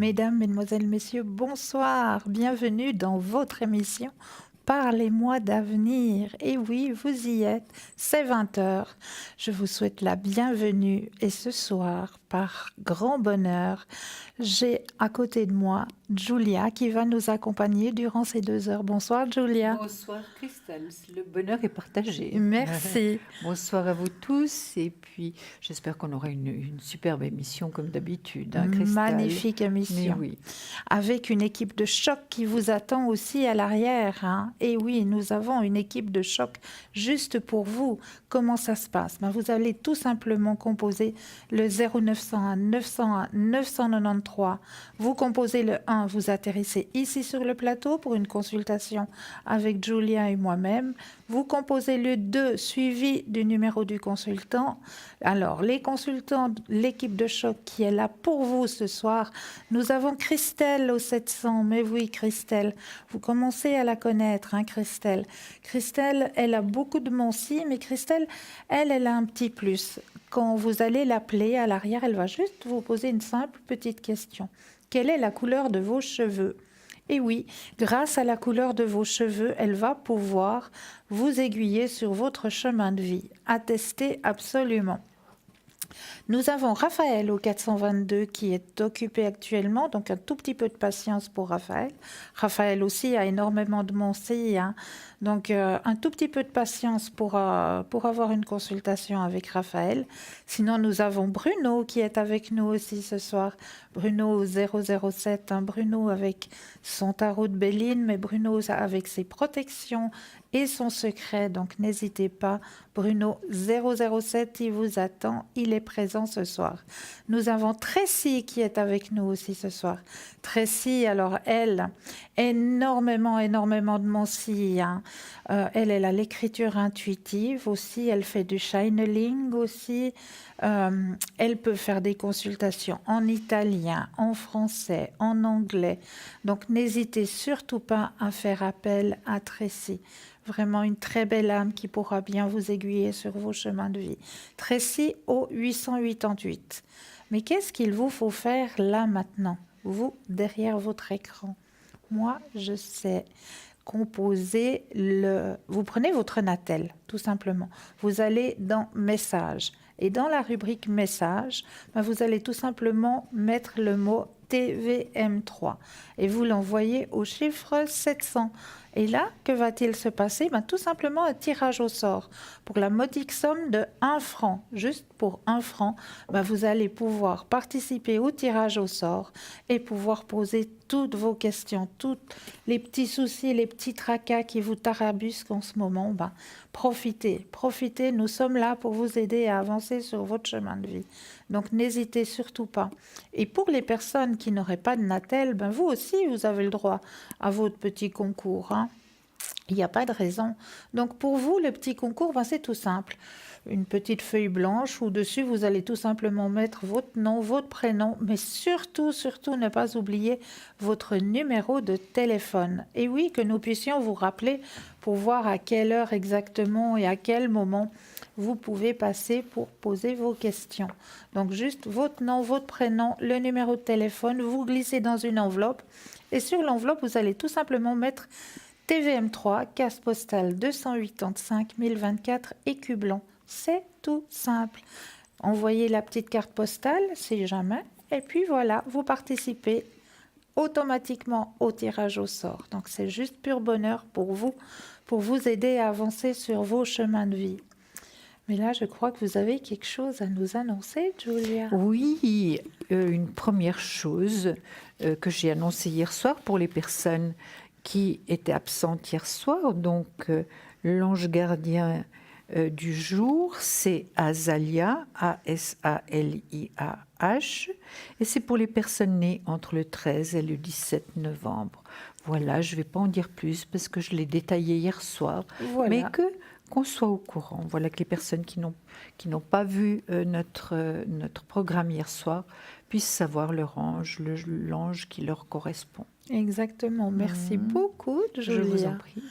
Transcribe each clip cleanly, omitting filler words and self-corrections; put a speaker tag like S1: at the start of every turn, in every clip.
S1: Mesdames, Mesdemoiselles, Messieurs, bonsoir. Bienvenue dans votre émission Parlez-moi d'avenir. Et oui, vous y êtes. C'est 20 heures. Je vous souhaite la bienvenue. Et ce soir, par grand bonheur, j'ai à côté de moi Julia qui va nous accompagner durant ces 2 heures. Bonsoir, Julia.
S2: Bonsoir Christelle, le bonheur est partagé.
S1: Merci.
S2: Bonsoir à vous tous et puis j'espère qu'on aura une superbe émission comme d'habitude, hein, Christelle.
S1: Magnifique émission.
S2: Mais oui.
S1: Avec une équipe de choc qui vous attend aussi à l'arrière, hein. Et oui, nous avons une équipe de choc juste pour vous. Comment ça se passe? Vous allez tout simplement composer le 0901 901 993. Vous composez le 1, vous atterrissez ici sur le plateau pour une consultation avec Julia et moi-même. Vous composez le 2 suivi du numéro du consultant. Alors, les consultants, l'équipe de choc qui est là pour vous ce soir, nous avons Christelle au 700. Mais oui, Christelle, vous commencez à la connaître, hein, Christelle. Christelle, elle a beaucoup de Moncy, mais Christelle, elle a un petit plus. Quand vous allez l'appeler à l'arrière, elle va juste vous poser une simple petite question. Quelle est la couleur de vos cheveux? Et oui, grâce à la couleur de vos cheveux, elle va pouvoir vous aiguiller sur votre chemin de vie. Attestez absolument. Nous avons Raphaël au 422 qui est occupé actuellement, donc un tout petit peu de patience pour Raphaël. Raphaël aussi a énormément de Moncy, hein. Donc un tout petit peu de patience pour avoir une consultation avec Raphaël. Sinon, nous avons Bruno qui est avec nous aussi ce soir. Bruno 007, hein, Bruno avec son tarot de Béline, mais Bruno avec ses protections et son secret. Donc n'hésitez pas, Bruno 007, il vous attend, il est présent ce soir. Nous avons Tracy qui est avec nous aussi ce soir. Tracy, alors elle, énormément de Moncy, hein. Elle a l'écriture intuitive aussi, elle fait du channeling aussi. Elle peut faire des consultations en italien, en français, en anglais. Donc n'hésitez surtout pas à faire appel à Tracy. Vraiment une très belle âme qui pourra bien vous aiguiller sur vos chemins de vie. Tracy au 888. Mais qu'est-ce qu'il vous faut faire là maintenant, vous, derrière votre écran? Moi, je sais composer le... Vous prenez votre Natel, tout simplement. Vous allez dans Messages. Et dans la rubrique Messages, vous allez tout simplement mettre le mot TVM3 et vous l'envoyez au chiffre 700. Et là, que va-t-il se passer? Tout simplement un tirage au sort pour la modique somme de 1 franc. Juste pour 1 franc, vous allez pouvoir participer au tirage au sort et pouvoir poser toutes vos questions, tous les petits soucis, les petits tracas qui vous tarabusquent en ce moment. Profitez, nous sommes là pour vous aider à avancer sur votre chemin de vie. Donc n'hésitez surtout pas. Et pour les personnes qui n'auraient pas de Natel, vous aussi, vous avez le droit à votre petit concours, hein. Il n'y a pas de raison. Donc pour vous, le petit concours, c'est tout simple. Une petite feuille blanche où dessus, vous allez tout simplement mettre votre nom, votre prénom, mais surtout ne pas oublier votre numéro de téléphone. Et oui, que nous puissions vous rappeler pour voir à quelle heure exactement et à quel moment vous pouvez passer pour poser vos questions. Donc juste votre nom, votre prénom, le numéro de téléphone, vous glissez dans une enveloppe et sur l'enveloppe, vous allez tout simplement mettre TVM3, case postale 285 024, écu blanc. C'est tout simple. Envoyez la petite carte postale, si jamais, et puis voilà, vous participez automatiquement au tirage au sort. Donc c'est juste pur bonheur pour vous aider à avancer sur vos chemins de vie. Mais là, je crois que vous avez quelque chose à nous annoncer, Julia.
S2: Oui, une première chose que j'ai annoncée hier soir pour les personnes qui étaient absentes hier soir. Donc, l'ange gardien du jour, c'est Azalia, A-S-A-L-I-A-H, et c'est pour les personnes nées entre le 13 et le 17 novembre. Voilà, je ne vais pas en dire plus parce que je l'ai détaillé hier soir,
S1: Voilà.
S2: mais qu'on soit au courant. Voilà, que les personnes qui n'ont pas vu notre programme hier soir puissent savoir leur ange, l'ange qui leur correspond.
S1: Exactement. Merci beaucoup, Julia.
S2: Je vous en prie.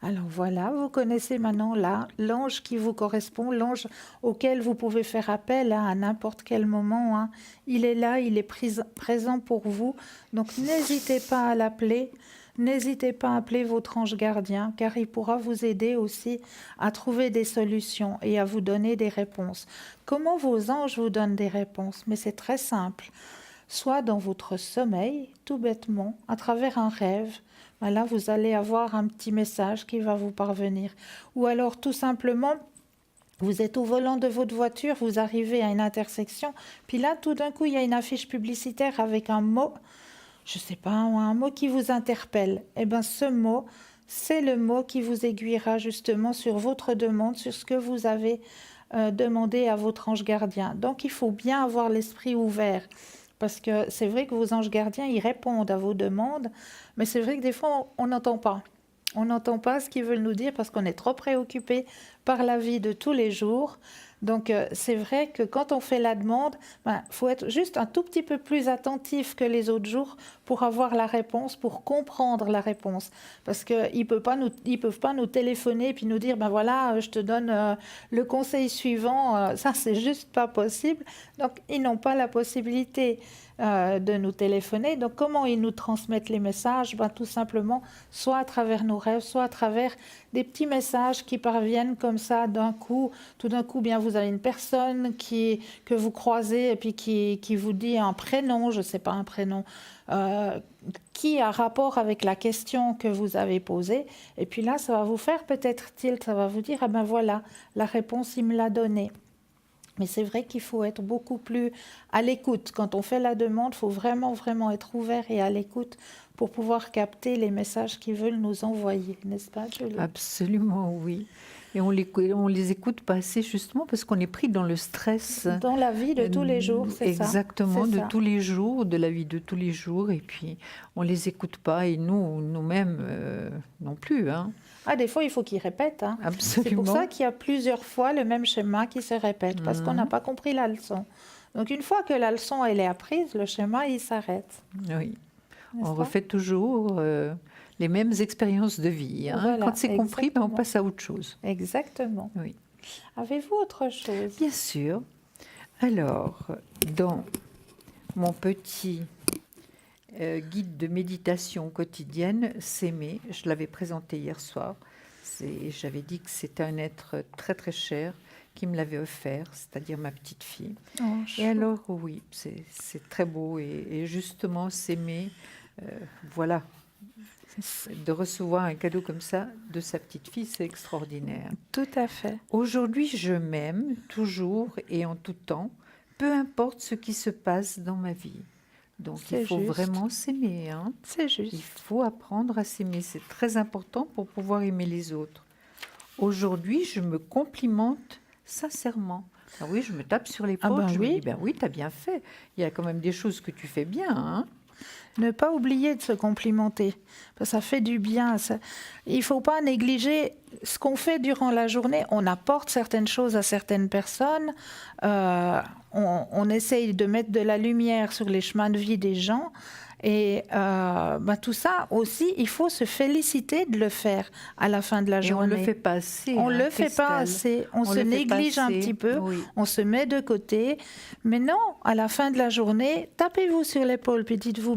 S1: Alors voilà, vous connaissez maintenant là l'ange qui vous correspond, l'ange auquel vous pouvez faire appel à n'importe quel moment, hein. Il est là, il est présent pour vous. Donc n'hésitez pas à l'appeler, n'hésitez pas à appeler votre ange gardien, car il pourra vous aider aussi à trouver des solutions et à vous donner des réponses. Comment vos anges vous donnent des réponses? Mais c'est très simple. Soit dans votre sommeil, tout bêtement, à travers un rêve. Là, vous allez avoir un petit message qui va vous parvenir. Ou alors, tout simplement, vous êtes au volant de votre voiture, vous arrivez à une intersection, puis là, tout d'un coup, il y a une affiche publicitaire avec un mot, je ne sais pas, un mot qui vous interpelle. Eh bien, ce mot, c'est le mot qui vous aiguillera justement sur votre demande, sur ce que vous avez demandé à votre ange gardien. Donc, il faut bien avoir l'esprit ouvert. Parce que c'est vrai que vos anges gardiens, ils répondent à vos demandes, mais c'est vrai que des fois, on n'entend pas. On n'entend pas ce qu'ils veulent nous dire parce qu'on est trop préoccupé par la vie de tous les jours. Donc, c'est vrai que quand on fait la demande, faut être juste un tout petit peu plus attentif que les autres jours pour avoir la réponse, pour comprendre la réponse. Parce qu'ils ne peuvent pas nous téléphoner et puis nous dire, voilà, je te donne le conseil suivant. Ça, c'est juste pas possible. Donc, ils n'ont pas la possibilité de nous téléphoner. Donc, comment ils nous transmettent les messages? Tout simplement, soit à travers nos rêves, soit à travers des petits messages qui parviennent comme ça d'un coup. Tout d'un coup, bien, vous avez une personne que vous croisez et puis qui vous dit un prénom, je ne sais pas, un prénom, qui a rapport avec la question que vous avez posée. Et puis là, ça va vous faire peut-être tilt, ça va vous dire, voilà, la réponse, il me l'a donnée. Mais c'est vrai qu'il faut être beaucoup plus à l'écoute. Quand on fait la demande, il faut vraiment, vraiment être ouvert et à l'écoute pour pouvoir capter les messages qu'ils veulent nous envoyer, n'est-ce pas, Julie?
S2: Absolument, oui. Et on les écoute pas assez justement parce qu'on est pris dans le stress.
S1: Dans la vie de tous les jours, c'est ça.
S2: Exactement, de tous les jours, de la vie de tous les jours. Et puis, on les écoute pas et nous-mêmes non plus, hein.
S1: Des fois, il faut qu'ils répètent, hein.
S2: Absolument.
S1: C'est pour ça qu'il y a plusieurs fois le même schéma qui se répète, parce qu'on n'a pas compris la leçon. Donc, une fois que la leçon elle est apprise, le schéma, il s'arrête.
S2: Oui. On refait toujours les mêmes expériences de vie, hein.
S1: Voilà,
S2: quand c'est compris, on passe à autre chose.
S1: Exactement.
S2: Oui.
S1: Avez-vous autre chose?
S2: Bien sûr. Alors, dans mon petit guide de méditation quotidienne, S'aimer, je l'avais présenté hier soir. J'avais dit que c'était un être très très cher qui me l'avait offert, c'est-à-dire ma petite fille. Et alors, oui, c'est très beau. Et justement, s'aimer, voilà, de recevoir un cadeau comme ça de sa petite fille, c'est extraordinaire.
S1: Tout à fait.
S2: Aujourd'hui, je m'aime toujours et en tout temps, peu importe ce qui se passe dans ma vie. Donc, il faut vraiment s'aimer, hein.
S1: C'est juste.
S2: Il faut apprendre à s'aimer. C'est très important pour pouvoir aimer les autres. Aujourd'hui, je me complimente sincèrement. Ah oui, je me tape sur l'épaule. Je me dis, oui, tu as bien fait. Il y a quand même des choses que tu fais bien, hein.
S1: Ne pas oublier de se complimenter, parce que ça fait du bien. Il ne faut pas négliger ce qu'on fait durant la journée. On apporte certaines choses à certaines personnes. On essaye de mettre de la lumière sur les chemins de vie des gens. Et tout ça aussi, il faut se féliciter de le faire à la fin de la journée.
S2: Et on ne le fait pas assez.
S1: On ne le fait pas assez. On se néglige un petit peu. Oui. On se met de côté. Mais non, à la fin de la journée, tapez-vous sur l'épaule puis dites-vous,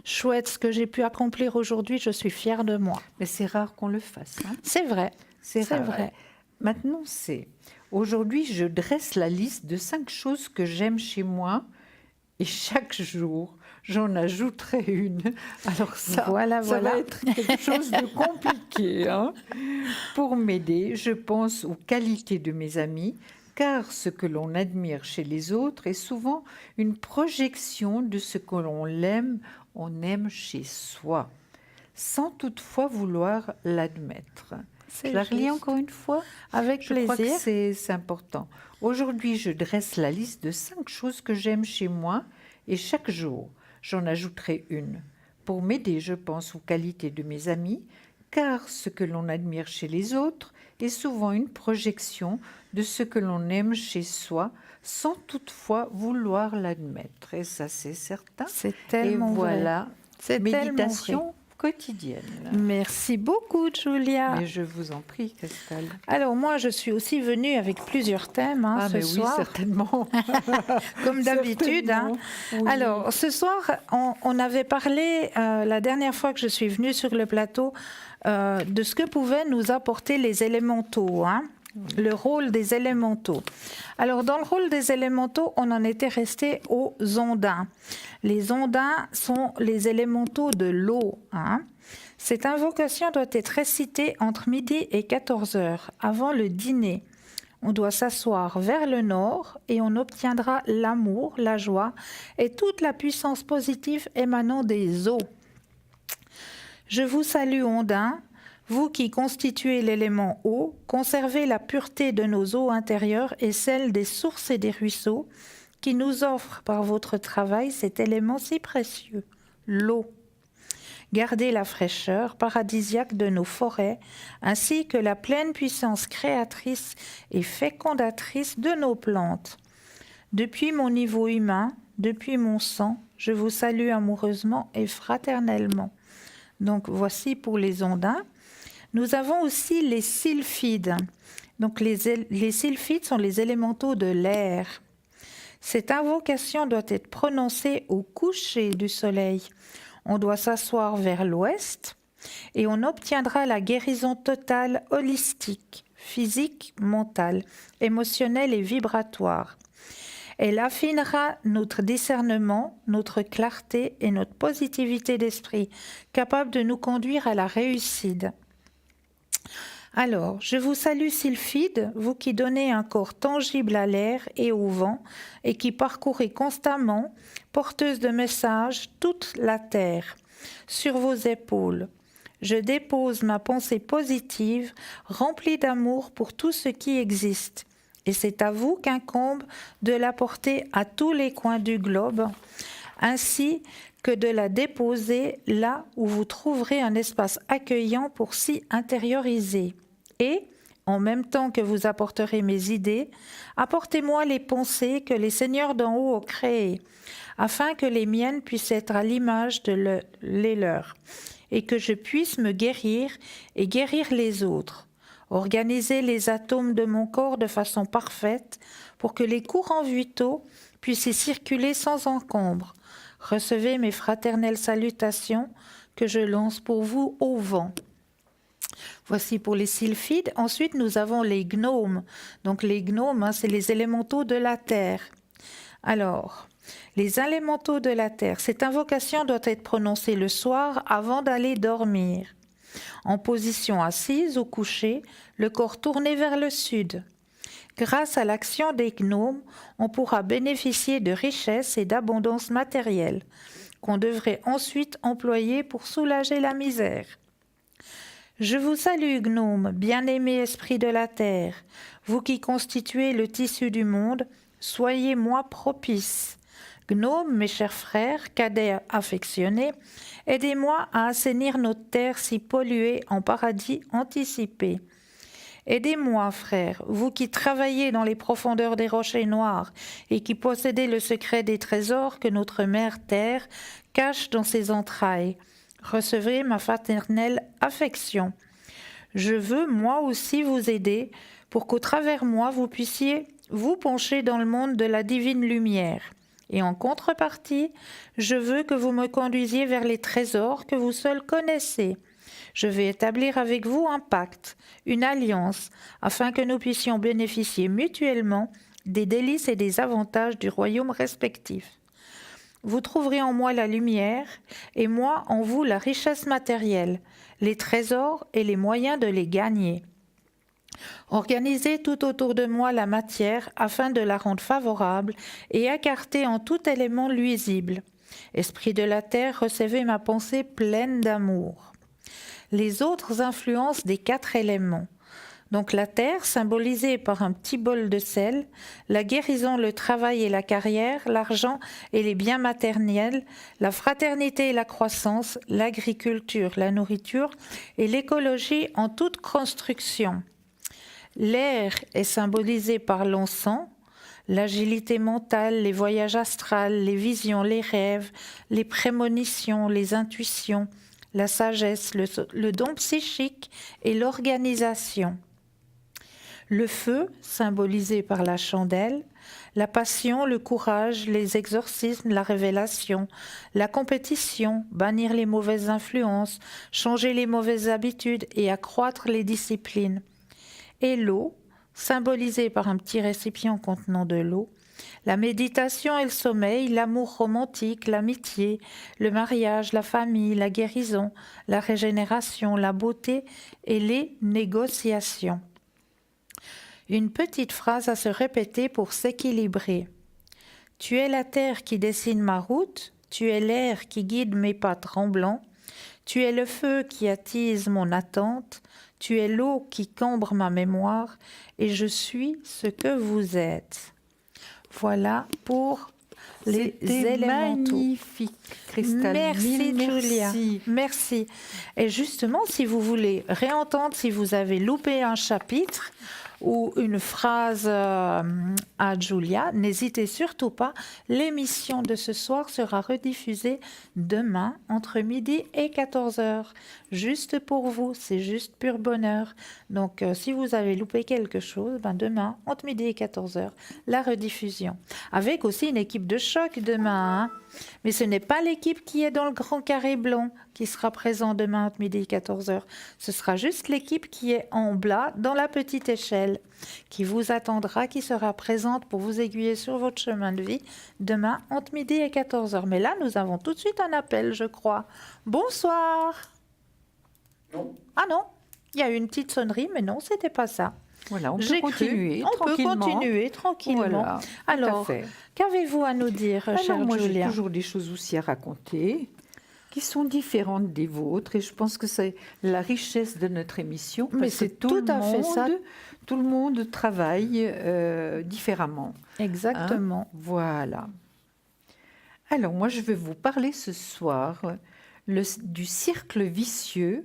S1: chouette, ce que j'ai pu accomplir aujourd'hui, je suis fière de moi.
S2: Mais c'est rare qu'on le fasse, hein.
S1: C'est vrai.
S2: C'est vrai. Maintenant, aujourd'hui, je dresse la liste de 5 choses que j'aime chez moi. Et chaque jour, j'en ajouterai une. Alors ça va être quelque chose de compliqué, hein. Pour m'aider, je pense aux qualités de mes amis, car ce que l'on admire chez les autres est souvent une projection de ce que on aime chez soi, sans toutefois vouloir l'admettre. Je la relis encore une fois.
S1: Avec plaisir.
S2: Je crois que c'est important. Aujourd'hui, je dresse la liste de 5 choses que j'aime chez moi et chaque jour, j'en ajouterai une. Pour m'aider, je pense aux qualités de mes amis, car ce que l'on admire chez les autres est souvent une projection de ce que l'on aime chez soi, sans toutefois vouloir l'admettre. Et ça, c'est certain.
S1: C'est tellement
S2: vrai. Et voilà,
S1: c'est
S2: méditation quotidienne.
S1: Merci beaucoup, Julia.
S2: Mais je vous en prie, Christelle.
S1: Alors moi, je suis aussi venue avec plusieurs thèmes ce
S2: mais
S1: soir.
S2: Oui, certainement.
S1: Comme d'habitude.
S2: Oui.
S1: Alors, ce soir, on avait parlé, la dernière fois que je suis venue sur le plateau, de ce que pouvaient nous apporter les élémentaux, le rôle des élémentaux. Alors, dans le rôle des élémentaux, on en était resté aux ondins. Les ondins sont les élémentaux de l'eau. Cette invocation doit être récitée entre midi et 14 heures, avant le dîner. On doit s'asseoir vers le nord et on obtiendra l'amour, la joie et toute la puissance positive émanant des eaux. Je vous salue, ondins. Vous qui constituez l'élément eau, conservez la pureté de nos eaux intérieures et celle des sources et des ruisseaux qui nous offrent par votre travail cet élément si précieux, l'eau. Gardez la fraîcheur paradisiaque de nos forêts ainsi que la pleine puissance créatrice et fécondatrice de nos plantes. Depuis mon niveau humain, depuis mon sang, je vous salue amoureusement et fraternellement. Donc voici pour les ondins. Nous avons aussi les sylphides. Donc les sylphides sont les élémentaux de l'air. Cette invocation doit être prononcée au coucher du soleil. On doit s'asseoir vers l'ouest et on obtiendra la guérison totale holistique, physique, mentale, émotionnelle et vibratoire. Elle affinera notre discernement, notre clarté et notre positivité d'esprit, capable de nous conduire à la réussite. Alors, je vous salue sylphides, vous qui donnez un corps tangible à l'air et au vent et qui parcourez constamment, porteuse de messages, toute la terre. Sur vos épaules, je dépose ma pensée positive, remplie d'amour pour tout ce qui existe. Et c'est à vous qu'incombe de la porter à tous les coins du globe, ainsi que de la déposer là où vous trouverez un espace accueillant pour s'y intérioriser. Et, en même temps que vous apporterez mes idées, apportez-moi les pensées que les seigneurs d'en haut ont créées, afin que les miennes puissent être à l'image de les leurs, et que je puisse me guérir et guérir les autres. Organiser les atomes de mon corps de façon parfaite pour que les courants vitaux puissent y circuler sans encombre. Recevez mes fraternelles salutations que je lance pour vous au vent. Voici pour les sylphides. Ensuite, nous avons les gnomes. Donc les gnomes, c'est les élémentaux de la terre. Alors, les élémentaux de la terre, cette invocation doit être prononcée le soir avant d'aller dormir. En position assise au coucher, le corps tourné vers le sud. Grâce à l'action des gnomes, on pourra bénéficier de richesses et d'abondance matérielle, qu'on devrait ensuite employer pour soulager la misère. Je vous salue, gnomes, bien-aimés esprits de la terre, vous qui constituez le tissu du monde, soyez-moi propices. Gnomes, mes chers frères, cadets affectionnés, aidez-moi à assainir notre terre si polluée en paradis anticipé. Aidez-moi, frères, vous qui travaillez dans les profondeurs des rochers noirs et qui possédez le secret des trésors que notre mère terre cache dans ses entrailles. Recevez ma fraternelle affection. Je veux moi aussi vous aider pour qu'au travers moi vous puissiez vous pencher dans le monde de la divine lumière. Et en contrepartie, je veux que vous me conduisiez vers les trésors que vous seuls connaissez. Je vais établir avec vous un pacte, une alliance, afin que nous puissions bénéficier mutuellement des délices et des avantages du royaume respectif. Vous trouverez en moi la lumière, et moi en vous la richesse matérielle, les trésors et les moyens de les gagner. Organisez tout autour de moi la matière afin de la rendre favorable et écarter en tout élément luisible. Esprit de la terre, recevez ma pensée pleine d'amour. Les autres influences des 4 éléments. Donc la terre, symbolisée par un petit bol de sel, la guérison, le travail et la carrière, l'argent et les biens matériels, la fraternité et la croissance, l'agriculture, la nourriture et l'écologie en toute construction. L'air est symbolisé par l'encens, l'agilité mentale, les voyages astrals, les visions, les rêves, les prémonitions, les intuitions, la sagesse, le don psychique et l'organisation. Le feu, symbolisé par la chandelle, la passion, le courage, les exorcismes, la révélation, la compétition, bannir les mauvaises influences, changer les mauvaises habitudes et accroître les disciplines. Et l'eau, symbolisée par un petit récipient contenant de l'eau, la méditation et le sommeil, l'amour romantique, l'amitié, le mariage, la famille, la guérison, la régénération, la beauté et les négociations. Une petite phrase à se répéter pour s'équilibrer. Tu es la terre qui dessine ma route, tu es l'air qui guide mes pas tremblants, tu es le feu qui attise mon attente, tu es l'eau qui cambre ma mémoire, et je suis ce que vous êtes. Voilà pour les élémentaux.
S2: Magnifique, Christelle.
S1: Merci, Julia.
S2: Merci.
S1: Merci. Et justement, si vous voulez réentendre, si vous avez loupé un chapitre ou une phrase à Julia, n'hésitez surtout pas. L'émission de ce soir sera rediffusée demain entre midi et 14h. Juste pour vous, c'est juste pur bonheur. Donc, si vous avez loupé quelque chose, demain, entre midi et 14h, la rediffusion. Avec aussi une équipe de choc demain. Mais ce n'est pas l'équipe qui est dans le grand carré blanc qui sera présent demain entre midi et 14h. Ce sera juste l'équipe qui est en bas dans la petite échelle, qui vous attendra, qui sera présente pour vous aiguiller sur votre chemin de vie demain entre midi et 14h. Mais là, nous avons tout de suite un appel, je crois. Bonsoir.
S3: Non.
S1: Ah non, il y a eu une petite sonnerie, mais non, c'était pas ça.
S2: Voilà, on peut
S1: J'ai
S2: continuer
S1: cru. On peut
S2: tranquillement.
S1: continuer tranquillement.
S2: Voilà, tout à
S1: Alors,
S2: fait.
S1: qu'avez-vous à nous dire,
S2: Alors,
S1: chère
S2: moi, j'ai
S1: Julia?
S2: toujours des choses aussi à raconter qui sont différentes des vôtres, et je pense que c'est la richesse de notre émission.
S1: Mais
S2: parce que
S1: c'est tout à fait ça.
S2: Tout le monde travaille différemment.
S1: Exactement.
S2: Hein, voilà. Alors, moi, je vais vous parler ce soir du cercle vicieux,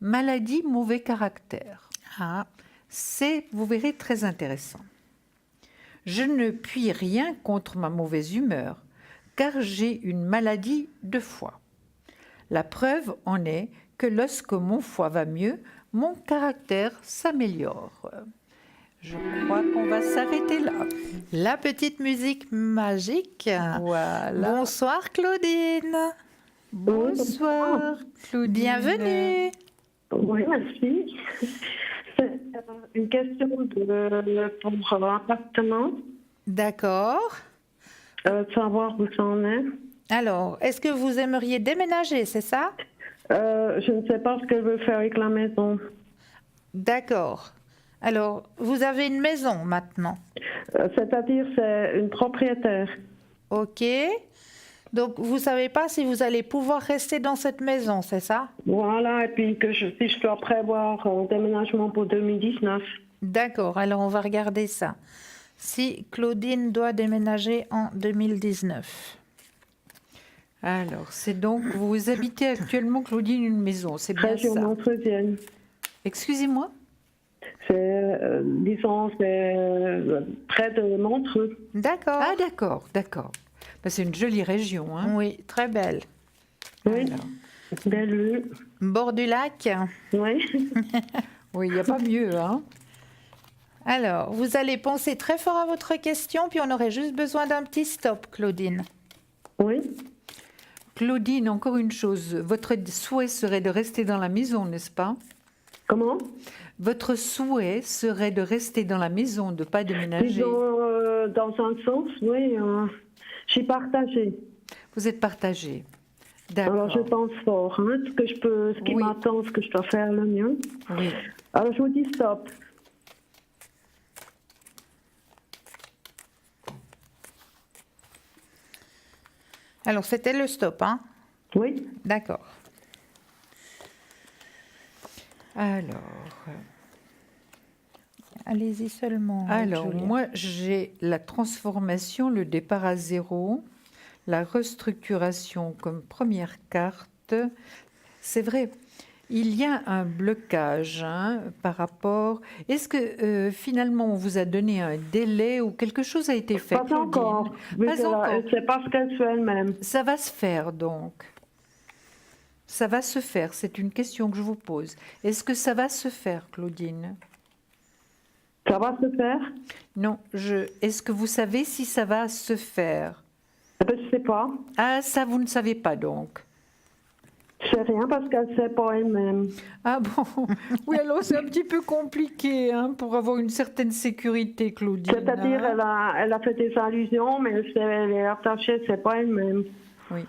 S2: maladie, mauvais caractère.
S1: Ah,
S2: C'est, vous verrez, très intéressant. Je ne puis rien contre ma mauvaise humeur, car j'ai une maladie de foie. La preuve en est que lorsque mon foie va mieux, mon caractère s'améliore. Je crois qu'on va s'arrêter là.
S1: la petite musique magique.
S2: Voilà.
S1: Bonsoir Claudine.
S2: Bonsoir, Claudine.
S1: Bienvenue.
S3: Oui, merci. C'est une question pour l'appartement,
S1: D'accord.
S3: savoir où ça en est.
S1: Alors, est-ce que vous aimeriez déménager, c'est ça?
S3: Je ne sais pas ce qu'elle veut faire avec la maison.
S1: D'accord. Alors, vous avez une maison maintenant.
S3: C'est-à-dire, c'est une propriétaire.
S1: OK. Donc, vous ne savez pas si vous allez pouvoir rester dans cette maison, c'est ça?
S3: Voilà, et puis si je dois prévoir un déménagement pour 2019.
S1: D'accord. Alors, on va regarder ça. Si Claudine doit déménager en 2019.
S2: Alors, c'est donc, vous habitez actuellement, Claudine, une maison, c'est bien
S3: Région
S2: ça?
S3: Montreusienne.
S2: Excusez-moi?
S3: C'est, disons, c'est près de Montreux.
S1: D'accord.
S2: Ah, d'accord, d'accord. Ben, c'est une jolie région, hein?
S1: Oui, très belle.
S3: Oui,
S2: Alors,
S3: belle vue.
S1: Bord du lac.
S3: Oui.
S2: oui, il n'y a pas mieux, hein?
S1: Alors, vous allez penser très fort à votre question, puis on aurait juste besoin d'un petit stop, Claudine.
S3: Oui.
S2: Claudine, encore une chose, votre souhait serait de rester dans la maison, n'est-ce pas?
S3: Comment?
S2: Votre souhait serait de rester dans la maison, de ne pas déménager.
S3: Disons, dans un sens, oui. Je suis partagée.
S2: Vous êtes partagé. D'accord.
S3: Alors, je pense fort. Hein, ce qui
S2: Oui.
S3: m'attend, ce que je dois faire le mieux.
S2: Oui.
S3: Alors, je vous dis stop.
S1: Alors, c'était le stop, hein?
S3: Oui.
S1: D'accord.
S2: Alors,
S1: Allez-y seulement. Julia.
S2: moi, j'ai la transformation, le départ à zéro, la restructuration comme première carte. C'est vrai, il y a un blocage par rapport. Est-ce que finalement on vous a donné un délai ou quelque chose a été fait?
S3: Pas
S2: Claudine?
S3: encore.
S2: Pas encore.
S3: C'est parce qu'elle fait elle-même.
S2: Ça va se faire donc. Ça va se faire, c'est une question que je vous pose. Est-ce que ça va se faire, Claudine?
S3: Ça va se faire?
S2: Non, est-ce que vous savez si ça va se faire?
S3: Eh ben, je sais pas.
S2: Ah, ça, vous ne savez pas donc.
S3: Je sais rien parce qu'elle ne sait pas elle-même.
S2: Ah bon? Oui, alors c'est un petit peu compliqué hein, pour avoir une certaine sécurité, Claudine.
S3: C'est-à-dire,
S2: hein.
S3: elle a fait des allusions, mais elle est attachée, elle ne sait pas elle-même.
S2: Oui.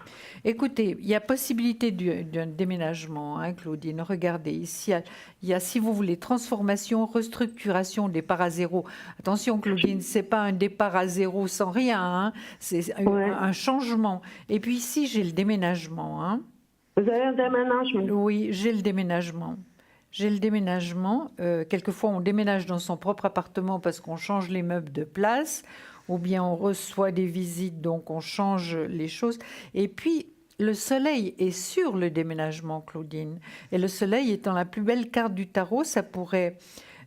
S2: Écoutez, il y a possibilité d'un déménagement, hein, Claudine. Regardez, ici, il y a, si vous voulez, transformation, restructuration, départ à zéro. Attention, Claudine, c'est pas un départ à zéro sans rien, hein, c'est un changement. Et puis ici, j'ai le déménagement. Hein.
S3: Vous avez un déménagement?
S2: Oui, j'ai le déménagement. J'ai le déménagement. Quelquefois, on déménage dans son propre appartement parce qu'on change les meubles de place, ou bien on reçoit des visites, donc on change les choses. Et puis, le soleil est sur le déménagement, Claudine. Et le soleil étant la plus belle carte du tarot, ça pourrait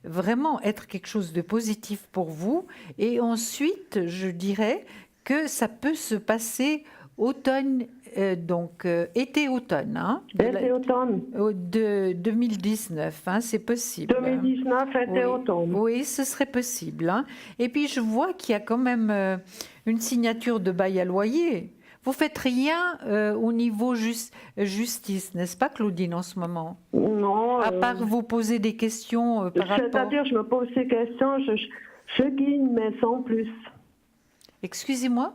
S2: vraiment être quelque chose de positif pour vous. Et ensuite, je dirais que ça peut se passer automne, été-automne. Hein,
S3: été-automne.
S2: De 2019, hein, c'est possible.
S3: 2019, été-automne.
S2: Oui, ce serait possible. Hein. Et puis, je vois qu'il y a quand même une signature de bail à loyer. Vous faites rien au niveau justice, n'est-ce pas, Claudine, en ce moment?
S3: Non.
S2: À part vous poser des questions par rapport...
S3: C'est-à-dire, je me pose ces questions, je guigne, mais sans plus.
S2: Excusez-moi?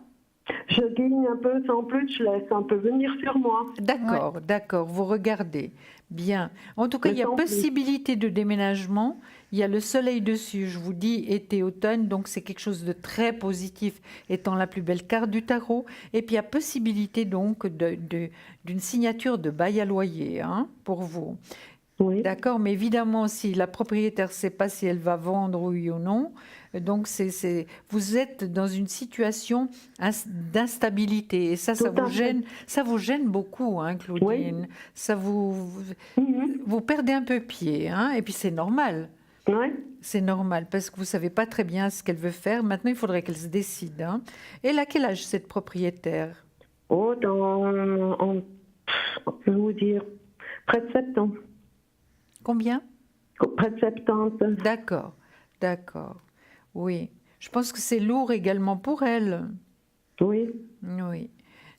S3: Je guigne un peu sans plus, je laisse un peu venir sur moi.
S2: D'accord, d'accord, vous regardez. Bien. En tout cas, il y a possibilité de déménagement. Il y a le soleil dessus, je vous dis, été-automne, donc c'est quelque chose de très positif, étant la plus belle carte du tarot. Et puis, il y a possibilité donc d'une signature de bail à loyer hein, pour vous.
S3: Oui.
S2: D'accord, mais évidemment, si la propriétaire ne sait pas si elle va vendre, oui ou non, donc vous êtes dans une situation d'instabilité et ça vous gêne beaucoup, hein, Claudine.
S3: Oui.
S2: Ça vous perdez un peu pied, hein, et puis c'est normal.
S3: Oui.
S2: C'est normal parce que vous savez pas très bien ce qu'elle veut faire. Maintenant, il faudrait qu'elle se décide. Hein. Elle a quel âge cette propriétaire?
S3: Oh, je vais vous dire, près de 7 ans.
S2: Combien?
S3: Près de 70.
S2: D'accord, d'accord. Oui, je pense que c'est lourd également pour elle.
S3: Oui.
S2: Oui.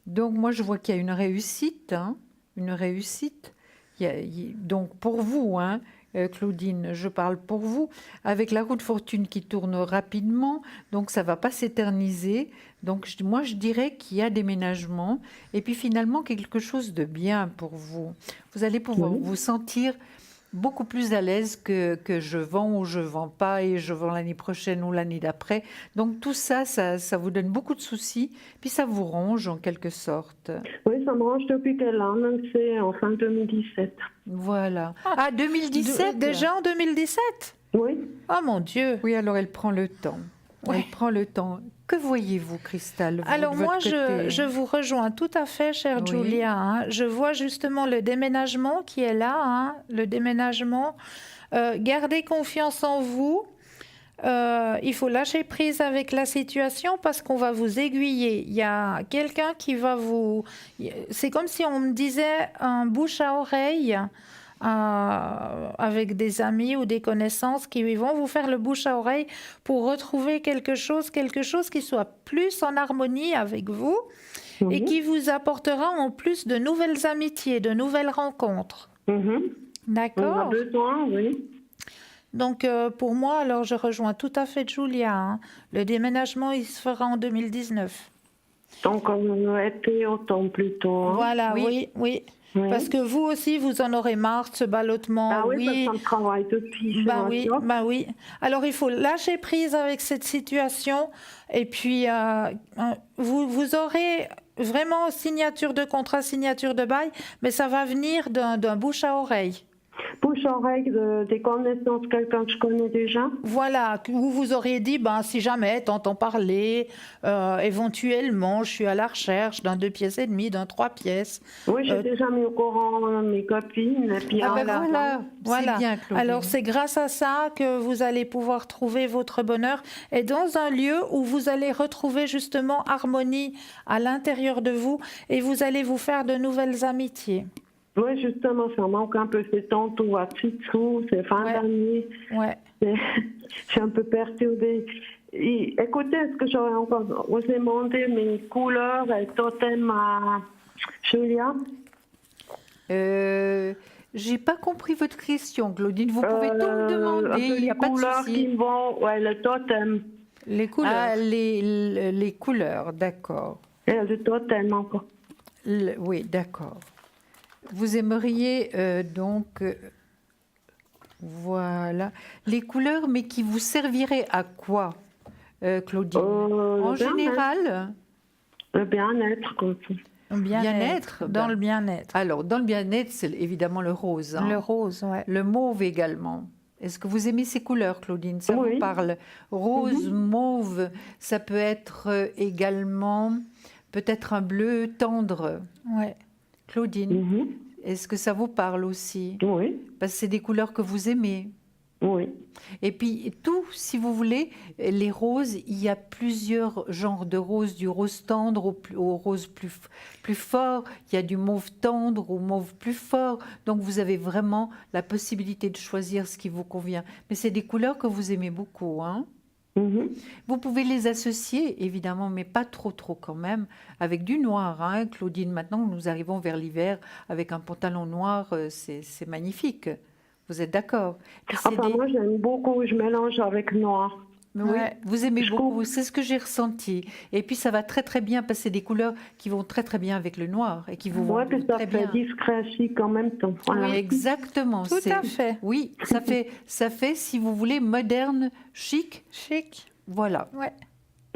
S2: Donc moi je vois qu'il y a une réussite, hein, une réussite. Donc pour vous, hein, Claudine, je parle pour vous, avec la roue de fortune qui tourne rapidement, donc ça va pas s'éterniser. Donc moi je dirais qu'il y a déménagement et puis finalement quelque chose de bien pour vous. Vous allez pouvoir vous sentir beaucoup plus à l'aise que je vends ou je vends pas et je vends l'année prochaine ou l'année d'après. Donc tout ça, ça vous donne beaucoup de soucis, puis ça vous ronge en quelque sorte.
S3: Oui, ça me ronge depuis quel an? Donc c'est en fin 2017.
S2: Voilà. Ah, 2017
S1: Déjà en 2017?
S3: Oui.
S1: Oh mon Dieu.
S2: Oui, alors elle prend le temps. Ouais. Elle prend le temps. Que voyez-vous, Cristal?
S1: Alors moi, je vous rejoins tout à fait, chère Julia. Hein. Je vois justement le déménagement qui est là, hein, le déménagement. Gardez confiance en vous. Il faut lâcher prise avec la situation parce qu'on va vous aiguiller. Il y a quelqu'un qui va vous... C'est comme si on me disait un bouche à oreille avec des amis ou des connaissances qui vont vous faire le bouche à oreille pour retrouver quelque chose qui soit plus en harmonie avec vous et qui vous apportera en plus de nouvelles amitiés, de nouvelles rencontres. D'accord?
S3: On a besoin, oui.
S1: Donc, pour moi, alors je rejoins tout à fait Julia. Hein. Le déménagement, il se fera en 2019.
S3: Donc, on a été autant plutôt. Hein.
S1: Voilà, oui. Oui. Parce que vous aussi, vous en aurez marre de ce ballottement.
S3: Ah oui, parce qu'on travaille depuis.
S1: Bah oui. Alors, il faut lâcher prise avec cette situation. Et puis, vous aurez vraiment signature de contrat, signature de bail, mais ça va venir d'un bouche à oreille.
S3: Bouche-oreille des connaissances, quelqu'un que je connais déjà.
S1: Voilà, où vous auriez dit, si jamais t'entends parler, éventuellement, je suis à la recherche d'un 2 pièces et demi, d'un 3 pièces.
S3: Oui, j'ai déjà mis au courant mes copines. Et puis
S2: voilà. C'est bien, Claudine.
S1: Alors, c'est grâce à ça que vous allez pouvoir trouver votre bonheur et dans un lieu où vous allez retrouver justement harmonie à l'intérieur de vous et vous allez vous faire de nouvelles amitiés.
S3: Oui, justement, ça manque un peu. C'est tantôt à Titsou, c'est fin
S1: Ouais.
S3: d'année.
S1: Ouais.
S3: Je suis un peu perturbée. Et, écoutez, est-ce que j'aurais encore vous demandé mes couleurs et totem à Julia?
S2: J'ai pas compris votre question, Claudine. Vous pouvez tout me
S3: Un
S2: demander,
S3: peu
S2: il n'y
S3: les
S2: a pas de
S3: couleurs qui
S2: souci.
S3: me vont, ouais, le totem.
S1: Les couleurs.
S2: Ah, les couleurs, d'accord.
S3: Et le totem encore.
S2: Oui, d'accord. Vous aimeriez voilà, les couleurs, mais qui vous serviraient à quoi, Claudine? En
S3: Le bien-être.
S2: général,
S3: Le bien-être, comme ça.
S2: bien-être,
S1: Dans
S2: ben,
S1: le bien-être.
S2: alors dans le bien-être, c'est évidemment le rose, hein.
S1: Le rose, ouais.
S2: Le mauve également. Est-ce que vous aimez ces couleurs, Claudine? Ça
S3: Oui.
S2: vous parle? Rose, mauve, ça peut être également peut-être un bleu tendre.
S1: Ouais.
S2: Claudine,
S3: Mhm.
S2: est-ce que ça vous parle aussi?
S3: Oui,
S2: Parce que c'est des couleurs que vous aimez.
S3: oui.
S2: Et puis tout, si vous voulez, les roses, il y a plusieurs genres de roses, du rose tendre au rose plus fort, il y a du mauve tendre au mauve plus fort. Donc vous avez vraiment la possibilité de choisir ce qui vous convient. Mais c'est des couleurs que vous aimez beaucoup, hein?
S3: Mhm.
S2: Vous pouvez les associer, évidemment, mais pas trop quand même, avec du noir, hein, Claudine. Maintenant, nous arrivons vers l'hiver avec un pantalon noir, c'est magnifique. Vous êtes d'accord? Puis c'est
S3: Enfin, moi, j'aime beaucoup, je mélange avec noir.
S2: Oui,
S1: Ouais.
S2: vous aimez
S3: Je
S2: beaucoup,
S3: coupe.
S2: c'est ce que j'ai ressenti. Et puis ça va très bien passer des couleurs qui vont très bien avec le noir et qui vous vont
S3: Ouais, puis ça
S2: très
S3: fait
S2: bien.
S3: discret, chic en même temps. Voilà.
S2: Oui, exactement.
S1: Tout à fait.
S2: Oui, ça fait, si vous voulez, moderne, chic.
S1: Chic.
S2: Voilà.
S1: Ouais.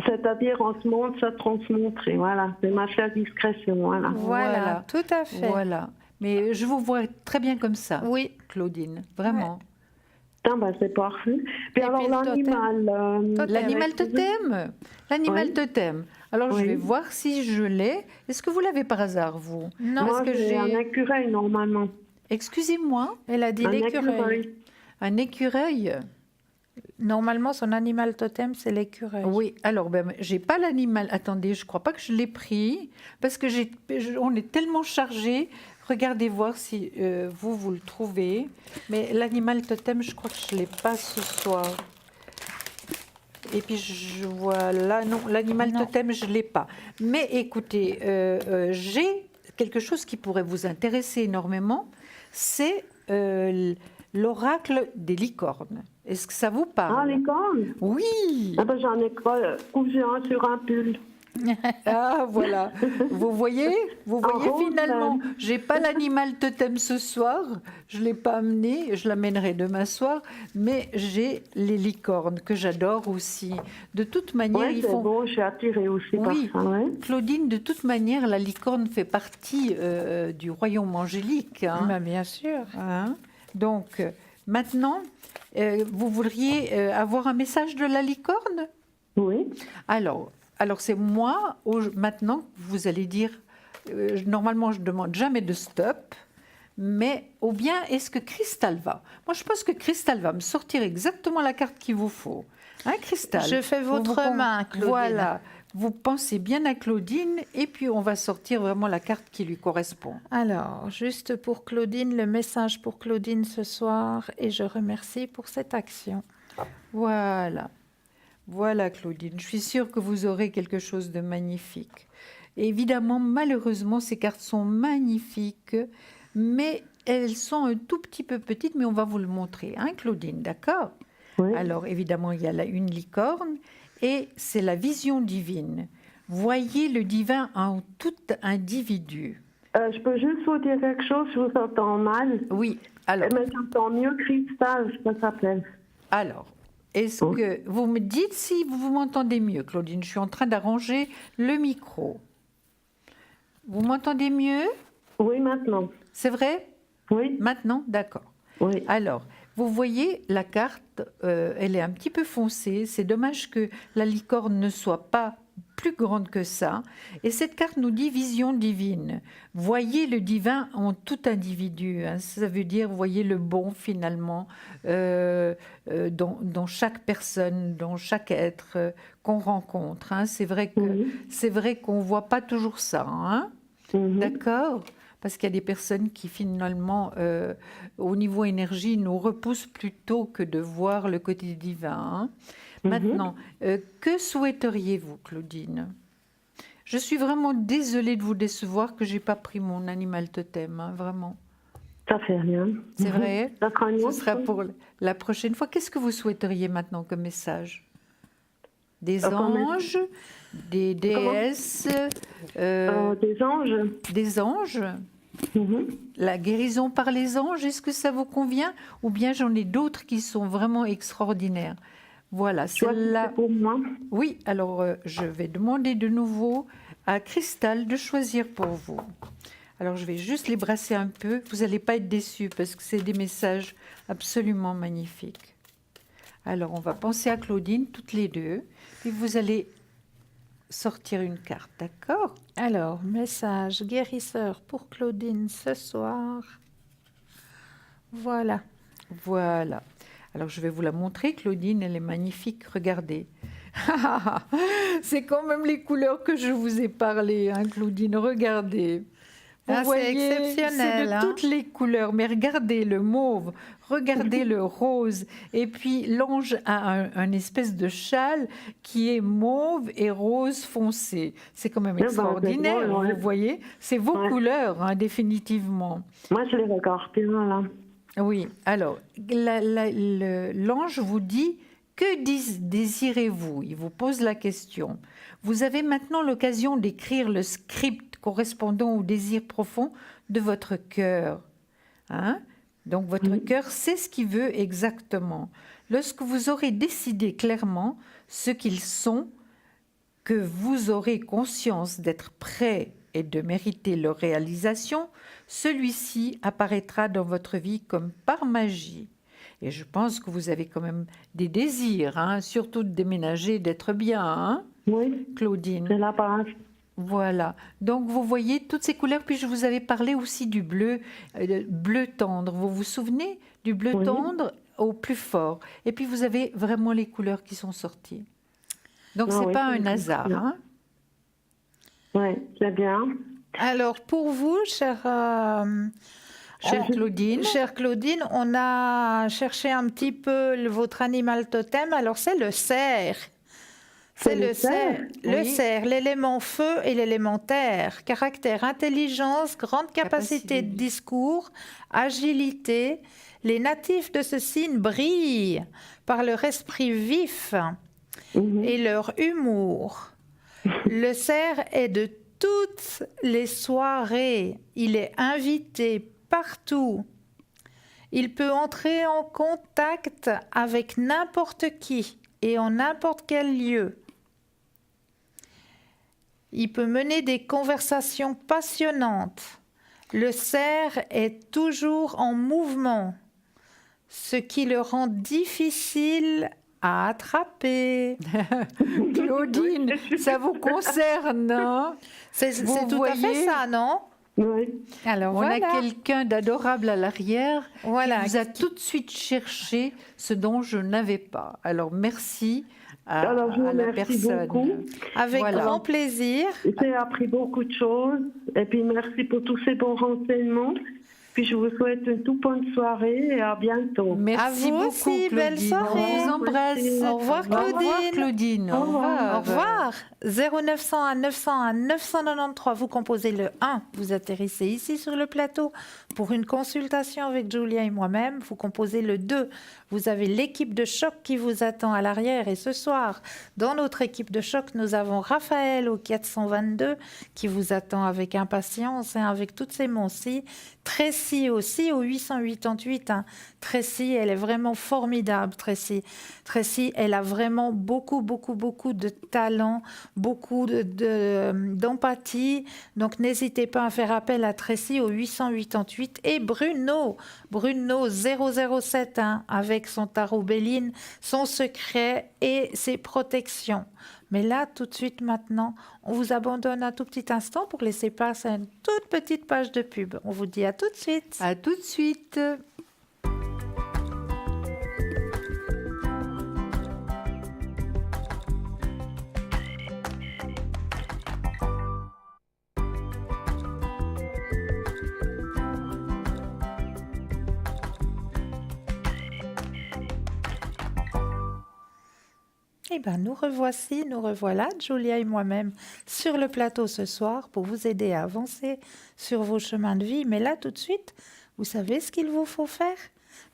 S3: C'est-à-dire, on se montre, ça transmontre. Et voilà, c'est ma chère discrétion. Voilà.
S1: Voilà, tout à fait.
S2: Voilà. Mais je vous vois très bien comme ça,
S1: Oui.
S2: Claudine, vraiment.
S3: Putain, bah, c'est parfait. Puis
S1: Et
S3: alors,
S1: puis le
S3: l'animal.
S1: Totem.
S2: L'animal
S3: excusez-
S2: totem. L'animal
S3: Oui.
S2: totem. Alors je
S3: Oui.
S2: vais voir si je l'ai. Est-ce que vous l'avez par hasard, vous?
S1: Non,
S3: Moi,
S2: Parce que
S3: j'ai un
S2: j'ai.
S3: écureuil, normalement.
S2: Excusez-moi,
S1: elle a dit
S3: Un
S1: l'écureuil.
S3: écureuil.
S2: un écureuil.
S1: Normalement, son animal totem, c'est l'écureuil.
S2: Oui, alors ben, j'ai pas l'animal. Attendez, je crois pas que je l'ai pris parce que on est tellement chargé. Regardez voir si vous le trouvez. Mais l'animal totem, je crois que je l'ai pas ce soir. Et puis je vois là, non, l'animal
S1: Non.
S2: totem, je l'ai pas. Mais écoutez, j'ai quelque chose qui pourrait vous intéresser énormément. C'est l'oracle des licornes. Est-ce que ça vous parle?
S3: Ah, les cornes.
S2: Oui.
S3: Ah, ben, j'en ai cousu un sur un pull.
S2: Ah voilà. Vous voyez
S3: rose,
S2: finalement, j'ai pas l'animal totem ce soir. Je l'ai pas amené. Je l'amènerai demain soir. Mais j'ai les licornes que j'adore aussi. De toute manière,
S3: Oui,
S2: ils
S3: c'est
S2: font.
S3: beau, je suis attirée aussi
S2: Oui,
S3: par ça. Ouais.
S2: Claudine, de toute manière, la licorne fait partie du royaume angélique, hein.
S1: Bah, bien sûr.
S2: Hein. Donc, maintenant, vous voudriez avoir un message de la licorne?
S3: Oui.
S2: Alors c'est moi, maintenant, vous allez dire, normalement, je ne demande jamais de stop, mais ou bien est-ce que Cristal va? Moi, je pense que Cristal va me sortir exactement la carte qu'il vous faut. Hein, Cristal?
S1: Je fais votre main, Claudine.
S2: Voilà. Vous pensez bien à Claudine et puis on va sortir vraiment la carte qui lui correspond.
S1: Alors, juste pour Claudine, le message pour Claudine ce soir, et je remercie pour cette action.
S2: Voilà. Voilà, Claudine. Je suis sûre que vous aurez quelque chose de magnifique. Et évidemment, malheureusement, ces cartes sont magnifiques, mais elles sont un tout petit peu petites, mais on va vous le montrer, hein, Claudine, d'accord?
S3: Oui.
S2: Alors, évidemment, il y a là une licorne, et c'est la vision divine. Voyez le divin en tout individu.
S3: Je peux juste vous dire quelque chose, je vous entends mal.
S2: Oui, alors,
S3: Mais j'entends mieux Cristal, ça s'appelle.
S2: alors, est-ce que vous me dites si vous m'entendez mieux, Claudine? Je suis en train d'arranger le micro. Vous m'entendez mieux?
S3: Oui, maintenant.
S2: C'est vrai?
S3: Oui,
S2: Maintenant? D'accord.
S3: oui.
S2: Alors, vous voyez, la carte, elle est un petit peu foncée. C'est dommage que la licorne ne soit pas plus grande que ça. Et cette carte nous dit vision divine. Voyez le divin en tout individu, hein. Ça veut dire voyez le bon finalement dans chaque personne, dans chaque être qu'on rencontre, hein. C'est vrai qu'on voit pas toujours ça, hein.
S3: Mhm.
S2: D'accord? parce qu'il y a des personnes qui finalement, au niveau énergie, nous repoussent plutôt que de voir le côté divin. Hein. Maintenant, que souhaiteriez-vous, Claudine? Je suis vraiment désolée de vous décevoir que j'ai pas pris mon animal totem, hein, vraiment.
S3: Ça fait rien.
S2: C'est vrai.
S3: Ça sera une
S2: Ce
S3: autre
S2: sera
S3: fois.
S2: pour la prochaine fois. Qu'est-ce que vous souhaiteriez maintenant comme message? Des
S3: Comme
S2: anges, des déesses,
S3: Des anges.
S2: des anges?
S3: Mhm.
S2: La guérison par les anges, est-ce que ça vous convient? Ou bien j'en ai d'autres qui sont vraiment extraordinaires. Voilà,
S3: Tu vois,
S2: celle-là.
S3: c'est pour moi.
S2: Oui, alors je vais demander de nouveau à Cristal de choisir pour vous. Alors je vais juste les brasser un peu. Vous n'allez pas être déçus parce que c'est des messages absolument magnifiques. Alors on va penser à Claudine toutes les deux. Et vous allez sortir une carte, d'accord?
S1: Alors, message guérisseur pour Claudine ce soir. Voilà.
S2: Voilà. Alors je vais vous la montrer, Claudine, elle est magnifique, regardez. C'est quand même les couleurs que je vous ai parlé, hein, Claudine, regardez. Vous
S1: Ah, c'est
S2: voyez,
S1: exceptionnel,
S2: c'est de
S1: hein.
S2: toutes les couleurs, mais regardez le mauve, regardez le rose, et puis l'ange a un espèce de châle qui est mauve et rose foncé. C'est quand même
S3: ben,
S2: extraordinaire,
S3: c'est drôle, ouais.
S2: vous voyez. C'est vos
S3: Ouais.
S2: couleurs, hein, définitivement.
S3: Moi, je les regarde bien, là.
S2: Oui, alors, l'ange vous dit, que désirez-vous? Il vous pose la question. Vous avez maintenant l'occasion d'écrire le script correspondant au désir profond de votre cœur. Hein? Donc, votre cœur sait ce qu'il veut exactement. Lorsque vous aurez décidé clairement ce qu'ils sont, que vous aurez conscience d'être prêt et de mériter leur réalisation, celui-ci apparaîtra dans votre vie comme par magie. Et je pense que vous avez quand même des désirs, hein, surtout de déménager, d'être bien, hein,
S3: Oui,
S2: Claudine.
S3: c'est la base.
S2: Voilà. Donc vous voyez toutes ces couleurs. Puis je vous avais parlé aussi du bleu, bleu tendre. Vous vous souvenez du bleu
S3: Oui.
S2: tendre au plus fort. Et puis vous avez vraiment les couleurs qui sont sorties. Donc
S3: Ah
S2: c'est
S3: oui,
S2: pas
S3: c'est
S2: un hasard.
S3: bien.
S2: Hein.
S3: Oui, c'est bien.
S1: Alors, pour vous, chère Claudine, on a cherché un petit peu votre animal totem. Alors, c'est le cerf. C'est le cerf. Le
S2: Oui.
S1: cerf, l'élément feu et l'élément terre. Caractère, intelligence, grande capacité de discours, agilité. Les natifs de ce signe brillent par leur esprit vif et leur humour. Le cerf est de toutes les soirées. Il est invité partout. Il peut entrer en contact avec n'importe qui et en n'importe quel lieu. Il peut mener des conversations passionnantes. Le cerf est toujours en mouvement, ce qui le rend difficile à attraper.
S2: Claudine, ça vous concerne, hein?
S1: C'est
S2: Vous
S1: tout à fait
S2: voyez
S1: ça, non?
S3: Oui.
S1: Alors
S2: On
S1: voilà.
S2: a quelqu'un d'adorable à l'arrière
S1: Voilà.
S2: qui vous a tout de suite cherché ce dont je n'avais pas. Alors merci à,
S3: Alors, je vous
S2: à la
S3: remercie
S2: personne.
S3: beaucoup.
S1: Avec
S2: Voilà.
S1: grand plaisir.
S3: J'ai appris beaucoup de choses. Et puis, merci pour tous ces bons renseignements. Puis, je vous souhaite une toute bonne soirée et à bientôt.
S2: Merci
S1: À vous
S2: beaucoup,
S1: aussi,
S2: Claudine.
S1: belle soirée.
S2: On vous embrasse.
S1: Au revoir,
S2: Au revoir,
S1: Claudine.
S2: Claudine.
S3: Au revoir.
S1: Au revoir. 0901 901 993, vous composez le 1, vous atterrissez ici sur le plateau pour une consultation avec Julia et moi-même. Vous composez le 2, vous avez l'équipe de choc qui vous attend à l'arrière. Et ce soir, dans notre équipe de choc, nous avons Raphaël au 422 qui vous attend avec impatience et avec toutes ses aussi. Tracy aussi au 888. Hein. Tracy, elle est vraiment formidable, Tracy. Tracy, elle a vraiment beaucoup de talent, beaucoup d'empathie. Donc, n'hésitez pas à faire appel à Tracy au 888. Et Bruno 007, hein, avec son tarot Béline, son secret et ses protections. Mais là, tout de suite, maintenant, on vous abandonne un tout petit instant pour laisser place à une toute petite page de pub. On vous dit à tout de suite.
S2: À tout de suite.
S1: Eh bien, nous revoilà, Julia et moi-même, sur le plateau ce soir pour vous aider à avancer sur vos chemins de vie. Mais là, tout de suite, vous savez ce qu'il vous faut faire?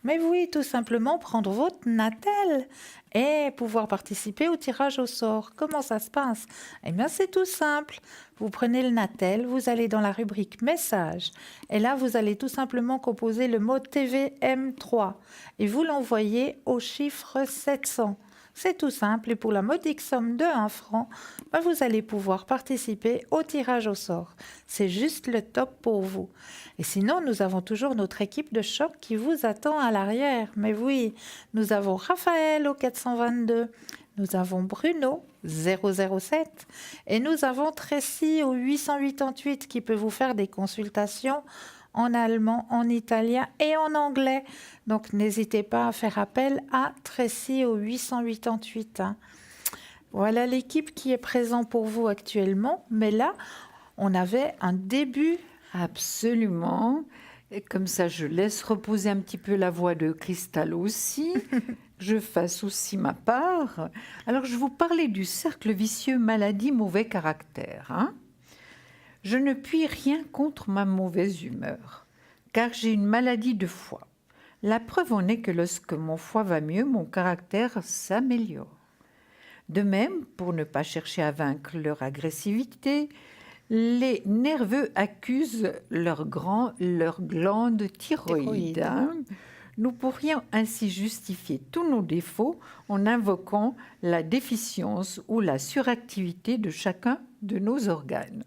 S1: Mais oui, tout simplement prendre votre natel et pouvoir participer au tirage au sort. Comment ça se passe? Eh bien, c'est tout simple. Vous prenez le natel, vous allez dans la rubrique message et là, vous allez tout simplement composer le mot TVM3 et vous l'envoyez au chiffre 700. C'est tout simple et pour la modique somme de 1 franc, vous allez pouvoir participer au tirage au sort. C'est juste le top pour vous. Et sinon, nous avons toujours notre équipe de choc qui vous attend à l'arrière. Mais oui, nous avons Raphaël au 422, nous avons Bruno 007 et nous avons Tracy au 888 qui peut vous faire des consultations en allemand, en italien et en anglais. Donc, n'hésitez pas à faire appel à Tracy au 888. Voilà l'équipe qui est présente pour vous actuellement. Mais là, on avait un début.
S2: Absolument. Et comme ça, je laisse reposer un petit peu la voix de Cristal aussi. Je fasse aussi ma part. Alors, je vous parlais du cercle vicieux maladie mauvais caractère. Je ne puis rien contre ma mauvaise humeur, car j'ai une maladie de foie. La preuve en est que lorsque mon foie va mieux, mon caractère s'améliore. De même, pour ne pas chercher à vaincre leur agressivité, les nerveux accusent leur glande thyroïde. Nous pourrions ainsi justifier tous nos défauts en invoquant la déficience ou la suractivité de chacun de nos organes.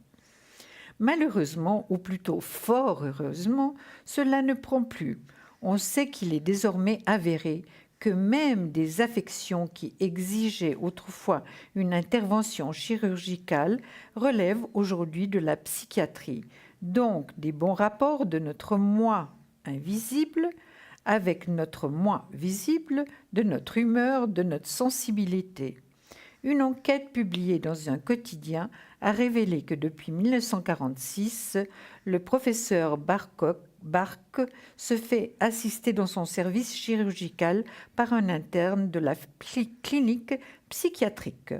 S2: Malheureusement, ou plutôt fort heureusement, cela ne prend plus. On sait qu'il est désormais avéré que même des affections qui exigeaient autrefois une intervention chirurgicale relèvent aujourd'hui de la psychiatrie, donc des bons rapports de notre moi invisible avec notre moi visible, de notre humeur, de notre sensibilité. Une enquête publiée dans un quotidien a révélé que depuis 1946, le professeur Barque se fait assister dans son service chirurgical par un interne de la clinique psychiatrique.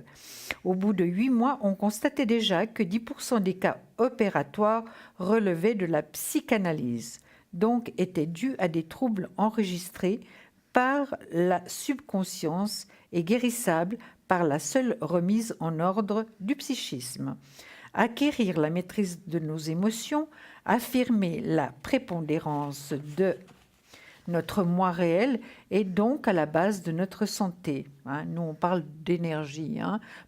S2: Au bout de 8 mois, on constatait déjà que 10% des cas opératoires relevaient de la psychanalyse, donc étaient dus à des troubles enregistrés par la subconscience et guérissables par la seule remise en ordre du psychisme. Acquérir la maîtrise de nos émotions, affirmer la prépondérance de notre moi réel est donc à la base de notre santé. Nous, on parle d'énergie,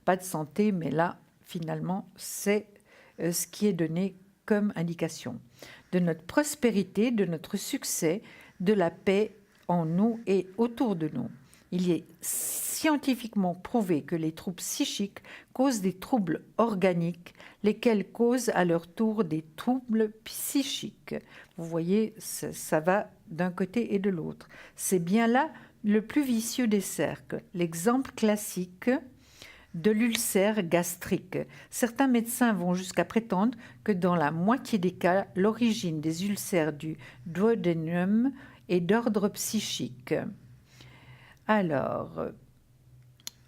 S2: pas de santé, mais là, finalement, c'est ce qui est donné comme indication. De notre prospérité, de notre succès, de la paix en nous et autour de nous. Il est scientifiquement prouvé que les troubles psychiques causent des troubles organiques, lesquels causent à leur tour des troubles psychiques. Vous voyez, ça va d'un côté et de l'autre. C'est bien là le plus vicieux des cercles. L'exemple classique de l'ulcère gastrique. Certains médecins vont jusqu'à prétendre que dans la moitié des cas, l'origine des ulcères du duodénum est d'ordre psychique. Alors,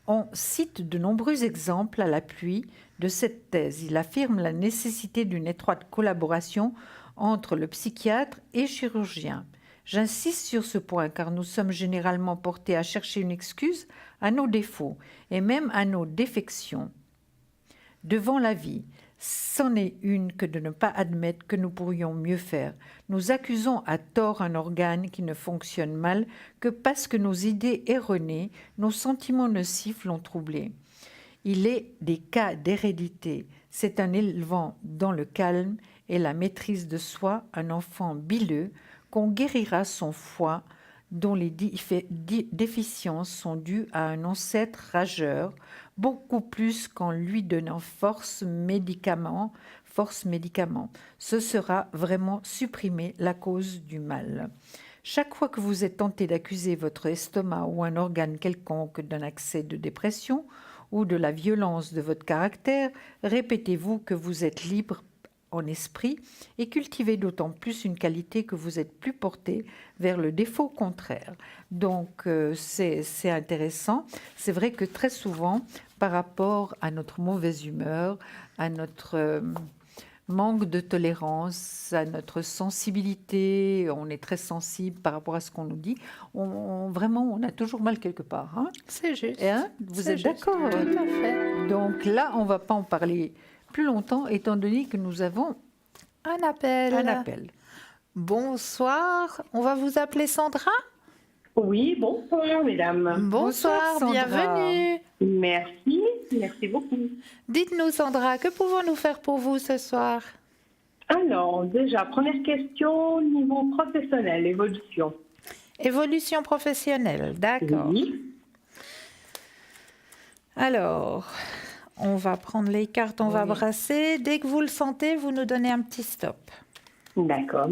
S2: on cite de nombreux exemples à l'appui de cette thèse. Il affirme la nécessité d'une étroite collaboration entre le psychiatre et chirurgien. J'insiste sur ce point car nous sommes généralement portés à chercher une excuse à nos défauts et même à nos défections. Devant la vie, c'en est une que de ne pas admettre que nous pourrions mieux faire. Nous accusons à tort un organe qui ne fonctionne mal que parce que nos idées erronées, nos sentiments nocifs l'ont troublé. Il est des cas d'hérédité. C'est en élevant dans le calme et la maîtrise de soi un enfant bileux qu'on guérira son foie dont les déficiences sont dues à un ancêtre rageur, beaucoup plus qu'en lui donnant force médicament. Ce sera vraiment supprimer la cause du mal. Chaque fois que vous êtes tenté d'accuser votre estomac ou un organe quelconque d'un accès de dépression ou de la violence de votre caractère, répétez-vous que vous êtes libre en esprit et cultivez d'autant plus une qualité que vous êtes plus porté vers le défaut contraire. Donc, c'est intéressant. C'est vrai que très souvent, par rapport à notre mauvaise humeur, à notre manque de tolérance, à notre sensibilité, on est très sensible par rapport à ce qu'on nous dit, vraiment, on a toujours mal quelque part. Hein.
S1: C'est juste.
S2: Hein, vous
S1: C'est
S2: êtes
S1: juste.
S2: d'accord?
S1: Tout à fait.
S2: Donc là, on ne va pas en parler plus longtemps, étant donné que nous avons
S1: Un appel.
S2: un appel.
S1: Bonsoir. On va vous appeler Sandra.
S3: Oui, bonsoir, mesdames.
S1: Bonsoir,
S2: Sandra.
S1: bienvenue.
S3: Merci beaucoup.
S1: Dites-nous, Sandra, que pouvons-nous faire pour vous ce soir?
S3: Alors, déjà, première question, niveau professionnel, évolution.
S1: Évolution professionnelle, d'accord.
S3: Oui,
S1: Alors, on va prendre les cartes, on va
S2: Oui.
S1: brasser. Dès que vous le sentez, vous nous donnez un petit stop.
S3: d'accord.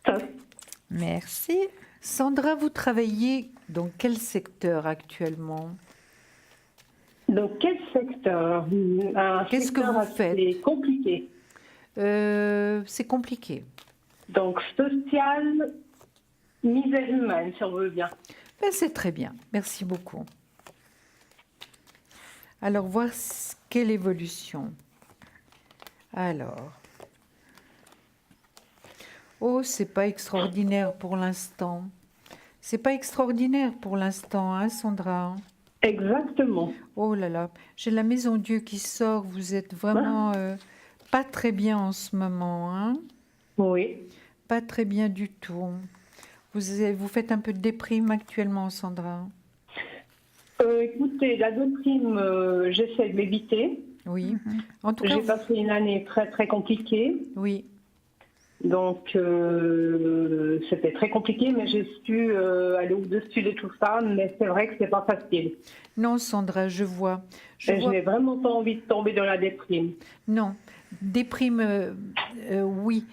S3: Top.
S1: Merci.
S2: Sandra, vous travaillez dans quel secteur actuellement?
S3: Donc, quel secteur? Un
S2: Qu'est-ce que
S3: secteur
S2: vous
S3: assez
S2: faites?
S3: compliqué.
S2: C'est compliqué.
S3: Donc, social, misère humaine, si on veut bien.
S2: Ben, c'est très bien. Merci beaucoup. Alors, voir quelle évolution. Alors. Oh, c'est pas extraordinaire pour l'instant. C'est pas extraordinaire pour l'instant, hein, Sandra?
S3: Exactement.
S2: Oh là là, j'ai la maison Dieu qui sort. Vous êtes vraiment pas très bien en ce moment, hein?
S3: Oui.
S2: Pas très bien du tout. Vous faites un peu de déprime actuellement, Sandra?
S3: Écoutez, la déprime, j'essaie de l'éviter.
S2: Oui. En tout cas,
S3: J'ai passé une année très, très compliquée.
S2: oui.
S3: Donc, c'était très compliqué, mais j'ai su aller au-dessus de tout ça. Mais c'est vrai que c'est pas facile.
S2: Non, Sandra, je vois. Je
S3: Et je
S2: vois.
S3: n'ai vraiment pas envie de tomber dans la déprime.
S2: Non, déprime, oui.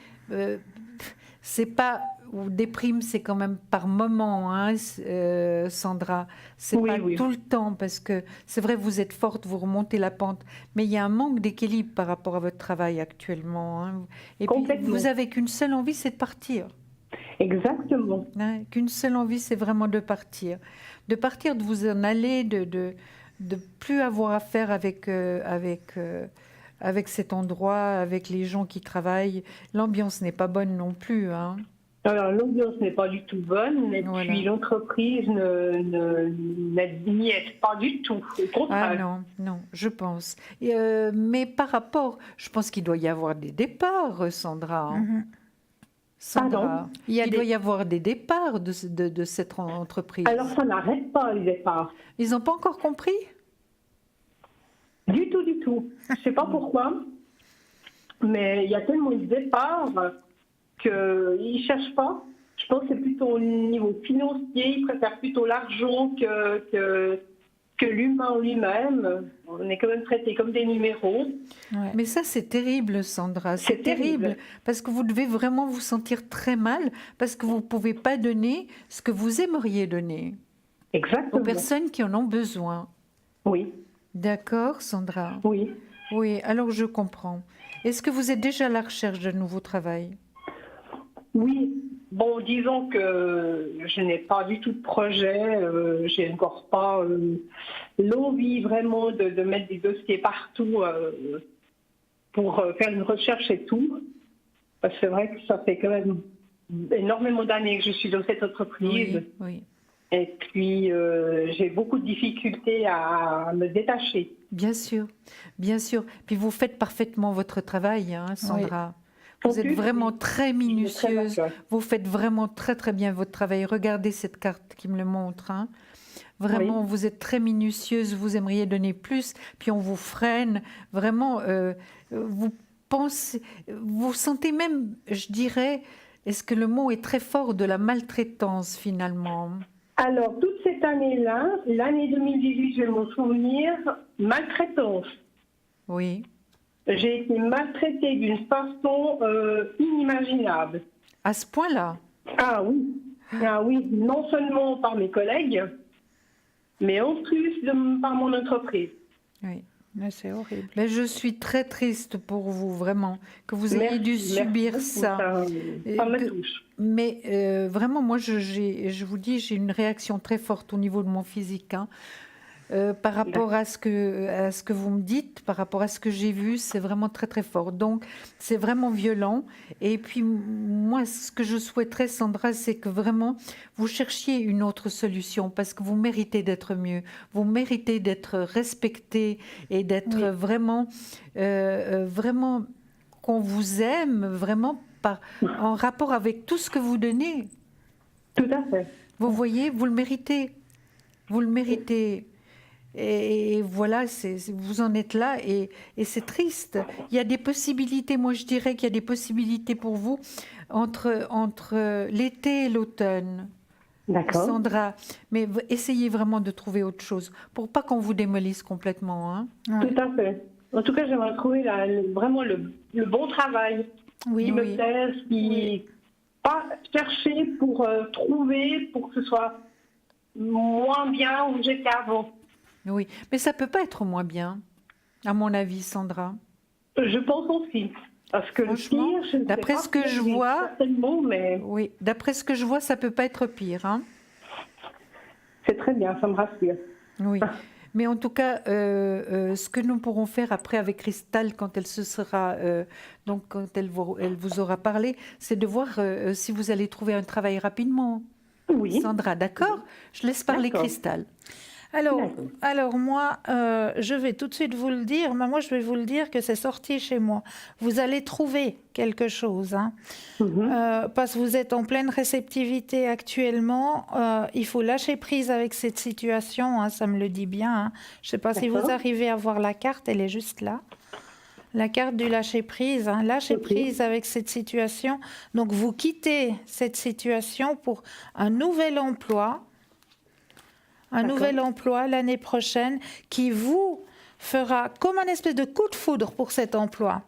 S2: C'est pas. Ou déprime, c'est quand même par moment, hein, Sandra. C'est
S3: Oui,
S2: pas
S3: oui.
S2: tout le temps, parce que c'est vrai, vous êtes forte, vous remontez la pente, mais il y a un manque d'équilibre par rapport à votre travail actuellement. Hein. Et puis,
S3: Complètement.
S2: vous avez qu'une seule envie, c'est de partir.
S3: Exactement.
S2: Hein, qu'une seule envie, c'est vraiment de partir, de vous en aller, de plus avoir affaire avec cet endroit, avec les gens qui travaillent. L'ambiance n'est pas bonne non plus, hein.
S3: Alors, l'ambiance n'est pas du tout bonne, et
S2: Voilà.
S3: puis l'entreprise n'y est pas du tout. Au
S2: Ah
S3: contraire.
S2: non, non, je pense. Mais par rapport, je pense qu'il doit y avoir des départs, Sandra. Hein.
S1: Mhm.
S2: Sandra,
S3: Pardon?
S2: il doit y avoir des départs de cette entreprise.
S3: Alors, ça n'arrête pas, les départs.
S2: Ils n'ont pas encore compris?
S3: Du tout, du tout. Je ne sais pas pourquoi, mais il y a tellement de départs qu'ils ne cherchent pas. Je pense que c'est plutôt au niveau financier. Ils préfèrent plutôt l'argent que l'humain lui-même. On est quand même traités comme des numéros.
S1: Ouais.
S2: Mais ça, c'est terrible, Sandra. C'est
S3: C'est
S2: terrible.
S3: terrible.
S2: Parce que vous devez vraiment vous sentir très mal, parce que vous ne pouvez pas donner ce que vous aimeriez donner aux
S3: Exactement.
S2: personnes qui en ont besoin.
S3: Oui,
S2: D'accord, Sandra?
S3: oui.
S2: Oui, alors je comprends. Est-ce que vous êtes déjà à la recherche d'un nouveau travail?
S3: Oui. Bon, disons que je n'ai pas du tout de projet. J'ai encore pas l'envie vraiment de mettre des dossiers partout pour faire une recherche et tout. Parce que c'est vrai que ça fait quand même énormément d'années que je suis dans cette entreprise.
S2: Oui, oui.
S3: Et puis, j'ai beaucoup de difficultés à me détacher.
S2: Bien sûr, bien sûr. Puis vous faites parfaitement votre travail, hein, Sandra. Vous êtes
S3: plus,
S2: vraiment
S3: oui.
S2: très minutieuse.
S3: Très
S2: Vous faites vraiment très très bien votre travail. Regardez cette carte qui me le montre. Hein. Vraiment, vous êtes très minutieuse. Vous aimeriez donner plus, puis on vous freine. Vraiment, vous pensez, vous sentez même, je dirais, est-ce que le mot est très fort, de la maltraitance finalement?
S3: Alors, toute cette année-là, l'année 2018, je vais m'en souvenir, maltraitance.
S2: Oui.
S3: J'ai été maltraitée d'une façon inimaginable.
S2: À ce point-là?
S3: Ah oui. Ah oui, non seulement par mes collègues, mais en plus par mon entreprise.
S2: Oui.
S1: Mais c'est horrible.
S2: Mais je suis très triste pour vous, vraiment, que vous ayez dû subir
S3: beaucoup,
S2: ça.
S3: Ça me
S2: Que-
S3: touche.
S2: Mais vraiment, moi, je vous dis, j'ai une réaction très forte au niveau de mon physique. Hein. Par rapport à ce que vous me dites, par rapport à ce que j'ai vu, c'est vraiment très très fort. Donc c'est vraiment violent. Et puis moi, ce que je souhaiterais, Sandra, c'est que vraiment vous cherchiez une autre solution parce que vous méritez d'être mieux. Vous méritez d'être respecté et d'être vraiment, vraiment qu'on vous aime vraiment en rapport avec tout ce que vous donnez.
S3: Tout à fait.
S2: Vous voyez, vous le méritez. Vous le méritez. Et voilà, vous en êtes là et c'est triste. Il y a des possibilités, moi je dirais qu'il y a des possibilités pour vous entre l'été et l'automne,
S3: D'accord.
S2: Sandra. Mais essayez vraiment de trouver autre chose pour pas qu'on vous démolisse complètement. Hein.
S3: Tout à fait. En tout cas, j'aimerais trouver vraiment le bon travail qui me plaise, pas chercher pour trouver, pour que ce soit moins bien où j'étais avant.
S2: Oui, mais ça peut pas être moins bien, à mon avis, Sandra.
S3: Je pense aussi. Parce que le
S2: Franchement,
S3: pire, je ne sais
S2: d'après
S3: pas
S2: ce que
S3: si
S2: je
S3: c'est
S2: vois,
S3: certainement, mais
S2: oui, d'après ce que je vois, ça peut pas être pire. Hein.
S3: c'est très bien, ça me rassure.
S2: Oui. Mais en tout cas, ce que nous pourrons faire après avec Christelle, quand elle se sera, donc quand elle vous aura parlé, c'est de voir si vous allez trouver un travail rapidement.
S3: Oui.
S2: Sandra, d'accord? Je laisse parler
S3: D'accord.
S2: Christelle.
S1: Alors moi, je vais tout de suite vous le dire, mais moi je vais vous le dire que c'est sorti chez moi. Vous allez trouver quelque chose, hein. Parce que vous êtes en pleine réceptivité actuellement. Il faut lâcher prise avec cette situation, hein, ça me le dit bien. Hein. Je ne sais pas si vous
S3: D'accord.
S1: arrivez à voir la carte, elle est juste là. La carte du lâcher prise, hein. Lâcher prise avec cette situation. Donc vous quittez cette situation pour un nouvel emploi. Un nouvel emploi l'année prochaine qui vous fera comme un espèce de coup de foudre pour cet emploi.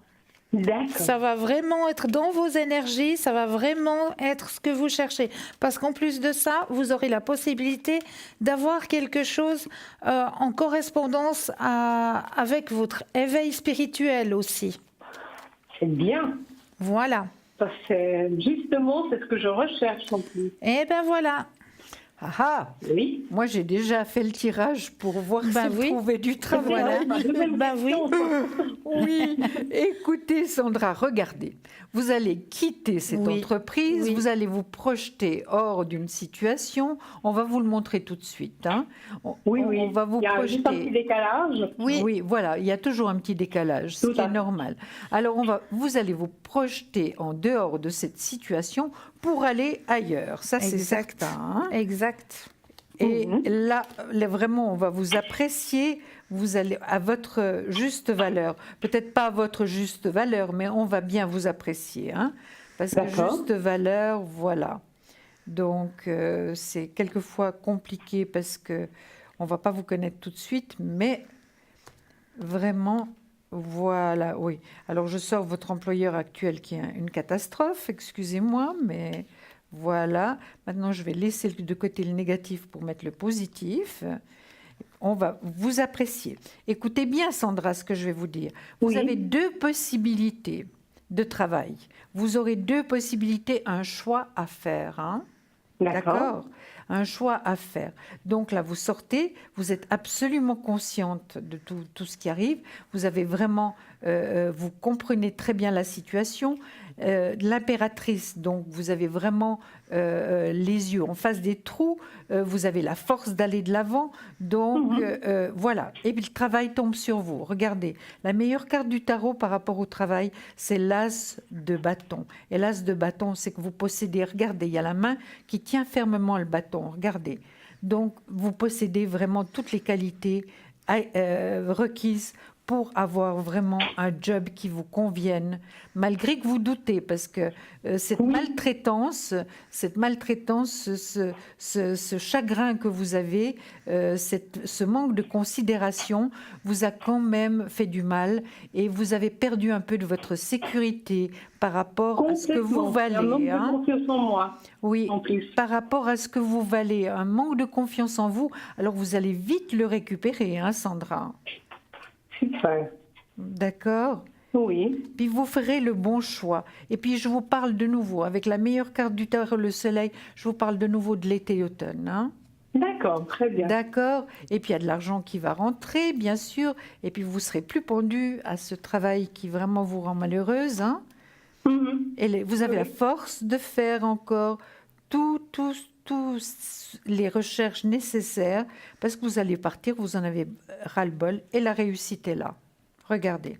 S3: D'accord.
S1: Ça va vraiment être dans vos énergies, ça va vraiment être ce que vous cherchez. Parce qu'en plus de ça, vous aurez la possibilité d'avoir quelque chose en correspondance avec votre éveil spirituel aussi.
S3: C'est bien.
S1: Voilà.
S3: Parce que justement, c'est ce que je recherche en plus.
S1: Et ben voilà.
S2: Ah ah!
S3: Oui.
S2: Moi, j'ai déjà fait le tirage pour voir si elle trouvait du travail.
S1: Ben oui.
S2: Oui, écoutez Sandra, regardez, vous allez quitter cette entreprise, vous allez vous projeter hors d'une situation, on va vous le montrer tout de suite. Hein. On va vous
S3: il y a
S2: projeter.
S3: juste un petit décalage.
S2: Oui, voilà, il y a toujours un petit décalage, ce qui est normal. Alors, vous allez vous projeter en dehors de cette situation pour aller ailleurs, ça c'est certain. Hein.
S1: Exact.
S2: Et là, vraiment, on va vous apprécier, vous allez à votre juste valeur. Peut-être pas à votre juste valeur, mais on va bien vous apprécier. Hein, parce que juste valeur, voilà. Donc, c'est quelquefois compliqué parce que on ne va pas vous connaître tout de suite, mais vraiment, voilà, oui. Alors, je sors votre employeur actuel qui est une catastrophe, excusez-moi, mais... Voilà, maintenant je vais laisser de côté le négatif pour mettre le positif. On va vous apprécier. Écoutez bien Sandra ce que je vais vous dire. Vous avez deux possibilités de travail. Vous aurez deux possibilités, un choix à faire. Hein. D'accord. Un choix à faire. Donc là, vous sortez, vous êtes absolument consciente de tout ce qui arrive. Vous avez vraiment, vous comprenez très bien la situation. L'impératrice, donc vous avez vraiment les yeux en face des trous, vous avez la force d'aller de l'avant, donc voilà. Et puis le travail tombe sur vous. Regardez, la meilleure carte du tarot par rapport au travail, c'est l'as de bâton. Et l'as de bâton, c'est que vous possédez, regardez, il y a la main qui tient fermement le bâton, regardez. Donc vous possédez vraiment toutes les qualités requises pour avoir vraiment un job qui vous convienne, malgré que vous doutez, parce que cette maltraitance, ce chagrin que vous avez, ce manque de considération vous a quand même fait du mal et vous avez perdu un peu de votre sécurité par rapport à ce que vous valez.
S3: Un manque de confiance en moi.
S2: Oui,
S3: en plus.
S2: par rapport à ce que vous valez, un manque de confiance en vous, alors vous allez vite le récupérer, hein, Sandra.
S3: Super.
S2: D'accord.
S3: Oui.
S2: Puis vous ferez le bon choix. Et puis je vous parle de nouveau, avec la meilleure carte du tarot, le soleil, je vous parle de nouveau de l'été-automne. Hein.
S3: D'accord, très bien.
S2: D'accord. Et puis il y a de l'argent qui va rentrer, bien sûr. Et puis vous serez plus pendu à ce travail qui vraiment vous rend malheureuse. Hein. Et vous avez la force de faire encore tous les recherches nécessaires parce que vous allez partir, vous en avez ras-le-bol et la réussite est là. Regardez.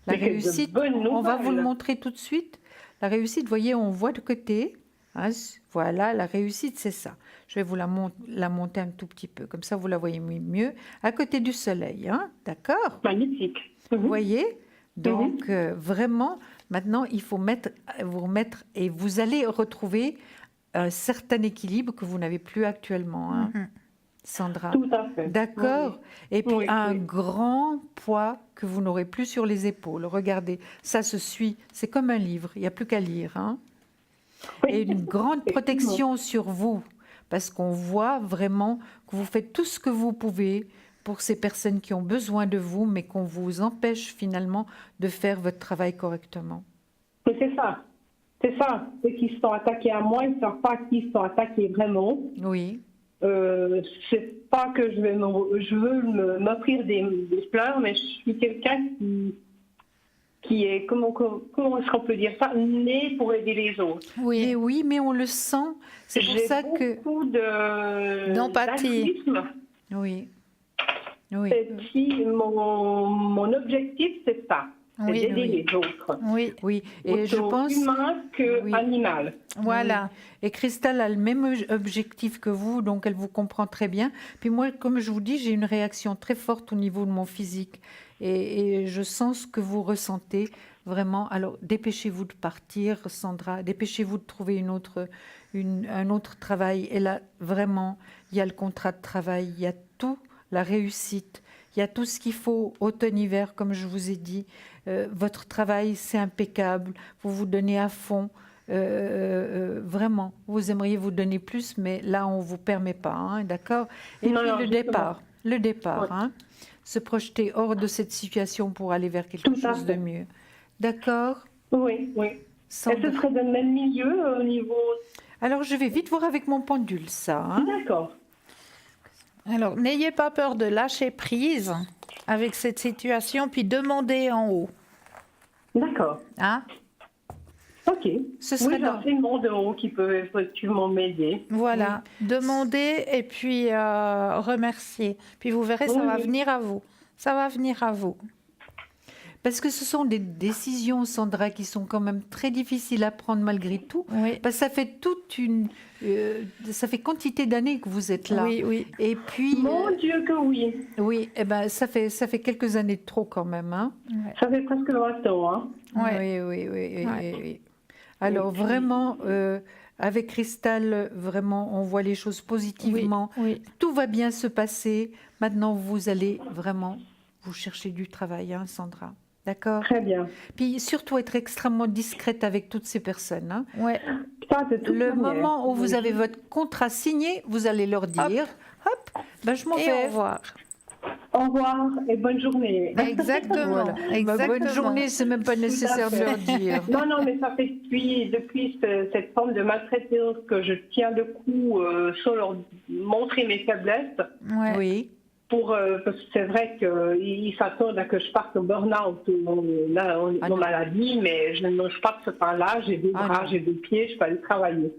S2: La réussite, on va vous le montrer tout de suite. La réussite, voyez, on voit de côté. Hein, voilà, la réussite, c'est ça. Je vais vous la monter un tout petit peu, comme ça vous la voyez mieux. À côté du soleil, hein, d'accord ?
S3: Magnifique.
S2: Vous voyez ? Donc, vraiment, maintenant, il faut vous remettre et vous allez retrouver un certain équilibre que vous n'avez plus actuellement, hein, Sandra.
S3: Tout à fait.
S2: D'accord.
S3: Oui.
S2: Et puis, un grand poids que vous n'aurez plus sur les épaules. Regardez, ça se suit. C'est comme un livre, il n'y a plus qu'à lire. Hein.
S3: Oui.
S2: Et une grande protection sur vous, parce qu'on voit vraiment que vous faites tout ce que vous pouvez pour ces personnes qui ont besoin de vous, mais qu'on vous empêche finalement de faire votre travail correctement.
S3: Mais c'est ça. C'est ça. Ceux qui sont attaqués à moi, ils ne savent pas à qui ils sont attaqués vraiment.
S2: Oui.
S3: C'est pas que je veux m'offrir des fleurs, mais je suis quelqu'un qui est, comment est-ce qu'on peut dire ça, né pour aider les autres.
S2: Oui, oui, mais on le sent. C'est pour ça que...
S3: J'ai beaucoup
S1: d'empathie.
S3: d'altruisme.
S2: Oui. Oui.
S3: Et puis, mon objectif, c'est ça. C'est d'aider les autres.
S1: Oui.
S2: Oui. Et je
S3: Autant
S2: pense...
S3: humain que animal.
S1: Voilà.
S2: Oui. Et Christelle a le même objectif que vous, donc elle vous comprend très bien. Puis moi, comme je vous dis, j'ai une réaction très forte au niveau de mon physique. Et je sens ce que vous ressentez vraiment. Alors, dépêchez-vous de partir, Sandra. Dépêchez-vous de trouver un autre travail. Et là, vraiment, il y a le contrat de travail, il y a tout, la réussite. Il y a tout ce qu'il faut, automne-hiver, comme je vous ai dit. Votre travail, c'est impeccable. Vous vous donnez à fond. Vraiment, vous aimeriez vous donner plus, mais là, on ne vous permet pas. Hein, d'accord ? Et puis, le départ.
S3: Oui.
S2: Hein, se projeter hors de cette situation pour aller vers quelque chose de mieux. D'accord ?
S3: Oui, oui. Est-ce que ce serait dans le même milieu au niveau...
S2: Alors, je vais vite voir avec mon pendule, ça. Hein.
S3: D'accord.
S1: Alors, n'ayez pas peur de lâcher prise avec cette situation, puis demandez en haut.
S3: D'accord.
S1: Hein?
S3: Ok.
S2: Ce serait
S3: oui, j'ai une monde en haut qui peut effectivement m'aider.
S1: Voilà.
S2: Oui.
S1: Demandez et puis remerciez. Puis vous verrez, ça va venir à vous. Ça va venir à vous.
S2: Parce que ce sont des décisions, Sandra, qui sont quand même très difficiles à prendre malgré tout.
S1: Oui.
S2: Parce que ça fait ça fait quantité d'années que vous êtes là.
S1: Oui, oui.
S2: Et puis.
S3: Mon Dieu que oui.
S2: Oui, eh ben ça fait quelques années de trop quand même, hein.
S1: Ouais.
S3: Ça fait presque 20 ans, hein.
S1: Ouais.
S2: Oui. Alors vraiment, avec Cristal, vraiment, on voit les choses positivement.
S1: Oui.
S2: Tout va bien se passer. Maintenant, vous allez vraiment vous chercher du travail, hein, Sandra. D'accord.
S3: Très bien.
S2: Puis surtout être extrêmement discrète avec toutes ces personnes. Hein.
S1: Ouais.
S3: Ça, de toute
S2: Le
S3: manière.
S2: moment où vous avez votre contrat signé, vous allez leur dire, hop, ben je m'en
S1: Et
S2: vais.
S1: au revoir.
S3: Au revoir et bonne journée.
S1: Exactement.
S2: Voilà.
S1: Exactement.
S2: Bonne journée, c'est même pas nécessaire de leur dire.
S3: Non, mais ça fait depuis cette forme de maltraitance que je tiens le coup sans leur montrer mes faiblesses.
S1: Ouais.
S2: Oui.
S3: Parce que c'est vrai qu'ils s'attendent à que je parte au burn-out en maladie, mais je ne mange pas de ce temps-là. J'ai des bras, j'ai des pieds, je peux aller travailler.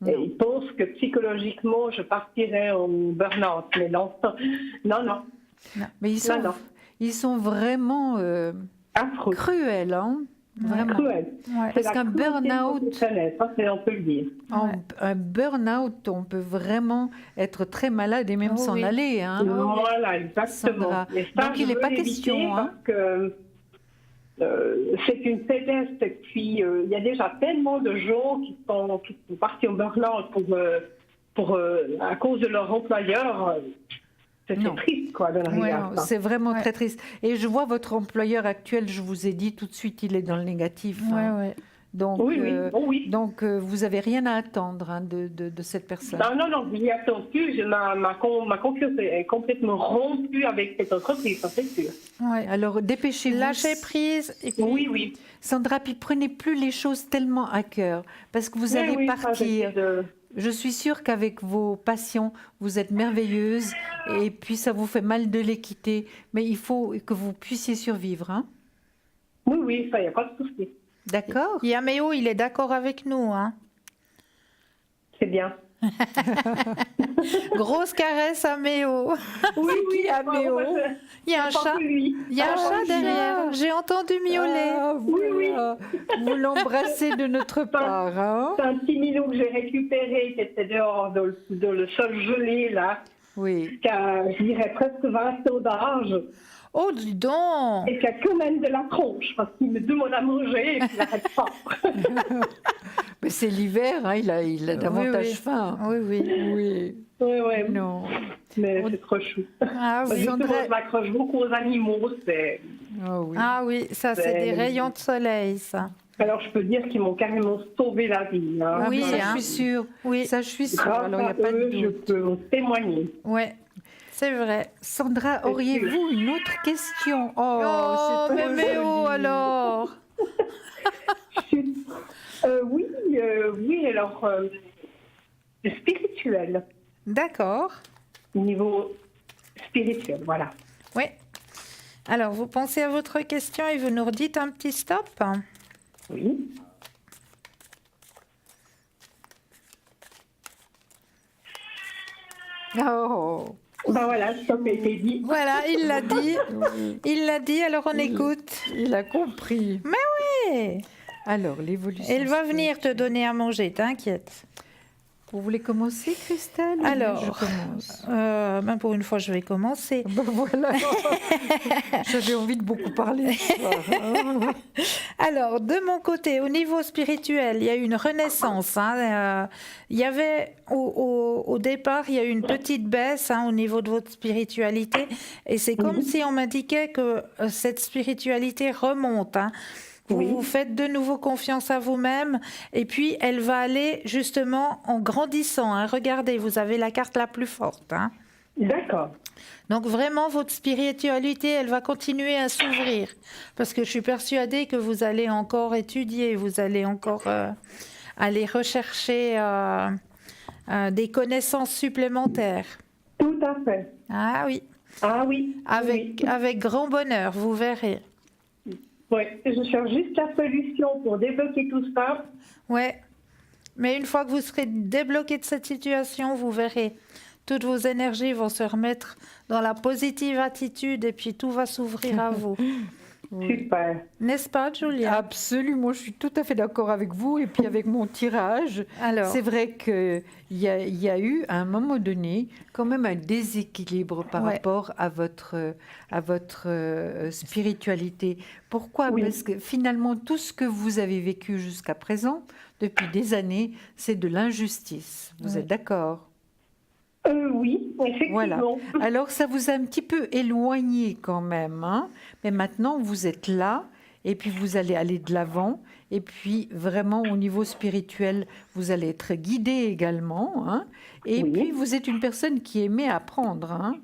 S3: Et ils pensent que psychologiquement, je partirais en burn-out. Mais non.
S2: Mais ils sont vraiment
S3: affreux.
S2: cruels. Hein. Vraiment.
S3: Cruel.
S1: Ouais.
S3: C'est
S2: Parce
S3: la
S2: qu'un
S3: cruauté
S2: burn-out,
S3: professionnelle, ça, on peut le dire.
S2: un burn-out, on peut vraiment être très malade et même
S1: Oh
S2: s'en
S1: oui.
S2: aller. Hein.
S3: Voilà, exactement.
S2: Sandra.
S3: Et ça,
S2: Donc,
S3: je
S2: il n'est
S3: veux
S2: pas
S3: l'éviter
S2: question, hein.
S3: parce que c'est une faiblesse. Et puis, il y a déjà tellement de gens qui sont partis au burn-out à cause de leur employeur. C'est
S2: Non.
S3: triste, quoi, de
S1: Ouais,
S3: à ça.
S2: C'est vraiment
S1: Ouais.
S2: très triste. Et je vois votre employeur actuel, je vous ai dit tout de suite, il est dans le négatif. Hein.
S1: Ouais.
S2: Donc,
S3: Oui, oui. Oh, oui.
S2: donc vous n'avez rien à attendre hein, de cette personne.
S3: Non, je n'y attends plus. Ma confiance est complètement rompue avec cette entreprise, ça c'est sûr.
S1: Ouais.
S2: Alors, dépêchez-vous.
S1: Lâchez prise. Et puis,
S3: Oui.
S2: Sandra, puis prenez plus les choses tellement à cœur, parce que vous allez
S3: Oui, ça,
S2: partir.
S3: j'essaie de-
S2: Je suis sûre qu'avec vos passions, vous êtes merveilleuse, et puis ça vous fait mal de les quitter, mais il faut que vous puissiez survivre. Hein.
S3: Oui, ça, il n'y a pas de souci.
S2: D'accord?
S1: Yaméo, il est d'accord avec nous. Hein.
S3: C'est bien.
S1: Grosse caresse à Méo.
S3: Oui,
S2: Améo.
S1: Il y a un chat.
S3: Lui.
S1: Il y a un chat derrière. J'ai entendu miauler.
S2: Ah, voilà. Vous l'embrassez de notre part. Hein.
S3: C'est un petit minou que j'ai récupéré qui était dehors dans le sol gelé, là,
S2: Oui.
S3: qui a, je dirais, presque 20 sauts d'âge,
S1: Oh, dis donc.
S3: et qui a quand même de la tronche, parce qu'il me demande à manger et qu'il n'arrête pas.
S2: Mais c'est l'hiver, hein, il a davantage
S1: oui.
S2: faim.
S1: Oui.
S2: Oui.
S3: Oui,
S2: Non.
S3: mais c'est trop chou.
S1: Ah oui.
S3: Justement, je m'accroche beaucoup aux animaux.
S2: Oh, oui.
S1: Ah oui, ça c'est des rayons de soleil, ça.
S3: Alors, je peux dire qu'ils m'ont carrément sauvé la vie. Hein.
S2: Ah,
S1: Oui,
S2: mais ça,
S1: hein.
S2: je suis sûre.
S1: Oui.
S2: Ça, je suis sûre.
S3: Grâce
S2: Alors, il n'y a
S3: à
S2: pas de
S3: eux, je
S2: doute.
S3: peux en témoigner.
S1: Ouais, c'est vrai.
S2: Sandra, auriez-vous une autre question?
S1: Oh,
S2: c'est trop
S1: mais Méo
S2: joli.
S1: alors.
S3: Oui, alors, spirituel,
S1: D'accord.
S3: niveau spirituel, voilà.
S1: Oui. Alors, vous pensez à votre question et vous nous redites un petit stop.
S3: Oui.
S2: Oh,
S3: Ben voilà, ça a été dit.
S1: Voilà, il l'a dit. Il l'a dit, alors on écoute.
S2: il a compris.
S1: Eh,
S2: Alors, l'évolution.
S1: elle va venir te donner à manger, t'inquiète.
S2: Vous voulez commencer, Christelle? ou
S1: Alors,
S2: je commence.
S1: Ben pour une fois, je vais commencer.
S2: Ben voilà. J'avais envie de beaucoup parler ce soir. Hein.
S1: Alors, de mon côté, au niveau spirituel, il y a eu une renaissance. Hein. Il y avait, au départ, il y a eu une petite baisse hein, au niveau de votre spiritualité. Et c'est comme si on m'indiquait que cette spiritualité remonte. Hein. Vous faites de nouveau confiance à vous-même et puis elle va aller justement en grandissant. Hein. Regardez, vous avez la carte la plus forte. Hein.
S3: D'accord.
S1: Donc vraiment, votre spiritualité, elle va continuer à s'ouvrir. Parce que je suis persuadée que vous allez encore étudier, vous allez encore aller rechercher des connaissances supplémentaires.
S3: Tout à fait.
S1: Ah oui,
S3: Ah oui.
S1: avec grand bonheur, vous verrez.
S3: Oui, je cherche juste la solution pour débloquer tout ça.
S1: Ouais. Mais une fois que vous serez débloqué de cette situation, vous verrez, toutes vos énergies vont se remettre dans la positive attitude et puis tout va s'ouvrir à vous.
S3: Super.
S1: N'est-ce pas, Julia?
S2: Absolument, je suis tout à fait d'accord avec vous et puis avec mon tirage.
S1: Alors,
S2: C'est vrai qu'il y a eu à un moment donné quand même un déséquilibre par
S1: Ouais.
S2: rapport à votre spiritualité. Pourquoi?
S3: Oui.
S2: Parce que finalement, tout ce que vous avez vécu jusqu'à présent, depuis des années, c'est de l'injustice. Vous
S1: Ouais.
S2: êtes d'accord?
S3: Oui, effectivement.
S2: Voilà. Alors, ça vous a un petit peu éloigné quand même. Hein, mais maintenant, vous êtes là et puis vous allez aller de l'avant. Et puis, vraiment, au niveau spirituel, vous allez être guidé également. Hein, et
S3: Oui.
S2: puis, vous êtes une personne qui aimait apprendre. Hein.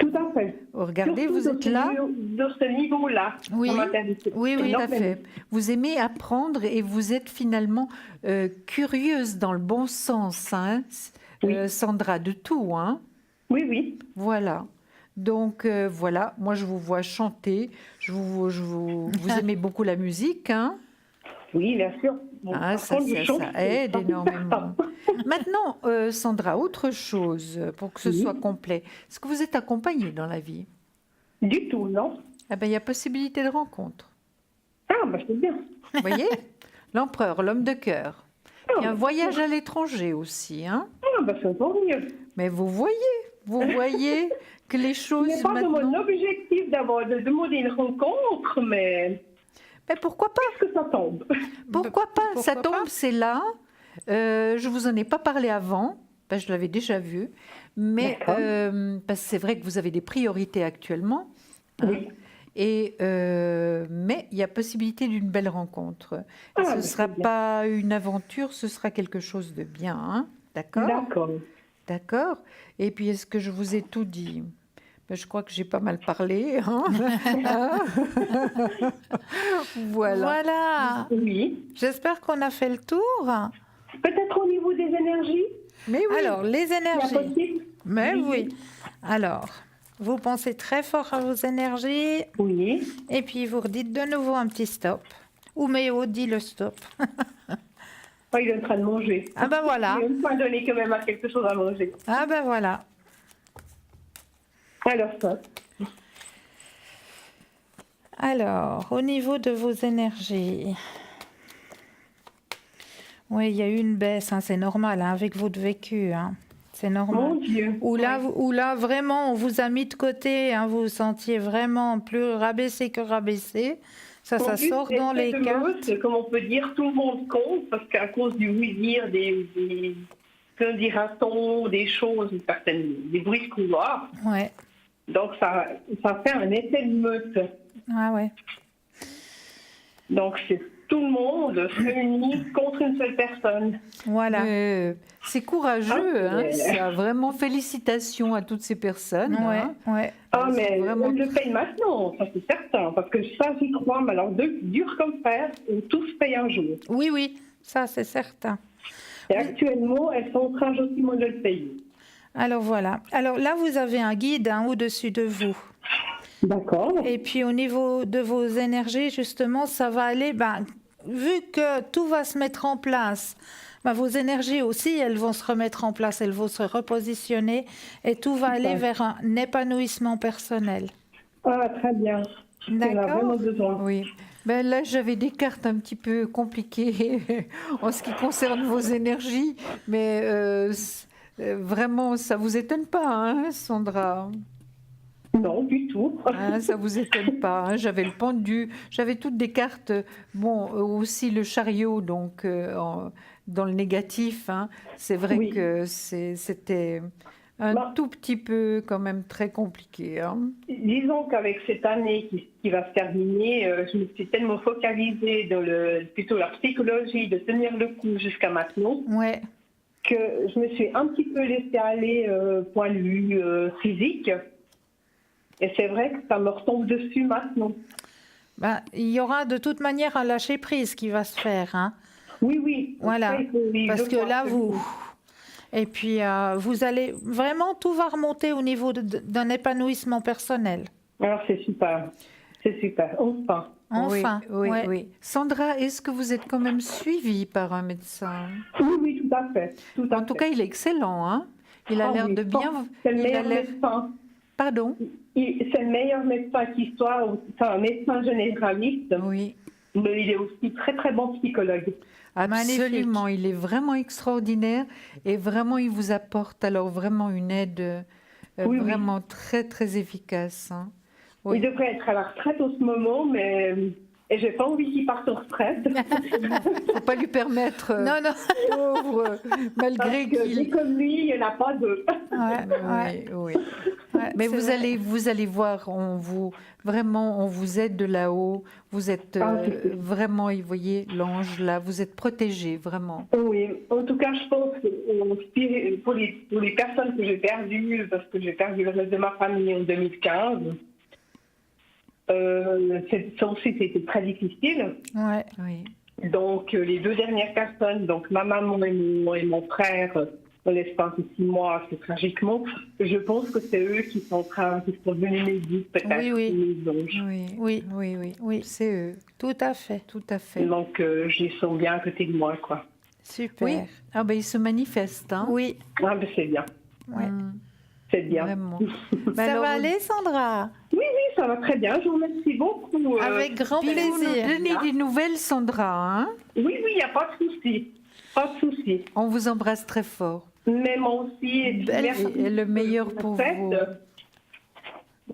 S3: Tout à fait.
S2: Regardez,
S3: Surtout
S2: vous
S3: dans
S2: êtes
S3: ce
S2: là.
S3: Dans ce niveau-là.
S1: Oui.
S3: ça m'intéresse
S1: Oui, oui,
S2: Tout à
S3: énormément.
S2: fait. Vous aimez apprendre et vous êtes finalement curieuse dans le bon sens, hein,
S3: Oui.
S2: Sandra, de tout. Hein.
S3: Oui.
S2: Voilà. Donc voilà, moi je vous vois chanter. Vous aimez beaucoup la musique, hein?
S3: Oui, bien sûr. Bon,
S2: Ah,
S3: par
S2: ça,
S3: contre, je
S2: ça,
S3: chante,
S2: ça aide
S3: c'est pas
S2: énormément.
S3: certain.
S2: Maintenant, Sandra, autre chose pour que ce
S3: Oui.
S2: soit complet. Est-ce que vous êtes accompagnée dans la vie?
S3: Du tout, non?
S2: Eh ben, il y a possibilité de rencontre.
S3: Ah Ah, bah c'est bien.
S2: Vous voyez? L'empereur, l'homme de cœur.
S3: Ah,
S2: Et un voyage à l'étranger aussi, hein?
S3: ah, bah c'est encore mieux.
S2: Mais vous voyez que les
S3: Ce
S2: choses
S3: n'est pas de mon
S2: maintenant...
S3: objectif d'avoir de demander une rencontre, mais
S2: Mais pourquoi pas?
S3: est-ce que ça tombe?
S2: Pourquoi pas?
S1: Pourquoi
S2: Ça
S1: pas?
S2: tombe, c'est là. Je vous en ai pas parlé avant, parce que je l'avais déjà vu. Mais
S3: D'accord.
S2: parce que c'est vrai que vous avez des priorités actuellement. Hein.
S3: Oui.
S2: Et mais il y a possibilité d'une belle rencontre.
S3: Ah,
S2: Ce ne
S3: mais
S2: sera
S3: c'est bien.
S2: pas une aventure, ce sera quelque chose de bien. Hein. D'accord?
S3: D'accord.
S2: D'accord. Et puis, est-ce que je vous ai tout dit? Ben, je crois que j'ai pas mal parlé. Hein. Voilà.
S1: Voilà.
S3: Oui.
S1: J'espère qu'on a fait le tour.
S3: Peut-être au niveau des énergies,
S2: Mais oui.
S1: Alors, les
S3: c'est
S1: énergies.
S3: possible?
S1: Mais oui. Alors, vous pensez très fort à vos énergies
S3: Oui.
S1: et puis vous redites de nouveau un petit stop. Ou Méo dit le stop.
S3: Oh, il est en train de manger.
S1: Ah ben voilà.
S3: Il a une fois donné quand même à quelque chose à manger.
S1: Ah ben voilà.
S3: Alors ça.
S1: Alors, au niveau de vos énergies. Oui, il y a eu une baisse, hein, c'est normal, hein, avec votre vécu. Hein. C'est normal.
S3: Mon Dieu.
S1: Où là, vraiment, on vous a mis de côté, hein, vous vous sentiez vraiment plus rabaissé que rabaissé. Ça
S3: En plus,
S1: sort
S3: c'est
S1: dans les
S3: cette
S1: cartes.
S3: meute, comme on peut dire, tout le monde compte, parce qu'à cause du oui-dire, qu'un dira-t-on, des choses, des bruits de couloir,
S1: Ouais.
S3: donc ça fait un effet de meute.
S1: Ah ouais.
S3: Donc c'est tout le monde réuni contre une seule personne.
S1: Voilà.
S2: C'est courageux.
S3: Ah,
S2: Hein.
S3: mais-
S2: Ça, vraiment, félicitations à toutes ces personnes.
S1: Ouais,
S2: Hein.
S1: ouais.
S3: Ah,
S2: C'est
S3: mais
S2: vraiment-
S3: on le paye maintenant, ça c'est certain, parce que ça j'y crois, mais alors dur comme fer, on tous paye un jour.
S1: Oui, oui, ça c'est certain.
S3: Et actuellement, elles sont en train gentiment de le payer.
S1: Alors voilà. Alors là, vous avez un guide hein, au-dessus de vous.
S3: D'accord.
S1: Et puis au niveau de vos énergies, justement, ça va aller, vu que tout va se mettre en place, vos énergies aussi, elles vont se remettre en place, elles vont se repositionner et tout va aller vers un épanouissement personnel.
S3: Ah, très bien. On a
S1: D'accord.
S3: vraiment besoin.
S2: Oui. Ben là, j'avais des cartes un petit peu compliquées en ce qui concerne vos énergies, mais vraiment, ça vous étonne pas, hein, Sandra?
S3: Non, du tout.
S2: Hein, ça vous étonne pas. Hein, j'avais le pendu, j'avais toutes des cartes. Bon, aussi le chariot, donc dans le négatif. Hein, c'est vrai
S3: Oui.
S2: que c'était un tout petit peu quand même très compliqué. Hein.
S3: Disons qu'avec cette année qui va se terminer, je me suis tellement focalisée dans plutôt la psychologie de tenir le coup jusqu'à maintenant
S1: Ouais.
S3: que je me suis un petit peu laissée aller point de vue physique. Et c'est vrai que ça me retombe dessus maintenant.
S1: Il y aura de toute manière un lâcher prise qui va se faire. Hein.
S3: Oui, oui.
S1: Voilà.
S3: Oui,
S1: Parce
S3: je
S1: que
S3: vois
S1: là,
S3: que-
S1: vous... Et puis, vous allez... Vraiment, tout va remonter au niveau d'un épanouissement personnel.
S3: Alors c'est super. C'est super. Enfin.
S1: Enfin.
S2: Oui,
S1: ouais.
S2: oui. Sandra, est-ce que vous êtes quand même suivie par un médecin?
S3: Oui, oui, tout à fait. Tout à
S2: En tout
S3: fait.
S2: cas, il est excellent. Hein. Il a
S3: Ah
S2: l'air
S3: oui,
S2: de bien.
S3: c'est le
S2: il a
S3: meilleur
S2: l'air-
S3: médecin.
S2: Pardon?
S3: C'est le meilleur médecin qui soit. C'est un médecin généraliste,
S2: Oui.
S3: mais il est aussi très très bon psychologue.
S2: Absolument, il est vraiment extraordinaire et vraiment il vous apporte alors vraiment une aide
S3: Oui, oui.
S2: vraiment très très efficace. Hein. Oui.
S3: Il devrait être à la retraite en ce moment, mais et j'ai pas envie qu'il parte en retraite.
S2: Faut pas lui permettre,
S1: Non, non.
S2: pauvre, malgré
S3: Parce que
S2: qu'il.
S3: dit comme lui, il n'y en a pas deux.
S1: Ouais, ouais,
S2: Oui, oui.
S1: ouais,
S2: Mais
S1: c'est vrai.
S2: vous allez voir, on vous aide de là-haut. Vous êtes
S3: Ah, c'est
S2: vraiment, vous voyez l'ange là, vous êtes protégé vraiment.
S3: Oui, en tout cas, je pense que pour les personnes que j'ai perdues, parce que j'ai perdu le reste de ma famille en 2015, ça aussi c'était très difficile.
S1: Ouais.
S2: Oui.
S3: Donc les deux dernières personnes, donc ma maman et mon frère, en l'espace de 6 mois, assez tragiquement, je pense que c'est eux qui sont venus m'aider peut-être.
S1: Oui, oui.
S3: les anges.
S2: Oui,
S1: Oui.
S2: oui, oui,
S1: Oui.
S2: c'est eux,
S1: Tout à fait.
S2: tout à fait.
S3: Donc je les sens bien à côté de moi, quoi.
S1: Super.
S2: Oui, ah ben, ils se manifestent. Hein.
S1: Oui.
S3: Ah ben c'est bien,
S1: Ouais.
S2: Mm,
S3: c'est bien.
S2: vraiment.
S1: Ça
S2: Alors,
S1: va aller, Sandra?
S3: Oui, ça va très bien. Je vous remercie beaucoup.
S1: Avec grand
S2: Puis vous nous
S1: plaisir.
S2: donnez des nouvelles, Sandra, hein?
S3: Oui, il n'y a pas de souci. Pas de souci.
S2: On vous embrasse très fort.
S3: Mais moi aussi, et puis merci
S2: Et le meilleur pour
S3: faites.
S2: vous.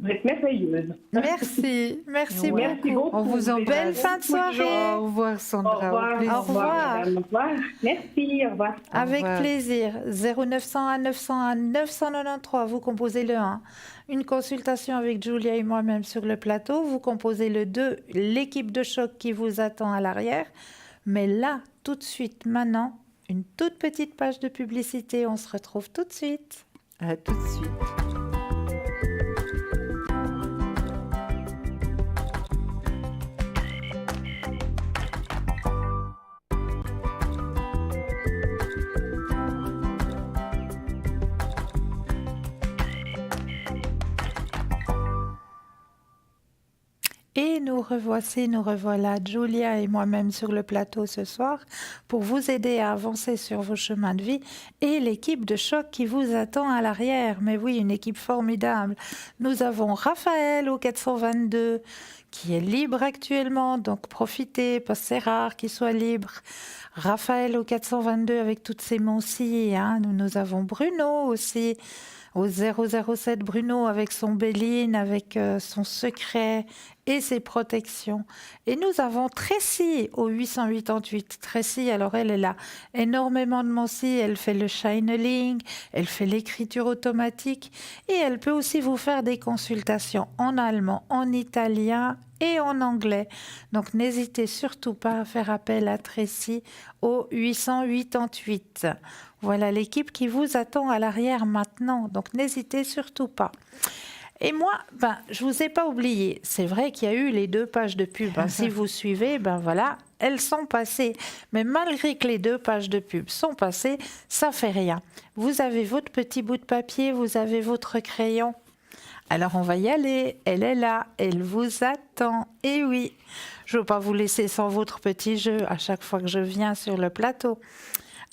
S3: Vous êtes merveilleuse.
S1: Merci, merci
S2: Ouais.
S3: Merci
S1: beaucoup.
S3: beaucoup.
S2: On vous embrasse.
S1: Belle fin de soirée.
S2: Au revoir,
S3: Au
S2: Sandra.
S3: revoir.
S2: Au plaisir.
S1: Au revoir.
S3: Madame. Au revoir. Merci. Au revoir.
S1: Avec
S2: revoir.
S1: plaisir. 0901 901 993, vous composez le 1. Une consultation avec Julia et moi-même sur le plateau. Vous composez le 2, l'équipe de choc qui vous attend à l'arrière. Mais là, tout de suite, maintenant, une toute petite page de publicité. On se retrouve tout de suite.
S2: À tout de suite.
S1: Et nous revoici, nous revoilà, Julia et moi-même sur le plateau ce soir pour vous aider à avancer sur vos chemins de vie et l'équipe de choc qui vous attend à l'arrière. Mais oui, une équipe formidable. Nous avons Raphaël au 422 qui est libre actuellement, donc profitez, parce que c'est rare qu'il soit libre. Raphaël au 422 avec toutes ses moncies, hein. Nous avons Bruno aussi au 007, Bruno avec son Béline, avec son secret et ses protections. Et nous avons Tracy au 888. Tracy, alors elle a énormément de moncies, elle fait le channeling, elle fait l'écriture automatique et elle peut aussi vous faire des consultations en allemand, en italien et en anglais. Donc n'hésitez surtout pas à faire appel à Tracy au 888. Voilà l'équipe qui vous attend à l'arrière maintenant, donc n'hésitez surtout pas. Et moi, je vous ai pas oublié. C'est vrai qu'il y a eu les 2 pages de pub. Si vous suivez, voilà, elles sont passées. Mais malgré que les 2 pages de pub sont passées, ça fait rien. Vous avez votre petit bout de papier, vous avez votre crayon. Alors on va y aller. Elle est là, elle vous attend. Et oui, je ne veux pas vous laisser sans votre petit jeu à chaque fois que je viens sur le plateau.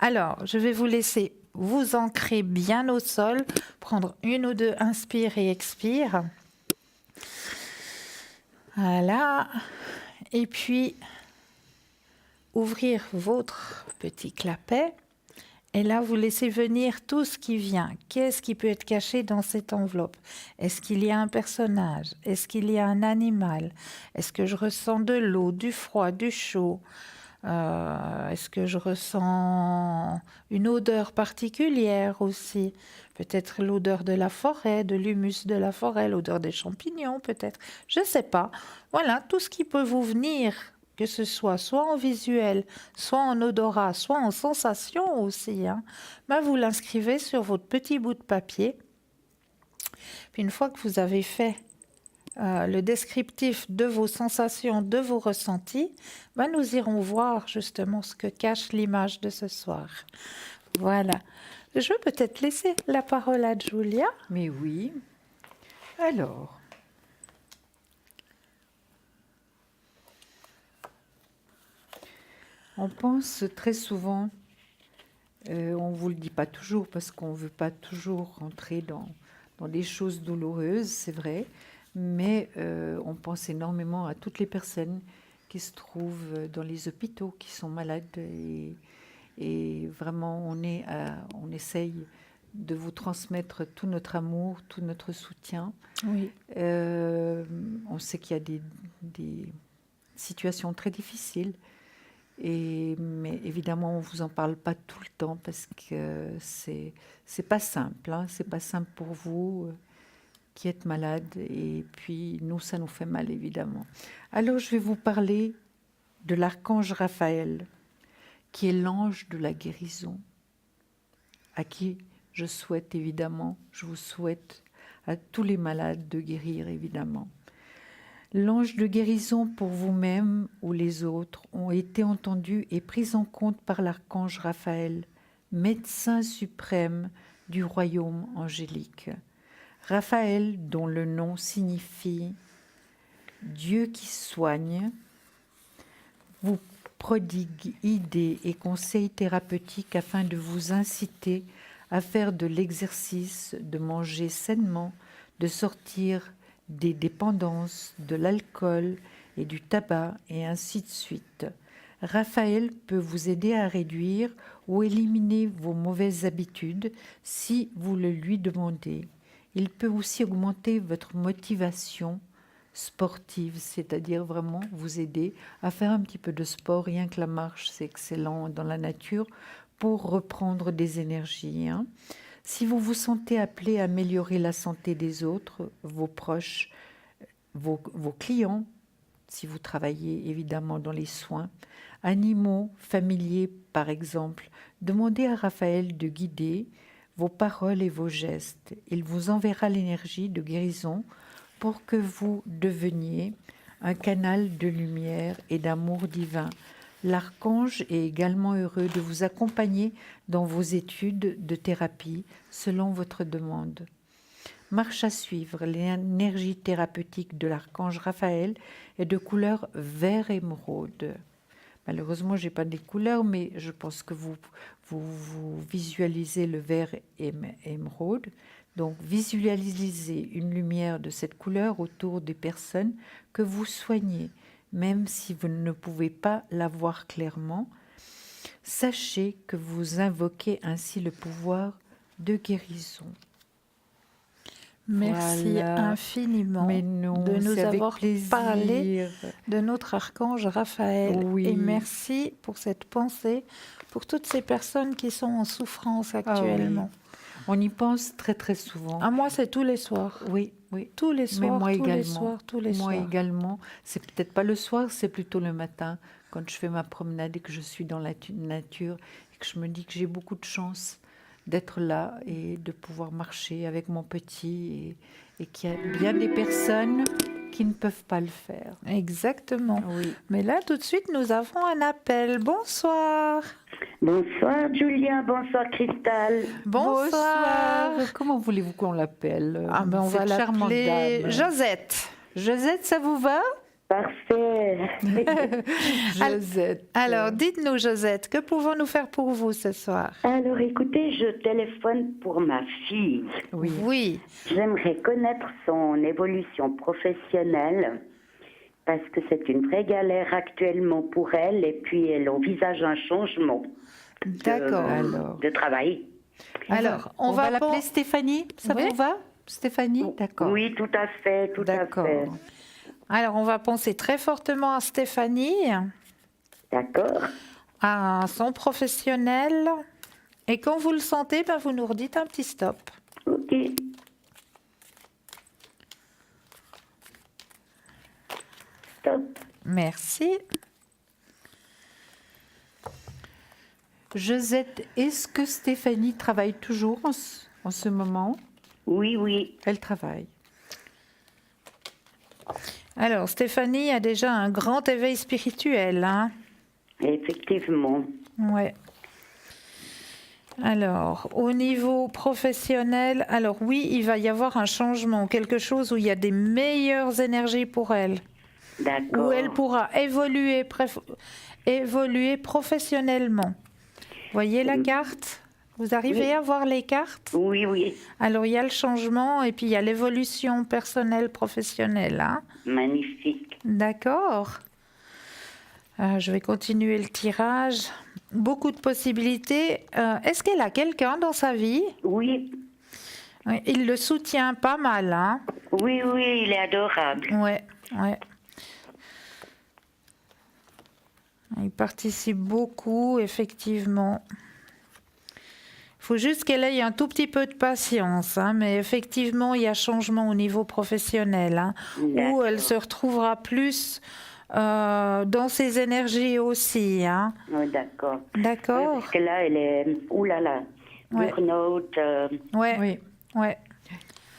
S1: Alors, je vais vous laisser vous ancrer bien au sol, prendre 1 ou 2 inspire et expire. Voilà. Et puis, ouvrir votre petit clapet. Et là, vous laissez venir tout ce qui vient. Qu'est-ce qui peut être caché dans cette enveloppe? Est-ce qu'il y a un personnage? Est-ce qu'il y a un animal? Est-ce que je ressens de l'eau, du froid, du chaud? Est-ce que je ressens une odeur particulière aussi? Peut-être l'odeur de la forêt, de l'humus de la forêt, l'odeur des champignons peut-être. Je ne sais pas. Voilà, tout ce qui peut vous venir, que ce soit en visuel, soit en odorat, soit en sensation aussi, hein. Vous l'inscrivez sur votre petit bout de papier. Puis une fois que vous avez fait le descriptif de vos sensations, de vos ressentis, nous irons voir justement ce que cache l'image de ce soir. Voilà. Je vais peut-être laisser la parole à Julia.
S2: Mais oui. Alors, on pense très souvent, on ne vous le dit pas toujours parce qu'on ne veut pas toujours rentrer dans des choses douloureuses, c'est vrai, mais on pense énormément à toutes les personnes qui se trouvent dans les hôpitaux, qui sont malades, et vraiment on essaye de vous transmettre tout notre amour, tout notre soutien.
S1: Oui.
S2: On sait qu'il y a des situations très difficiles, mais évidemment on vous en parle pas tout le temps parce que c'est pas simple, hein, c'est pas simple pour vous qui êtes malade, et puis nous, ça nous fait mal, évidemment. Alors, je vais vous parler de l'archange Raphaël, qui est l'ange de la guérison, à qui je souhaite, évidemment, je vous souhaite à tous les malades de guérir, évidemment. L'ange de guérison pour vous-même ou les autres ont été entendus et pris en compte par l'archange Raphaël, médecin suprême du royaume angélique. Raphaël, dont le nom signifie « Dieu qui soigne », vous prodigue idées et conseils thérapeutiques afin de vous inciter à faire de l'exercice, de manger sainement, de sortir des dépendances, de l'alcool et du tabac, et ainsi de suite. Raphaël peut vous aider à réduire ou éliminer vos mauvaises habitudes si vous le lui demandez. Il peut aussi augmenter votre motivation sportive, c'est-à-dire vraiment vous aider à faire un petit peu de sport. Rien que la marche, c'est excellent dans la nature pour reprendre des énergies. Si vous vous sentez appelé à améliorer la santé des autres, vos proches, vos clients, si vous travaillez évidemment dans les soins, animaux, familiers par exemple, demandez à Raphaël de guider vos paroles et vos gestes. Il vous enverra l'énergie de guérison pour que vous deveniez un canal de lumière et d'amour divin. L'archange est également heureux de vous accompagner dans vos études de thérapie selon votre demande. Marche à suivre, l'énergie thérapeutique de l'archange Raphaël est de couleur vert émeraude. Malheureusement, je n'ai pas des couleurs, mais je pense que vous visualisez le vert émeraude. Donc, visualisez une lumière de cette couleur autour des personnes que vous soignez. Même si vous ne pouvez pas la voir clairement, sachez que vous invoquez ainsi le pouvoir de guérison.
S1: Merci
S2: Voilà.
S1: infiniment
S2: Mais non,
S1: de nous
S2: c'est avec
S1: avoir
S2: plaisir.
S1: parlé de notre archange Raphaël.
S2: Oui.
S1: Et merci pour cette pensée, pour toutes ces personnes qui sont en souffrance
S2: Ah oui.
S1: actuellement.
S2: On y pense très très souvent.
S1: Ah, moi, c'est tous les soirs.
S2: Oui, oui.
S1: Tous les
S2: Mais
S1: soirs,
S2: moi
S1: tous
S2: également.
S1: les soirs, tous les
S2: Moi
S1: soirs.
S2: également. C'est peut-être pas le soir, c'est plutôt le matin, quand je fais ma promenade et que je suis dans la nature et que je me dis que j'ai beaucoup de chance d'être là et de pouvoir marcher avec mon petit et qu'il y a bien des personnes qui ne peuvent pas le faire.
S1: Exactement.
S2: Oui.
S1: Mais là, tout de suite, nous avons un appel. Bonsoir.
S4: Bonsoir Julia, bonsoir Cristal.
S1: Bonsoir.
S2: Comment voulez-vous qu'on l'appelle
S1: Ah ben, on va
S2: cette charmante
S1: l'appeler
S2: dame.
S1: Josette.
S2: Josette, ça vous va?
S4: Parfait.
S2: Josette.
S1: Alors, dites-nous, Josette, que pouvons-nous faire pour vous ce soir?
S4: Alors écoutez, je téléphone pour ma fille.
S2: Oui.
S1: Oui.
S4: J'aimerais connaître son évolution professionnelle parce que c'est une vraie galère actuellement pour elle et puis elle envisage un changement
S1: D'accord.
S4: de travail.
S1: Alors,
S2: on va l'appeler
S1: pen-
S2: Stéphanie, ça
S1: Oui.
S2: vous va? Stéphanie, d'accord.
S4: Oui, tout à fait, tout à
S2: D'accord.
S4: fait.
S1: Alors, on va penser très fortement à Stéphanie,
S4: D'accord.
S1: à son professionnel. Et quand vous le sentez, ben, vous nous redites un petit stop.
S4: Ok. Stop.
S1: Merci.
S2: Josette, est-ce que Stéphanie travaille toujours en ce moment?
S4: Oui, oui.
S2: Elle travaille.
S1: Alors, Stéphanie a déjà un grand éveil spirituel, hein?
S4: Effectivement.
S1: Ouais. Alors, au niveau professionnel, alors oui, il va y avoir un changement, quelque chose où il y a des meilleures énergies pour elle,
S4: D'accord.
S1: où elle pourra évoluer, évoluer professionnellement. Voyez la carte? Vous arrivez
S4: Oui.
S1: à voir les cartes?
S4: Oui, oui.
S1: Alors, il y a le changement et puis il y a l'évolution personnelle, professionnelle, hein?
S4: Magnifique.
S1: D'accord. Je vais continuer le tirage. Beaucoup de possibilités. Est-ce qu'elle a quelqu'un dans sa vie?
S4: Oui,
S1: Oui, il le soutient pas mal, hein?
S4: oui, oui, il est adorable.
S1: Ouais, ouais. Il participe beaucoup, effectivement. Il faut juste qu'elle ait un tout petit peu de patience, hein, mais effectivement, il y a changement au niveau professionnel, hein, où
S4: D'accord.
S1: elle se retrouvera plus dans ses énergies aussi, hein.
S4: Oui, d'accord. Oui,
S1: D'accord?
S4: parce que là, elle est... Ouh là là.
S1: Ouais.
S4: Burnout.
S1: Ouais,
S2: Oui.
S1: ouais.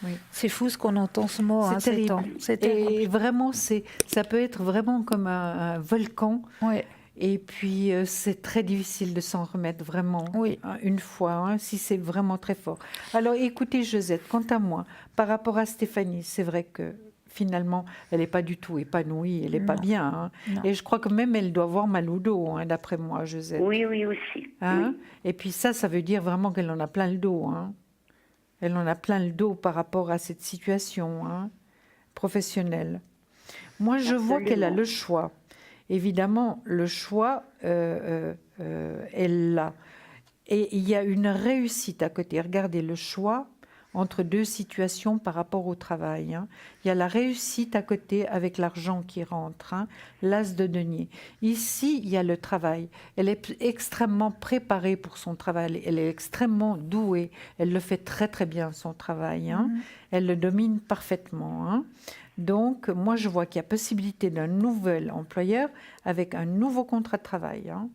S2: Oui.
S1: C'est fou ce qu'on entend ce mot, hein,
S2: C'est
S1: ces
S2: terrible.
S1: temps. C'est terrible.
S2: Et vraiment, ça peut être vraiment comme un volcan.
S1: Ouais.
S2: Et puis, c'est très difficile de s'en remettre, vraiment,
S1: Oui.
S2: une fois, hein, si c'est vraiment très fort. Alors, écoutez, Josette, quant à moi, par rapport à Stéphanie, c'est vrai que finalement, elle n'est pas du tout épanouie, elle n'est pas
S1: Non.
S2: bien. Hein.
S1: Non.
S2: Et je crois que même elle doit avoir mal au dos, hein, d'après moi, Josette.
S4: Oui, oui, aussi.
S2: Hein. Et puis ça veut dire vraiment qu'elle en a plein le dos. Hein. Elle en a plein le dos par rapport à cette situation. Hein. professionnelle. Moi, je vois qu'elle a
S4: Absolument.
S2: le choix. Évidemment, le choix, elle l'a. Et il y a une réussite à côté. Regardez le choix entre deux situations par rapport au travail. Hein. Il y a la réussite à côté avec l'argent qui rentre, hein, l'as de denier. Ici, il y a le travail. Elle est extrêmement préparée pour son travail. Elle est extrêmement douée. Elle le fait très très bien, son travail. Hein. Elle le domine parfaitement. Hein. Donc, moi, je vois qu'il y a possibilité d'un nouvel employeur avec un nouveau contrat de travail. Hein.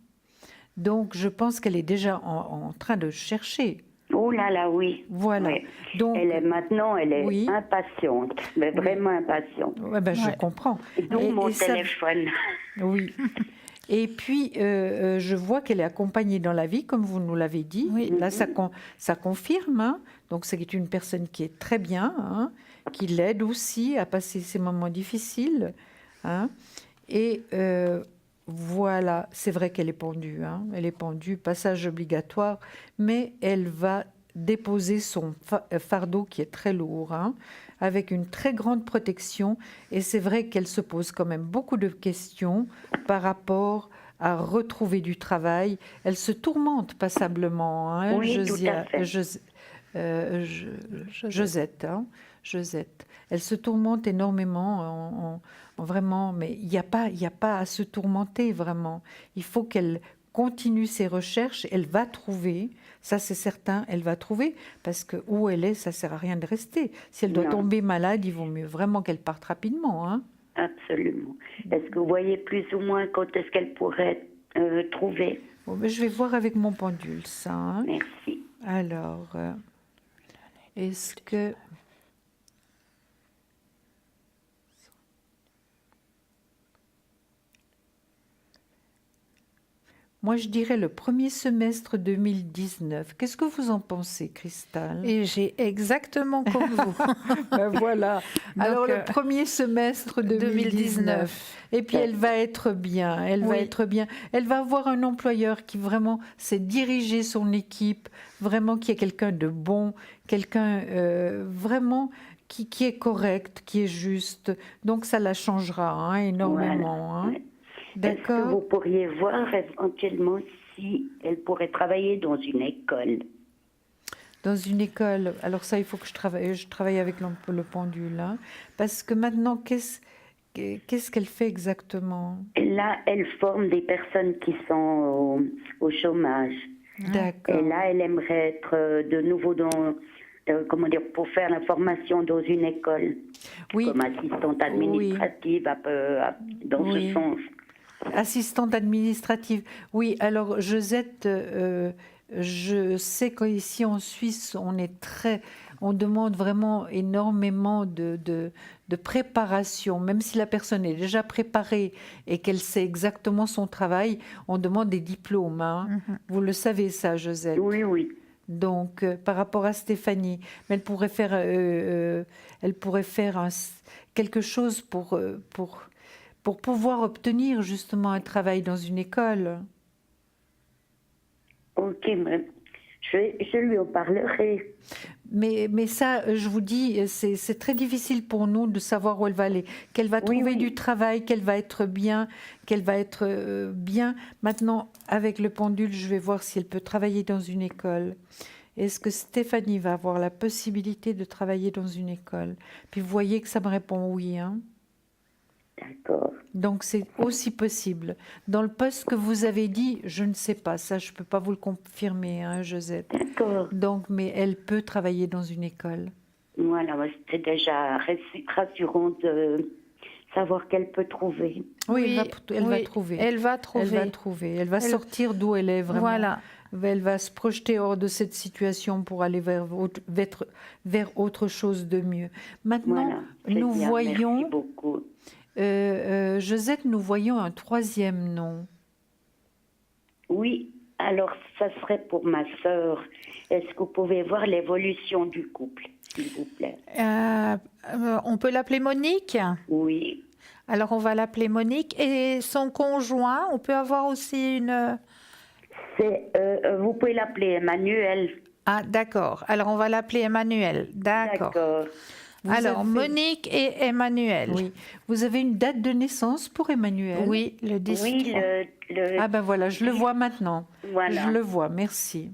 S2: Donc, je pense qu'elle est déjà en train de chercher.
S4: Oh là là, oui.
S2: Voilà.
S4: Oui.
S2: Donc,
S4: Elle est
S2: oui.
S4: impatiente, mais vraiment impatiente.
S2: ouais, ben, je
S1: Ouais.
S2: comprends.
S4: D'où mon
S2: ça-
S4: téléphone.
S2: oui. Et puis, je vois qu'elle est accompagnée dans la vie, comme vous nous l'avez dit.
S1: Oui.
S2: Là, ça confirme. Hein. Donc, c'est une personne qui est très bien, hein, qui l'aide aussi à passer ces moments difficiles. Hein. Et voilà, c'est vrai qu'elle est pendue. Hein. Elle est pendue, passage obligatoire, mais elle va déposer son fardeau qui est très lourd, hein, avec une très grande protection. Et c'est vrai qu'elle se pose quand même beaucoup de questions par rapport à retrouver du travail. Elle se tourmente passablement, hein,
S4: Oui, tout à fait.
S2: Josette. Hein, Josette. Elle se tourmente énormément, vraiment, mais il n'y a pas à se tourmenter vraiment. Il faut qu'elle continue ses recherches. Elle va trouver, ça c'est certain, elle va trouver, parce que où elle est, ça sert à rien de rester. Si elle doit
S4: Non.
S2: tomber malade, il vaut mieux vraiment qu'elle parte rapidement. Hein.
S4: Absolument. Est-ce que vous voyez plus ou moins quand est-ce qu'elle pourrait trouver?
S2: Bon, ben, je vais voir avec mon pendule ça. Hein.
S4: Merci.
S2: Alors, est-ce que... Moi, je dirais le premier semestre 2019. Qu'est-ce que vous en pensez, Cristal?
S1: Et j'ai exactement comme vous.
S2: Ben voilà. Alors,
S1: Donc,
S2: le premier semestre 2019. Et puis, elle va être bien. Elle va
S1: Oui.
S2: être bien. Elle va avoir un employeur qui vraiment sait diriger son équipe, vraiment qui est quelqu'un de bon, quelqu'un vraiment qui est correct, qui est juste. Donc, ça la changera hein, énormément.
S4: Voilà.
S2: Hein.
S4: Ouais. Est-ce que vous
S2: D'accord.
S4: pourriez voir éventuellement si elle pourrait travailler dans une école?
S2: Dans une école. Alors ça, il faut que je travaille avec le pendule. Hein, parce que maintenant, qu'est-ce qu'elle fait exactement?
S4: Là, elle forme des personnes qui sont au chômage.
S2: D'accord.
S4: Et là, elle aimerait être de nouveau comment dire, pour faire la formation dans une école.
S2: Oui.
S4: Comme assistante administrative, un peu dans
S2: Oui.
S4: ce sens.
S2: Assistante administrative. Oui, alors Josette, je sais qu'ici en Suisse, on demande vraiment énormément de préparation. Même si la personne est déjà préparée et qu'elle sait exactement son travail, on demande des diplômes. Hein. Vous le savez ça, Josette.
S4: Oui, oui.
S2: Donc, par rapport à Stéphanie, mais elle pourrait faire quelque chose pour pouvoir obtenir justement un travail dans une école.
S4: Ok, mais je lui en parlerai.
S2: Mais ça, je vous dis, c'est très difficile pour nous de savoir où elle va aller, qu'elle va
S4: Oui,
S2: trouver
S4: oui.
S2: du travail, qu'elle va être bien, bien. Maintenant, avec le pendule, je vais voir si elle peut travailler dans une école. Est-ce que Stéphanie va avoir la possibilité de travailler dans une école? Puis vous voyez que ça me répond oui, hein?
S4: D'accord.
S2: Donc c'est aussi possible. Dans le poste que vous avez dit, je ne sais pas, ça je ne peux pas vous le confirmer, hein, Josette.
S4: D'accord.
S2: Donc, mais elle peut travailler dans une école.
S4: Voilà, c'est déjà rassurant de savoir qu'elle peut trouver.
S2: Oui, elle va trouver.
S1: Elle va trouver.
S2: Elle va trouver. Elle va sortir d'où elle est vraiment.
S1: Voilà.
S2: Elle va se projeter hors de cette situation pour aller vers autre chose de mieux. Maintenant,
S4: Voilà, c'est
S2: nous
S4: bien,
S2: voyons,
S4: merci beaucoup.
S2: Josette, nous voyons un troisième nom.
S4: Oui, alors ça serait pour ma sœur. Est-ce que vous pouvez voir l'évolution du couple, s'il vous plaît?
S1: On peut l'appeler Monique?
S4: Oui.
S1: Alors, on va l'appeler Monique. Et son conjoint, on peut avoir aussi une...
S4: Vous pouvez l'appeler Emmanuel.
S1: Ah, d'accord. Alors, on va l'appeler Emmanuel. D'accord. Alors,
S2: avez-
S1: Monique et Emmanuel.
S2: Oui. Vous avez une date de naissance pour Emmanuel?
S1: Oui, le 10
S4: Oui,
S2: Ah ben voilà, je le vois maintenant.
S4: Voilà.
S2: Je le vois, merci.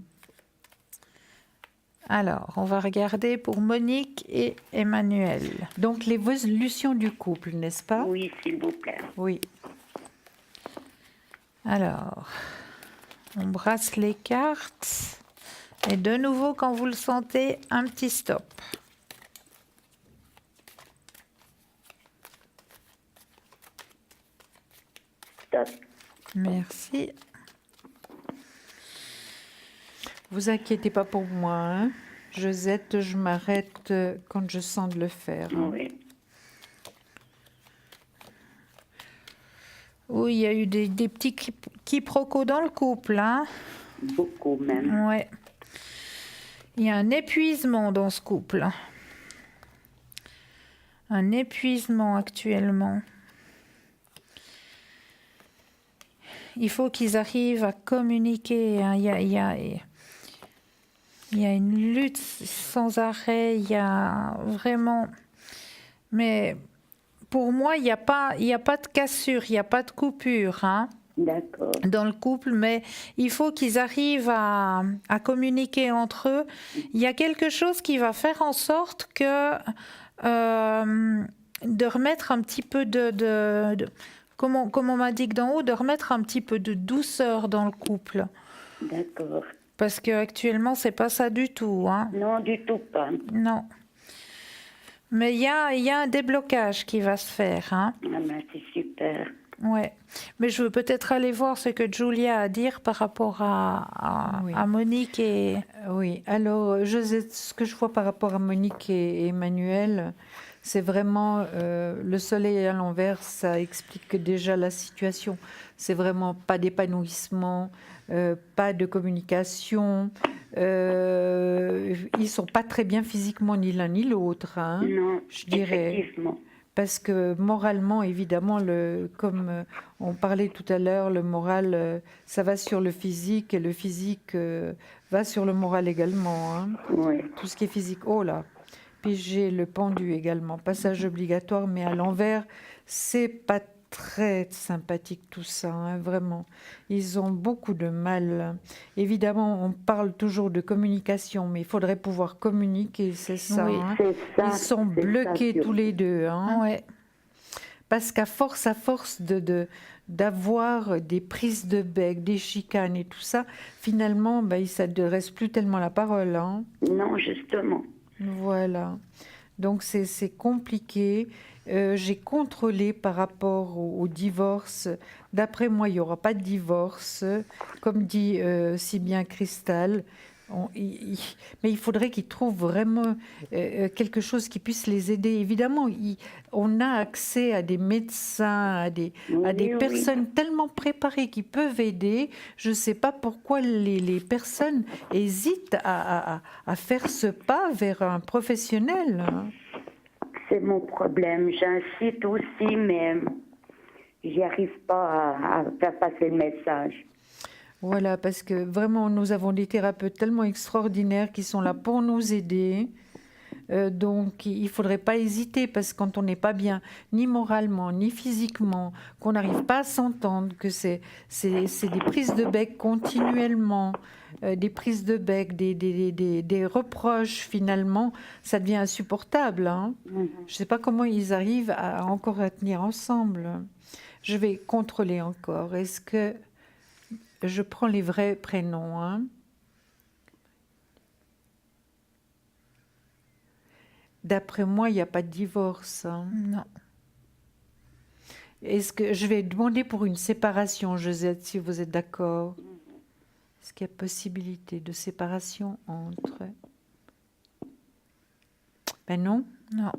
S1: Alors, on va regarder pour Monique et Emmanuel.
S2: Donc l'évolution du couple, n'est-ce pas?
S4: Oui, s'il vous plaît.
S2: Oui.
S1: Alors, on brasse les cartes. Et de nouveau, quand vous le sentez, un petit stop.
S4: Stop.
S1: Merci.
S2: Vous inquiétez pas pour moi, hein. Josette, je m'arrête quand je sens de le faire.
S4: Oui.
S1: Oui, il y a eu des petits quiproquos dans le couple, hein.
S4: Beaucoup même.
S1: Ouais. Il y a un épuisement dans ce couple. Un épuisement actuellement. Il faut qu'ils arrivent à communiquer, hein. Il y a une lutte sans arrêt. Il y a vraiment... Mais pour moi, il n'y a pas de cassure, il n'y a pas de coupure, hein,
S4: D'accord.
S1: dans le couple, mais il faut qu'ils arrivent à communiquer entre eux. Il y a quelque chose qui va faire en sorte que de remettre un petit peu comme on m'a dit d'en haut, de remettre un petit peu de douceur dans le couple.
S4: D'accord.
S1: Parce qu'actuellement, c'est pas ça du tout, hein.
S4: Non, du tout pas.
S1: Non. Mais il y a un déblocage qui va se faire, hein.
S4: Ah ben, c'est super.
S1: Ouais. Mais je veux peut-être aller voir ce que Julia a à dire par rapport
S2: Oui.
S1: à Monique et...
S2: Oui, alors Josette, ce que je vois par rapport à Monique et Emmanuel, c'est vraiment le soleil à l'envers, ça explique déjà la situation. C'est vraiment pas d'épanouissement, pas de communication. Ils sont pas très bien physiquement ni l'un ni l'autre, hein,
S4: Non,
S2: je dirais.
S4: effectivement.
S2: Parce que moralement, évidemment, comme on parlait tout à l'heure, le moral, ça va sur le physique et le physique va sur le moral également, hein.
S4: Oui.
S2: Tout ce qui est physique. Oh là. Puis j'ai le pendu également. Passage obligatoire, mais à l'envers, c'est pas très sympathique tout ça, hein, vraiment. Ils ont beaucoup de mal. Évidemment, on parle toujours de communication, mais il faudrait pouvoir communiquer, c'est ça,
S1: Oui.
S2: hein.
S4: C'est ça.
S2: Ils sont
S4: c'est
S2: bloqués
S4: ça,
S2: tous les deux, hein.
S1: Ouais.
S2: Parce qu'à force d'avoir des prises de bec, des chicanes et tout ça, finalement, ben, ils ne s'adressent plus tellement la parole, hein.
S4: Non, justement.
S2: Voilà. Donc c'est compliqué. J'ai contrôlé par rapport au divorce. D'après moi, il n'y aura pas de divorce. Comme dit si bien Cristal, mais il faudrait qu'ils trouvent vraiment quelque chose qui puisse les aider. Évidemment, on a accès à des médecins, à des
S4: Oui.
S2: personnes tellement préparées qui peuvent aider. Je ne sais pas pourquoi les personnes hésitent à faire ce pas vers un professionnel, hein.
S4: C'est mon problème. J'incite aussi, mais j'y arrive pas à faire passer le message.
S2: Voilà, parce que vraiment, nous avons des thérapeutes tellement extraordinaires qui sont là pour nous aider. Donc, il ne faudrait pas hésiter, parce que quand on n'est pas bien, ni moralement, ni physiquement, qu'on n'arrive pas à s'entendre, que c'est des prises de bec continuellement, des prises de bec, des reproches, finalement, ça devient insupportable, hein. Je ne sais pas comment ils arrivent encore à tenir ensemble. Je vais contrôler encore. Est-ce que je prends les vrais prénoms, hein? D'après moi, il n'y a pas de divorce, hein.
S1: Non.
S2: Est-ce que je vais demander pour une séparation, Josette, si vous êtes d'accord? Est-ce qu'il y a possibilité de séparation entre... Ben non.
S1: Non.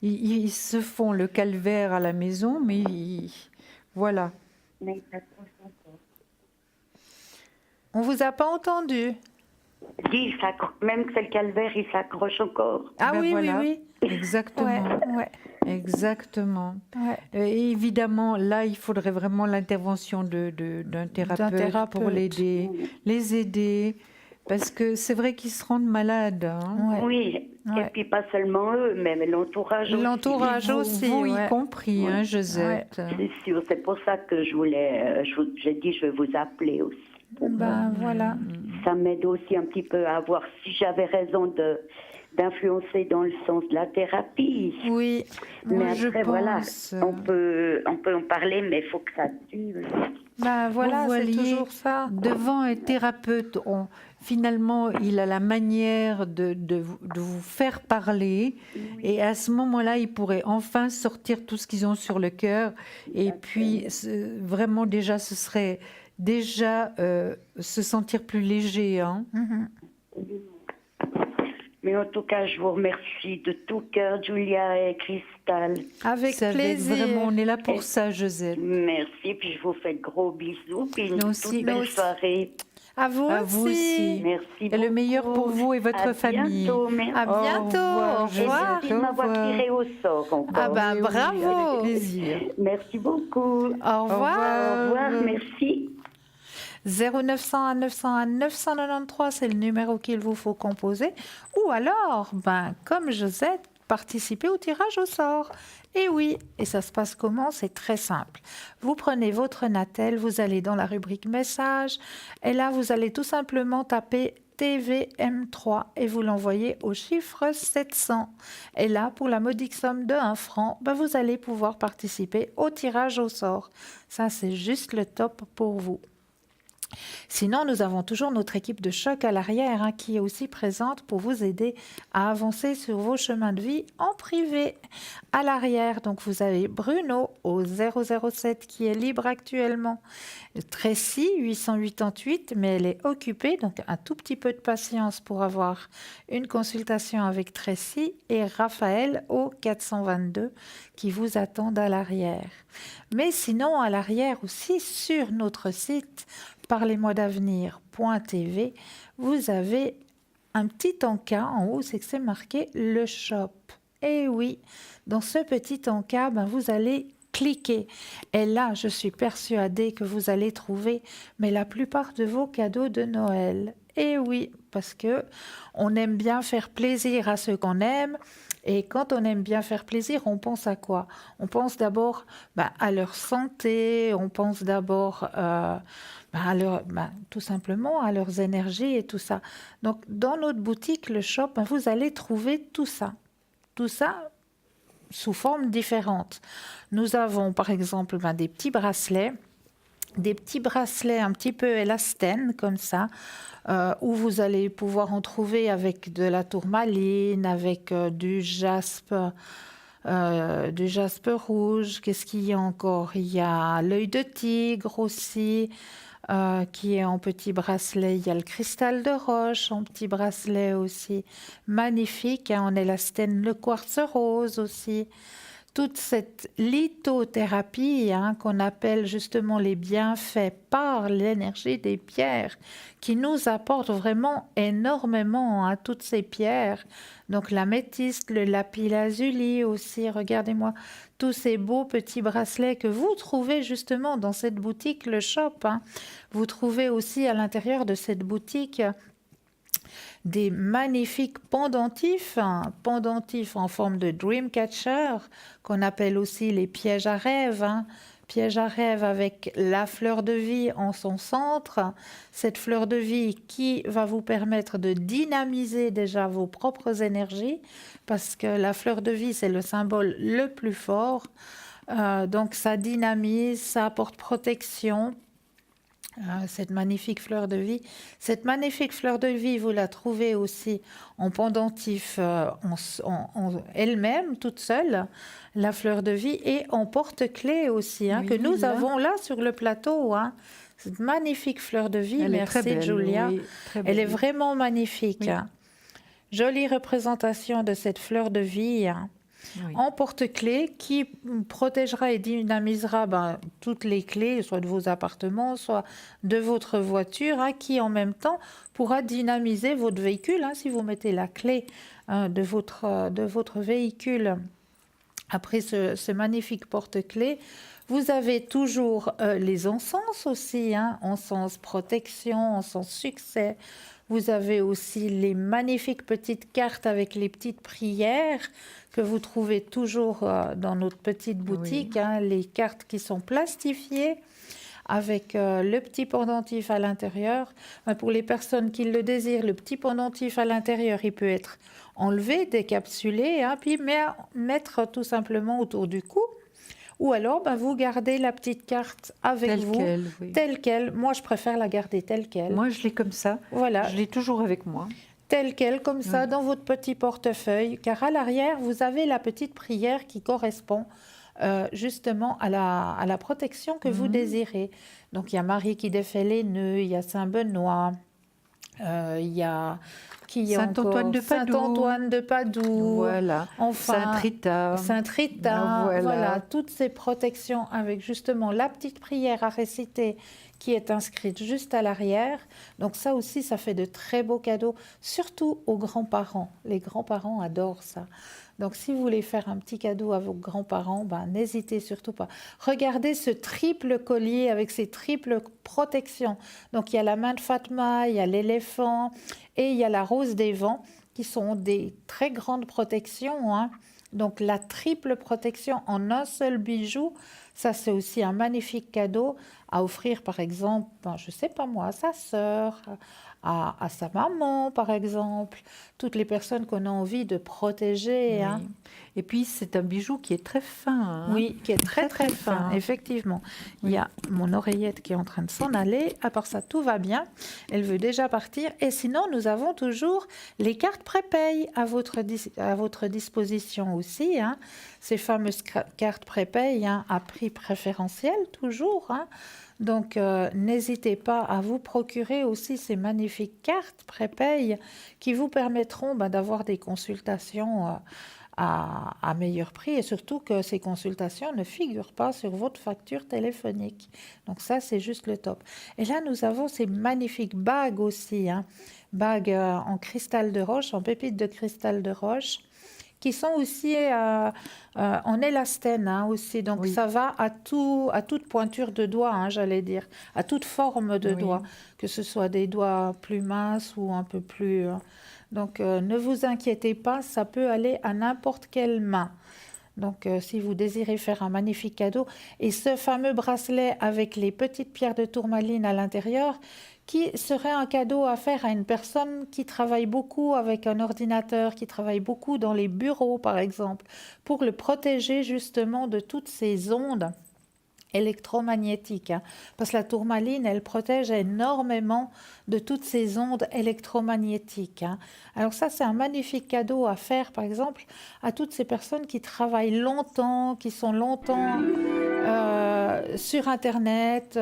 S2: Ils se font le calvaire à la maison, mais voilà.
S4: Mais il s'accroche encore.
S1: On vous a pas entendu.
S4: Dis, même que c'est le calvaire, il s'accroche encore.
S1: Ah
S2: Ben
S1: oui,
S2: voilà.
S1: oui,
S2: Exactement.
S1: oui. Ouais,
S2: Exactement.
S1: ouais.
S2: Et évidemment, là, il faudrait vraiment l'intervention d'un thérapeute,
S1: thérapeute.
S2: pour les aider, Parce que c'est vrai qu'ils se rendent malades. Hein.
S1: Ouais.
S4: Oui,
S1: Ouais.
S4: et puis pas seulement eux, mais l'entourage aussi.
S1: L'entourage
S2: Vous,
S1: aussi,
S2: vous y
S1: ouais.
S2: compris, hein, Josette.
S4: C'est sûr, c'est pour ça que je voulais, j'ai dit je vais vous appeler aussi.
S1: Ben voilà.
S4: Ça m'aide aussi un petit peu à voir si j'avais raison d'influencer dans le sens de la thérapie.
S1: Oui.
S4: Mais
S2: je
S4: après, voilà,
S2: pense.
S4: on peut en parler, mais il faut que ça dure.
S1: Ben voilà,
S2: Vous
S1: c'est
S2: voyez,
S1: toujours ça.
S2: devant un thérapeute, finalement, il a la manière de vous faire parler. Et à ce moment-là, il pourrait enfin sortir tout ce qu'ils ont sur le cœur. Et puis, vraiment, déjà, ce serait déjà se sentir plus léger. Hein.
S1: Mhm.
S4: Mais en tout cas, je vous remercie de tout cœur, Julia et Cristal.
S1: Avec
S2: C'est
S1: plaisir.
S2: vraiment, on est là pour ça, Josette.
S4: Merci, puis je vous fais de gros bisous, puis une
S2: Nous
S4: toute
S2: aussi.
S4: belle
S1: Nous aussi.
S4: soirée.
S1: À vous
S2: À
S1: aussi.
S2: vous aussi.
S4: Merci
S2: Et
S4: beaucoup.
S2: le meilleur pour vous et votre
S4: À
S2: famille.
S4: bientôt, merci.
S1: À bientôt. Au
S2: Josette.
S1: revoir.
S4: Merci de m'avoir
S2: Au revoir.
S4: tiré au sort encore.
S1: Ah ben
S2: Oui, oui,
S1: bravo.
S2: avec plaisir.
S4: Merci beaucoup.
S1: Au
S2: Au
S1: revoir.
S4: Au revoir, merci.
S1: 0901 901 993, c'est le numéro qu'il vous faut composer. Ou alors, comme Josette, participer au tirage au sort. Et oui, et ça se passe comment? C'est très simple. Vous prenez votre Natel, vous allez dans la rubrique messages, et là, vous allez tout simplement taper TVM3 et vous l'envoyez au chiffre 700. Et là, pour la modique somme de 1 franc, vous allez pouvoir participer au tirage au sort. Ça, c'est juste le top pour vous. Sinon, nous avons toujours notre équipe de choc à l'arrière qui est aussi présente pour vous aider à avancer sur vos chemins de vie en privé. À l'arrière, donc vous avez Bruno au 007 qui est libre actuellement. Tracy 888, mais elle est occupée, donc un tout petit peu de patience pour avoir une consultation avec Tracy, et Raphaël au 422 qui vous attendent à l'arrière. Mais sinon, à l'arrière aussi, sur notre site parlez-moi-d'avenir.tv, vous avez un petit encas en haut, c'est que c'est marqué le shop. Et oui, dans ce petit encas, vous allez cliquer. Et là, je suis persuadée que vous allez trouver la plupart de vos cadeaux de Noël. Et oui, parce que on aime bien faire plaisir à ceux qu'on aime. Et quand on aime bien faire plaisir, on pense à quoi? On pense d'abord à leur santé, on pense d'abord tout simplement à leurs énergies et tout ça. Donc, dans notre boutique, le shop, vous allez trouver tout ça. Tout ça sous formes différentes. Nous avons par exemple des petits bracelets un petit peu élastènes comme ça, où vous allez pouvoir en trouver avec de la tourmaline, avec du jaspe rouge. Qu'est-ce qu'il y a encore? Il y a l'œil de tigre aussi, qui est en petit bracelet. Il y a le cristal de roche en petit bracelet aussi, magnifique, en élastène, le quartz rose aussi. Toute cette lithothérapie qu'on appelle justement les bienfaits par l'énergie des pierres, qui nous apporte vraiment énormément à toutes ces pierres. Donc l'améthyste, le lapis-lazuli aussi, regardez-moi, tous ces beaux petits bracelets que vous trouvez justement dans cette boutique, le shop. Vous trouvez aussi à l'intérieur de cette boutique des magnifiques pendentifs en forme de dreamcatcher, qu'on appelle aussi les pièges à rêve. Piège à rêve avec la fleur de vie en son centre. Cette fleur de vie qui va vous permettre de dynamiser déjà vos propres énergies, parce que la fleur de vie, c'est le symbole le plus fort. Donc ça dynamise, ça apporte protection. Cette magnifique fleur de vie. Cette magnifique fleur de vie, vous la trouvez aussi en pendentif elle-même, toute seule, la fleur de vie, et en porte-clés aussi,
S2: Oui,
S1: que nous
S2: là.
S1: avons là sur le plateau. Cette magnifique fleur de vie,
S2: Elle est
S1: merci
S2: très belle,
S1: Julia.
S2: oui, très
S1: Elle est
S2: belle.
S1: vraiment magnifique.
S2: Oui.
S1: Jolie représentation de cette fleur de vie.
S2: Oui.
S1: En porte-clés qui protégera et dynamisera toutes les clés, soit de vos appartements, soit de votre voiture, qui en même temps pourra dynamiser votre véhicule. Si vous mettez la clé de votre véhicule après ce magnifique porte-clés, vous avez toujours les encens aussi, encens protection, encens succès. Vous avez aussi les magnifiques petites cartes avec les petites prières que vous trouvez toujours dans notre petite boutique, hein, les cartes qui sont plastifiées avec le petit pendentif à l'intérieur. Pour les personnes qui le désirent, le petit pendentif à l'intérieur, il peut être enlevé, décapsulé, hein, puis mettre tout simplement autour du cou. Ou alors, vous gardez la petite carte avec
S2: Telle
S1: vous,
S2: quelle, oui.
S1: telle quelle. Moi, je préfère la garder telle quelle.
S2: Moi, je l'ai comme ça.
S1: Voilà,
S2: Je l'ai toujours avec moi.
S1: telle quelle, comme ça, dans votre petit portefeuille. Car à l'arrière, vous avez la petite prière qui correspond justement à la protection que vous désirez. Donc, il y a Marie qui défait les nœuds, il y a Saint-Benoît, il y a... Qui est
S2: Saint-Antoine de Padoue.
S1: Saint-Antoine de Padoue.
S2: Voilà.
S1: Enfin,
S2: Saint-Rita.
S1: Saint-Rita. Voilà, toutes ces protections avec justement la petite prière à réciter qui est inscrite juste à l'arrière. Donc ça aussi, ça fait de très beaux cadeaux, surtout aux grands-parents. Les grands-parents adorent ça. Donc si vous voulez faire un petit cadeau à vos grands-parents, n'hésitez surtout pas. Regardez ce triple collier avec ces triples protections. Donc il y a la main de Fatma, il y a l'éléphant et il y a la rose des vents qui sont des très grandes protections, hein. Donc la triple protection en un seul bijou, ça c'est aussi un magnifique cadeau à offrir par exemple, je ne sais pas moi, à sa sœur, à sa maman par exemple, toutes les personnes qu'on a envie de protéger.
S2: Oui.
S1: Hein.
S2: Et puis c'est un bijou qui est très fin. Hein.
S1: Oui, qui est très très fin, effectivement. Il y a mon oreillette qui est en train de s'en aller. À part ça, tout va bien. Elle veut déjà partir. Et sinon, nous avons toujours les cartes prépay à votre disposition aussi. Hein. Ces fameuses cartes prépay, hein, à prix préférentiel toujours. Hein. Donc, n'hésitez pas à vous procurer aussi ces magnifiques cartes prépay qui vous permettront d'avoir des consultations à meilleur prix et surtout que ces consultations ne figurent pas sur votre facture téléphonique. Donc ça, c'est juste le top. Et là, nous avons ces magnifiques bagues aussi, hein. Bagues en cristal de roche, en pépites de cristal de roche, qui sont aussi en élastène, hein, aussi. Donc ça va à toute pointure de doigt, hein, j'allais dire, à toute forme de doigt, que ce soit des doigts plus minces ou un peu plus... Donc, ne vous inquiétez pas, ça peut aller à n'importe quelle main. Donc, si vous désirez faire un magnifique cadeau, et ce fameux bracelet avec les petites pierres de tourmaline à l'intérieur, qui serait un cadeau à faire à une personne qui travaille beaucoup avec un ordinateur, qui travaille beaucoup dans les bureaux, par exemple, pour le protéger justement de toutes ces ondes électromagnétiques, hein, parce que la tourmaline, elle protège énormément de toutes ces ondes électromagnétiques. Hein. Alors ça, c'est un magnifique cadeau à faire, par exemple, à toutes ces personnes qui travaillent longtemps, qui sont longtemps sur Internet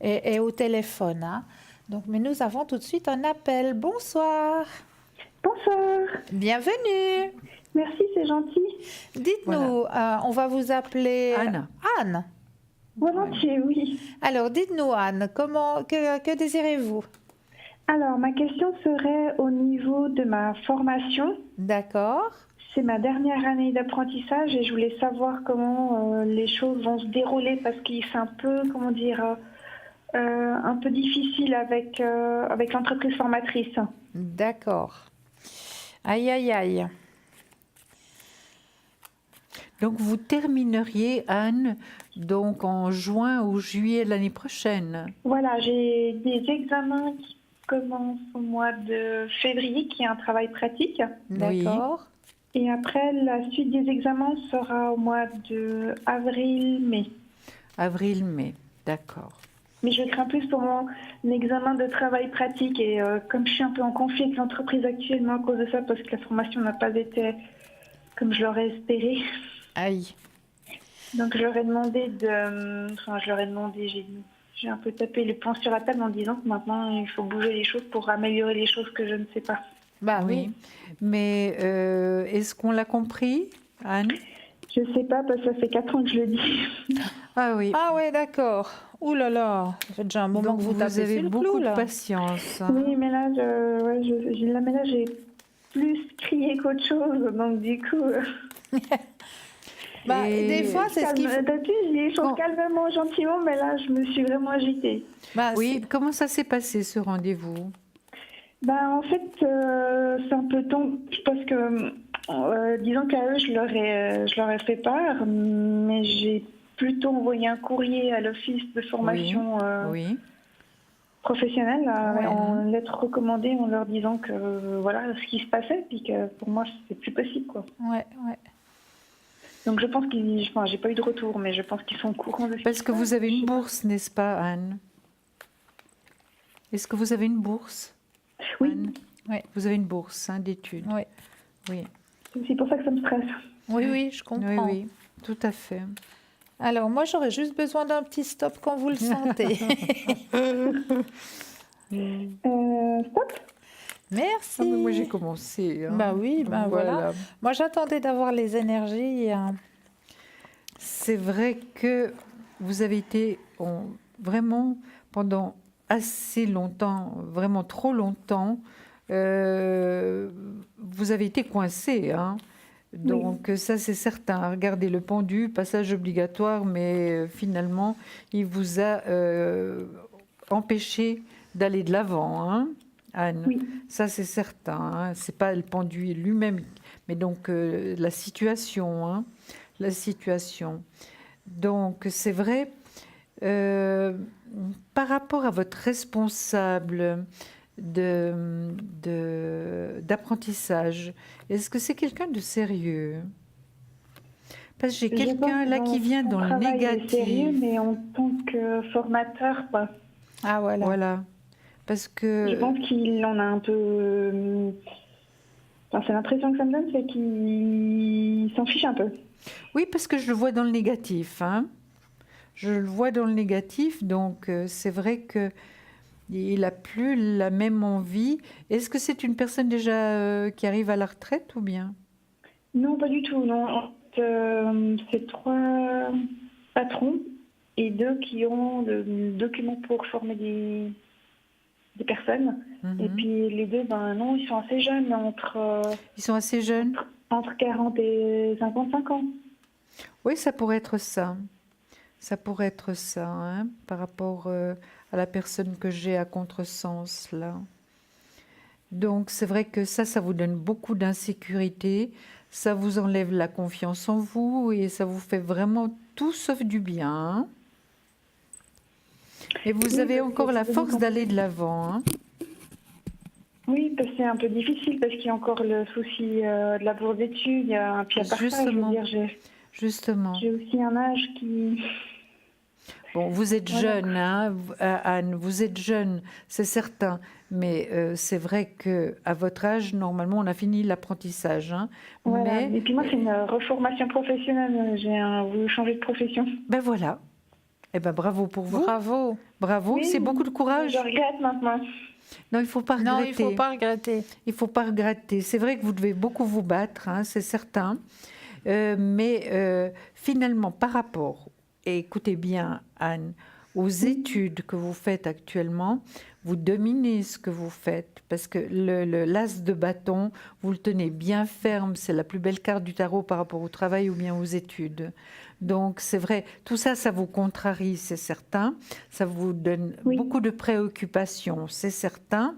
S1: et au téléphone. Hein. Donc, mais nous avons tout de suite un appel. Bonsoir.
S5: Bonsoir.
S1: Bienvenue.
S5: Merci, c'est gentil.
S1: Dites-nous, on va vous appeler
S2: Anne.
S1: Anne.
S5: Volontiers, oui.
S1: Alors, dites-nous, Anne, que désirez-vous?
S5: Alors, ma question serait au niveau de ma formation.
S1: D'accord.
S5: C'est ma dernière année d'apprentissage et je voulais savoir comment les choses vont se dérouler parce qu'il c'est un peu, un peu difficile avec l'entreprise formatrice.
S1: D'accord. Aïe, aïe, aïe.
S2: Donc vous termineriez, Anne, donc en juin ou juillet de l'année prochaine.
S5: Voilà, j'ai des examens qui commencent au mois de février, qui est un travail pratique.
S1: D'accord.
S5: Et après, la suite des examens sera au mois de avril-mai.
S2: Avril-mai, d'accord.
S5: Mais je crains plus pour mon examen de travail pratique. Et comme je suis un peu en conflit avec l'entreprise actuellement à cause de ça, parce que la formation n'a pas été comme je l'aurais espéré.
S1: Aïe.
S5: Donc je leur ai demandé j'ai un peu tapé les poings sur la table en disant que maintenant il faut bouger les choses pour améliorer les choses que je ne sais pas.
S1: Bah oui.
S2: Mais est-ce qu'on l'a compris, Anne?
S5: Je ne sais pas parce que ça fait 4 ans que je le dis.
S2: Ah oui.
S1: Ah ouais, d'accord. Ouh là là, ça fait déjà un moment
S2: Donc
S1: que vous tapez
S2: avez
S1: sur le
S2: beaucoup
S1: clou,
S2: de
S1: là.
S2: patience. Hein.
S5: Oui, mais là, j'ai plus crié qu'autre chose, donc du coup...
S2: Et
S1: des fois, c'est ce qu'il faut...
S5: D'habitude, je dis les choses calmement, gentiment, mais là, je me suis vraiment agitée.
S1: Bah,
S2: Oui, comment ça s'est passé ce rendez-vous?
S5: Ben, en fait, c'est un peu tôt parce que, disons qu'à eux, je leur ai fait part, mais j'ai plutôt envoyé un courrier à l'office de formation
S2: Oui.
S5: professionnelle
S1: Ouais.
S5: en lettre recommandée en leur disant que voilà ce qui se passait, puis que pour moi, c'est plus possible, quoi.
S1: Ouais, ouais.
S5: Donc je pense j'ai pas eu de retour, mais je pense qu'ils sont au courant de ce
S2: Parce
S5: qui
S2: que
S5: se
S2: vous
S5: passe.
S2: avez
S5: Je
S2: une
S5: sais pas.
S2: bourse, n'est-ce pas, Anne? Est-ce que vous avez une bourse,
S5: Oui.
S2: Anne?
S1: Ouais.
S2: Vous avez une bourse d'études.
S1: Ouais.
S2: Oui.
S5: C'est pour ça que ça me stresse.
S1: Oui, oui, je
S2: Oui,
S1: comprends.
S2: oui, tout à fait.
S1: Alors, moi, j'aurais juste besoin d'un petit stop quand vous le sentez.
S5: Stop.
S1: Merci.
S2: Ah, mais moi j'ai commencé. Hein.
S1: Bah oui,
S2: Donc,
S1: bah voilà. Moi, j'attendais d'avoir les énergies.
S2: C'est vrai que vous avez été vraiment pendant assez longtemps, vraiment trop longtemps, vous avez été coincé. Hein. Donc ça c'est certain. Regardez le pendu, passage obligatoire, mais finalement il vous a empêché d'aller de l'avant, hein, Anne.
S5: Oui.
S2: Ça c'est certain. Hein. C'est pas le pendu lui-même, mais donc la situation. Hein. La situation. Donc, c'est vrai, par rapport à votre responsable d'apprentissage, est-ce que c'est quelqu'un de sérieux? Parce que j'ai quelqu'un là qui vient dans le négatif.
S5: Sérieux, mais en tant que formateur, quoi.
S1: Ah, voilà.
S2: Voilà. Parce que...
S5: Je pense qu'il en a un peu... Enfin, c'est l'impression que ça me donne, c'est qu'il s'en fiche un peu.
S2: Oui, parce que je le vois dans le négatif. Hein. Je le vois dans le négatif, donc c'est vrai que il a plus la même envie. Est-ce que c'est une personne déjà qui arrive à la retraite ou bien?
S5: Non, pas du tout. Non. En fait, c'est 3 patrons et 2 qui ont le document pour former des personnes.
S2: Mhm.
S5: Et puis les 2, ben non, ils sont assez jeunes,
S2: Ils sont assez jeunes?
S5: entre 40 et 55 ans.
S2: Oui, ça pourrait être ça. Ça pourrait être ça, hein, par rapport à la personne que j'ai à contresens, là. Donc, c'est vrai que ça vous donne beaucoup d'insécurité, ça vous enlève la confiance en vous et ça vous fait vraiment tout sauf du bien. Hein. Et vous
S5: Oui,
S2: avez
S5: parce
S2: encore
S5: que
S2: la
S5: c'est
S2: force
S5: beaucoup.
S2: d'aller de l'avant. Hein.
S5: Oui, parce que c'est un peu difficile, parce qu'il y a encore le souci de la bourse d'études. Puis à part ça, je veux
S2: Justement.
S5: dire,
S2: Justement.
S5: j'ai aussi un âge qui...
S2: Bon, vous êtes
S5: Voilà.
S2: jeune, hein, Anne, vous êtes jeune, c'est certain. Mais c'est vrai que à votre âge, normalement, on a fini l'apprentissage. Hein.
S5: Voilà.
S2: Mais
S5: Et puis moi, c'est une reformation professionnelle. J'ai voulu changer de profession.
S2: ben voilà. Eh ben bravo pour vous.
S1: Bravo.
S2: Bravo,
S5: Oui,
S2: c'est beaucoup de courage.
S5: Je regrette maintenant.
S2: Non, il faut pas regretter.
S1: Non, il ne faut pas regretter.
S2: Il faut pas regretter. C'est vrai que vous devez beaucoup vous battre, hein, c'est certain. Mais finalement, par rapport, et écoutez bien, Anne, aux études que vous faites actuellement, vous dominez ce que vous faites parce que l'as de bâton, vous le tenez bien ferme. C'est la plus belle carte du tarot par rapport au travail ou bien aux études. Donc, c'est vrai, tout ça, ça vous contrarie, c'est certain. Ça vous donne beaucoup de préoccupations, c'est certain.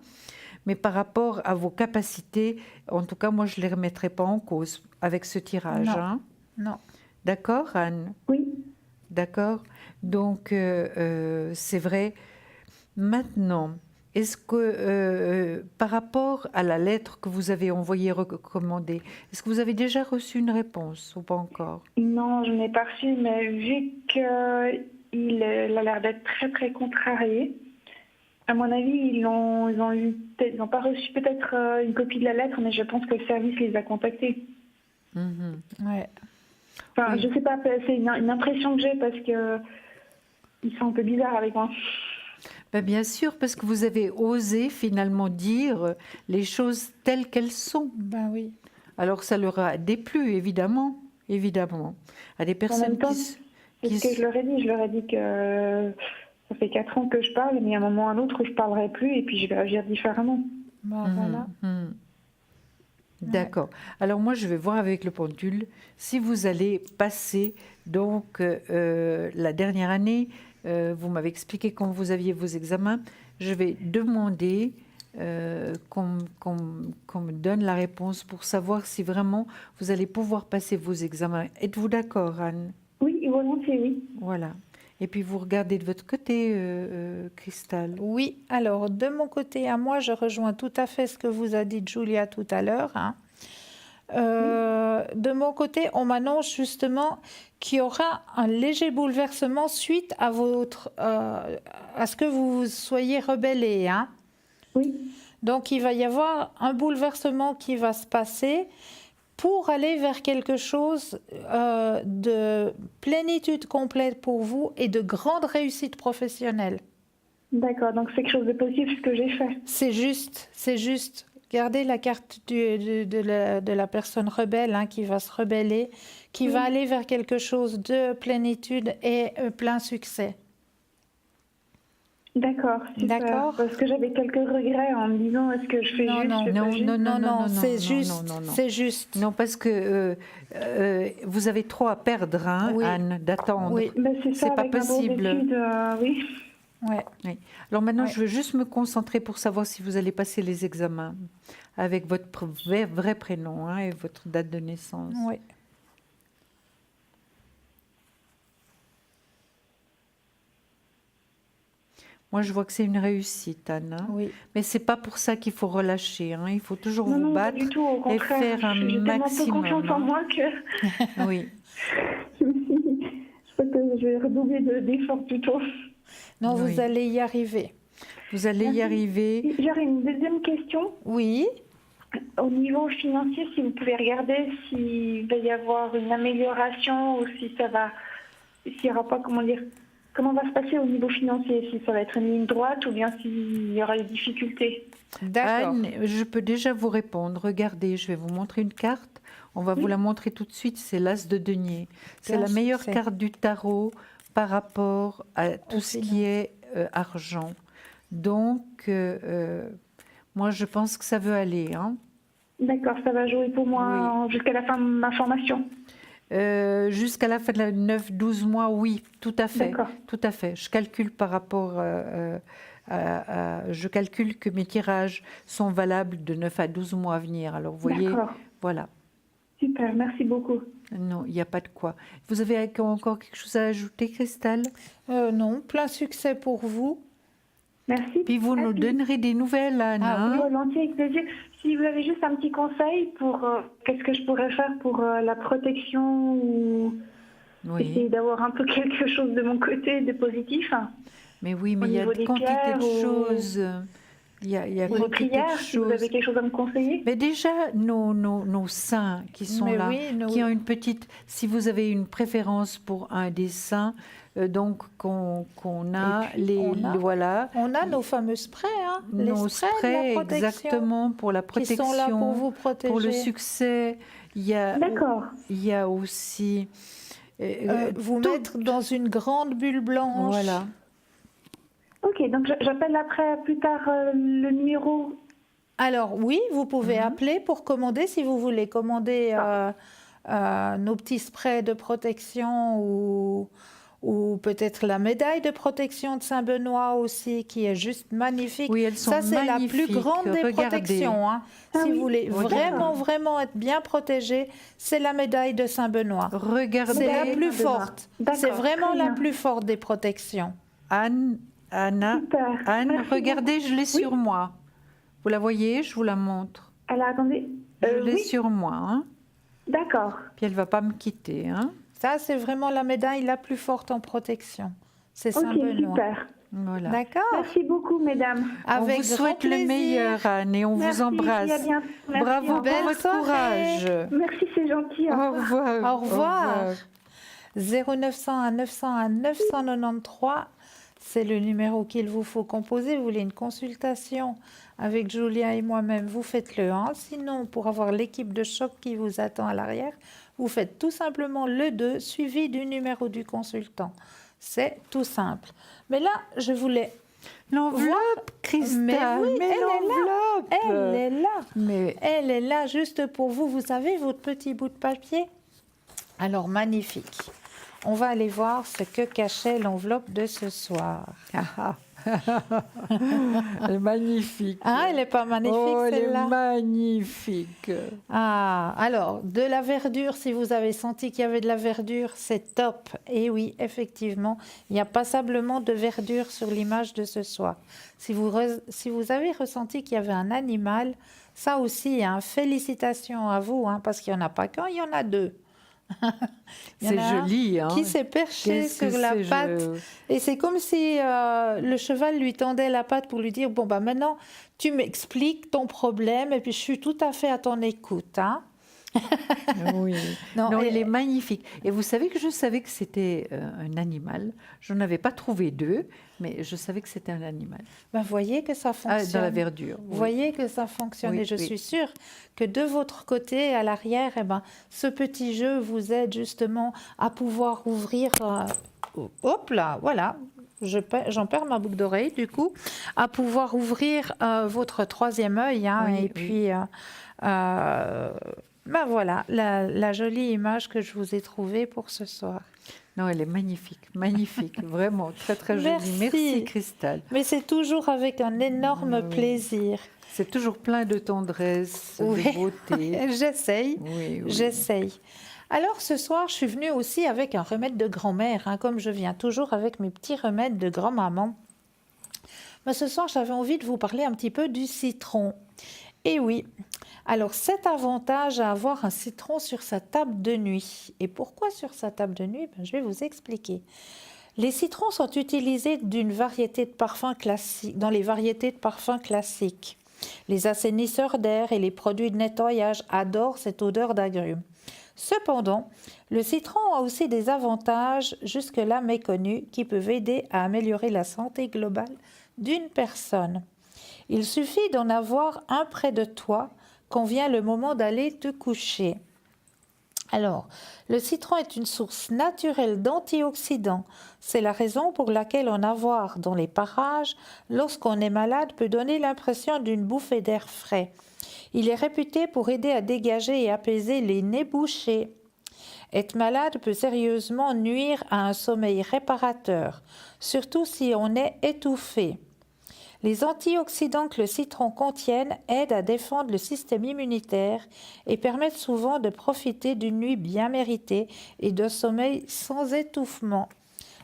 S2: Mais par rapport à vos capacités, en tout cas, moi, je ne les remettrai pas en cause avec ce tirage.
S1: Non.
S2: Hein.
S1: Non.
S2: D'accord, Anne?
S5: Oui.
S2: D'accord. Donc, c'est vrai. Maintenant, est-ce que, par rapport à la lettre que vous avez envoyée recommandée, est-ce que vous avez déjà reçu une réponse ou pas encore?
S5: Non, je n'ai pas reçu, mais vu qu'il a l'air d'être très, très contrarié, à mon avis, ils n'ont pas reçu peut-être une copie de la lettre, mais je pense que le service les a contactés.
S1: Ouais.
S5: Enfin,
S2: Oui.
S5: je sais pas, c'est une impression que j'ai parce que ils sont un peu bizarres avec moi.
S2: Ben bien sûr, parce que vous avez osé finalement dire les choses telles qu'elles sont.
S1: Ben oui.
S2: Alors ça leur a déplu, évidemment, évidemment. À des
S5: En
S2: personnes
S5: même temps,
S2: qui
S5: c'est ce que je leur ai dit. Je leur ai dit que ça fait 4 ans que je parle, mais à un moment ou à un autre, je parlerai plus et puis je vais agir différemment.
S1: Ben voilà.
S2: D'accord. Alors moi, je vais voir avec le pendule si vous allez passer donc la dernière année. Vous m'avez expliqué quand vous aviez vos examens. Je vais demander qu'on me donne la réponse pour savoir si vraiment vous allez pouvoir passer vos examens. Êtes-vous d'accord, Anne?
S5: Oui, volontiers, oui.
S2: Voilà. Et puis vous regardez de votre côté, Cristal.
S1: Oui, alors de mon côté à moi, je rejoins tout à fait ce que vous a dit Julia tout à l'heure, hein. De mon côté, on m'annonce justement qu'il y aura un léger bouleversement suite à à ce que vous soyez rebellés, hein.
S5: Oui,
S1: Donc il va y avoir un bouleversement qui va se passer pour aller vers quelque chose de plénitude complète pour vous et de grande réussite professionnelle.
S5: d'accord. Donc c'est quelque chose de positif ce que j'ai fait.
S1: C'est juste, c'est juste. Gardez la carte de la personne rebelle, hein, qui va se rebeller, qui va aller vers quelque chose de plénitude et plein succès.
S5: D'accord, super.
S1: D'accord.
S5: Parce que j'avais quelques regrets en me disant est-ce que je fais
S1: Non,
S5: juste,
S1: non,
S5: je fais pas juste.
S1: Non, c'est
S2: non,
S1: juste,
S2: non, non.
S1: c'est juste.
S2: Non, parce que vous avez trop à perdre, hein,
S1: Oui.
S2: Anne, d'attendre.
S1: Oui.
S5: Ben, c'est ça,
S2: C'est pas
S5: avec un bourse
S2: possible.
S5: d'études, oui.
S1: Ouais.
S2: Oui. Alors maintenant,
S1: Ouais.
S2: je veux juste me concentrer pour savoir si vous allez passer les examens avec votre vrai prénom, hein, et votre date de naissance.
S1: Oui.
S2: Moi, je vois que c'est une réussite, Anne, hein.
S1: Oui.
S2: Mais c'est pas pour ça qu'il faut relâcher, hein. Il faut toujours
S5: Non,
S2: vous
S5: non, pas
S2: battre
S5: du tout, au
S2: et
S5: contraire.
S2: faire un
S5: J'ai tellement peu
S2: maximum,
S5: confiance en
S2: hein.
S5: moi que
S2: Oui.
S5: je me suis dit, je crois que je vais redoubler d'efforts plutôt.
S1: Non,
S2: Oui.
S1: vous allez y arriver.
S2: Vous allez y arriver.
S5: J'aurais une deuxième question.
S1: Oui.
S5: Au niveau financier, si vous pouvez regarder s'il va y avoir une amélioration ou si ça va, s'il n'y aura pas, comment va se passer au niveau financier, si ça va être une ligne droite ou bien s'il y aura des difficultés.
S1: D'accord.
S2: Anne, je peux déjà vous répondre. Regardez, je vais vous montrer une carte. On va vous la montrer tout de suite. C'est l'As de denier. C'est
S1: Plein
S2: la meilleure
S1: succès.
S2: carte du tarot par rapport à tout
S1: Au
S2: ce qui est argent. Donc, moi, je pense que ça veut aller, hein.
S5: D'accord, ça va jouer pour moi jusqu'à la fin de ma formation.
S2: Jusqu'à la fin de la 9-12 mois, oui, tout à fait.
S5: D'accord.
S2: Tout à fait. Je calcule par rapport je calcule que mes tirages sont valables de 9 à 12 mois à venir. Alors, vous voyez,
S5: D'accord.
S2: voilà.
S5: Super, merci beaucoup.
S2: Non, il n'y a pas de quoi. Vous avez encore quelque chose à ajouter, Cristal?
S1: Non, plein succès pour vous.
S5: Merci.
S2: Puis vous nous donnerez des nouvelles, Anne.
S1: Ah
S2: hein?
S5: Volontiers, avec plaisir. Si vous avez juste un petit conseil pour qu'est-ce que je pourrais faire pour la protection ou essayer
S2: Oui.
S5: d'avoir un peu quelque chose de mon côté de positif.
S2: Mais oui, mais
S5: Au
S2: il y a
S5: niveau des
S2: quantité
S5: pierres
S2: de
S5: ou-
S2: choses. Il y a
S5: Ou les
S2: quantité
S5: prières,
S2: de
S5: si vous
S2: choses.
S5: avez quelque chose à me conseiller.
S2: Mais déjà, nos saints qui sont
S1: Mais
S2: là,
S1: oui,
S2: qui ont une petite... Si vous avez une préférence pour un des saints, donc qu'on a,
S1: Et puis,
S2: voilà,
S1: On a nos fameux sprays, hein,
S2: nos
S1: les sprays de
S2: sprays,
S1: la protection,
S2: exactement, pour la
S1: qui
S2: protection,
S1: sont là pour vous protéger.
S2: pour le succès. Il y a aussi...
S1: Vous
S2: tout-
S1: mettre dans une grande bulle blanche.
S2: Voilà.
S5: Ok, donc j'appelle après plus tard le numéro.
S1: Alors oui, vous pouvez appeler pour commander si vous voulez commander nos petits sprays de protection ou peut-être la médaille de protection de Saint-Benoît aussi, qui est juste magnifique.
S2: Oui, elles sont
S1: Ça, c'est la plus
S2: magnifiques.
S1: grande des
S2: Regardez.
S1: protections, hein.
S5: Ah
S1: Si
S5: oui.
S1: vous voulez
S2: Regardez.
S1: vraiment être bien protégé, c'est la médaille de Saint-Benoît.
S2: Regardez,
S1: C'est la plus
S5: Saint-Benoît.
S1: forte.
S5: D'accord,
S1: C'est vraiment
S5: très
S1: la
S5: bien.
S1: plus forte des protections.
S2: Anna,
S5: Super.
S2: Anne,
S5: Merci
S2: regardez, je l'ai sur moi. Vous la voyez? Je vous la montre.
S5: Alors attendez.
S2: Je l'ai
S5: Oui,
S2: sur moi, hein.
S5: d'accord.
S2: Puis elle va pas me quitter, hein.
S1: Ça, c'est vraiment la médaille la plus forte en protection. C'est
S5: Ok,
S1: Saint-Benoît.
S5: super.
S2: Voilà.
S1: D'accord.
S5: Merci beaucoup, mesdames.
S1: Avec
S2: on vous
S1: grand
S2: souhaite le
S1: plaisir.
S2: meilleur, Anne, et on
S5: Merci,
S2: vous embrasse.
S5: à bientôt. Merci,
S2: Bravo
S5: au
S2: pour
S1: Belle
S2: votre
S1: soirée.
S2: courage.
S5: Merci, c'est gentil.
S2: Au revoir.
S1: Au revoir. 0900 à 900 à 993, c'est le numéro qu'il vous faut composer. Vous voulez une consultation avec Julia et moi-même, vous faites le 1. Sinon, pour avoir l'équipe de choc qui vous attend à l'arrière, vous faites tout simplement le 2 suivi du numéro du consultant. C'est tout simple. Mais là, je voulais...
S2: L'enveloppe, Christelle,
S1: Mais oui,
S2: mais
S1: elle est là.
S2: l'enveloppe.
S1: Elle est là.
S2: Mais
S1: Elle est là juste pour vous. Vous avez votre petit bout de papier? Alors, magnifique. On va aller voir ce que cachait l'enveloppe de ce soir.
S2: ah, ah. Elle est magnifique.
S1: Ah, elle n'est pas magnifique
S2: Oh, elle est
S1: celle-là?
S2: magnifique.
S1: Ah, alors, de la verdure, si vous avez senti qu'il y avait de la verdure, c'est top. Et oui, effectivement, il y a passablement de verdure sur l'image de ce soir. Si vous avez ressenti qu'il y avait un animal, ça aussi, hein, félicitations à vous, hein, parce qu'il n'y en a pas qu'un, il y en a deux. Il y en
S2: C'est
S1: a un
S2: joli, hein.
S1: qui s'est perché
S2: Qu'est-ce que
S1: sur la
S2: c'est
S1: patte. Et c'est comme si le cheval lui tendait la patte pour lui dire, bon, bah maintenant, tu m'expliques ton problème et puis je suis tout à fait à ton écoute. Hein.
S2: Oui.
S1: Non,
S2: Non,
S1: et-
S2: il est magnifique. Et vous savez que je savais que c'était un animal. Je n'en avais pas trouvé deux, mais je savais que c'était un animal.
S1: Ben, voyez que ça
S2: Ah,
S1: fonctionne.
S2: dans la verdure.
S1: Vous
S2: oui.
S1: voyez que ça fonctionne.
S2: Oui,
S1: Et je
S2: oui.
S1: suis sûre que de votre côté, à l'arrière, eh ben, ce petit jeu vous aide justement à pouvoir ouvrir... hop là, voilà. J'en perds ma boucle d'oreille, du coup, à pouvoir ouvrir votre troisième œil. Hein,
S2: Oui,
S1: et
S2: oui.
S1: puis, ben voilà, la jolie image que je vous ai trouvée pour ce soir.
S2: Non, elle est magnifique, magnifique. Vraiment, très, très jolie.
S1: Merci.
S2: Merci, Cristal.
S1: Mais c'est toujours avec un énorme
S2: Oui.
S1: plaisir.
S2: C'est toujours plein de tendresse,
S1: Oui.
S2: de beauté.
S1: J'essaye.
S2: Oui, oui.
S1: J'essaye. Alors ce soir, je suis venue aussi avec un remède de grand-mère, hein, comme je viens toujours avec mes petits remèdes de grand-maman. Mais ce soir, j'avais envie de vous parler un petit peu du citron. Et oui, alors cet avantage à avoir un citron sur sa table de nuit. Et pourquoi sur sa table de nuit? Je vais vous expliquer. Les citrons sont utilisés d'une variété de parfums classiques, dans les variétés de parfums classiques. Les assainisseurs d'air et les produits de nettoyage adorent cette odeur d'agrumes. Cependant, le citron a aussi des avantages jusque-là méconnus qui peuvent aider à améliorer la santé globale d'une personne. Il suffit d'en avoir un près de toi quand vient le moment d'aller te coucher. Alors, le citron est une source naturelle d'antioxydants. C'est la raison pour laquelle en avoir dans les parages lorsqu'on est malade peut donner l'impression d'une bouffée d'air frais. Il est réputé pour aider à dégager et apaiser les nez bouchés. Être malade peut sérieusement nuire à un sommeil réparateur, surtout si on est étouffé. Les antioxydants que le citron contienne aident à défendre le système immunitaire et permettent souvent de profiter d'une nuit bien méritée et d'un sommeil sans étouffement.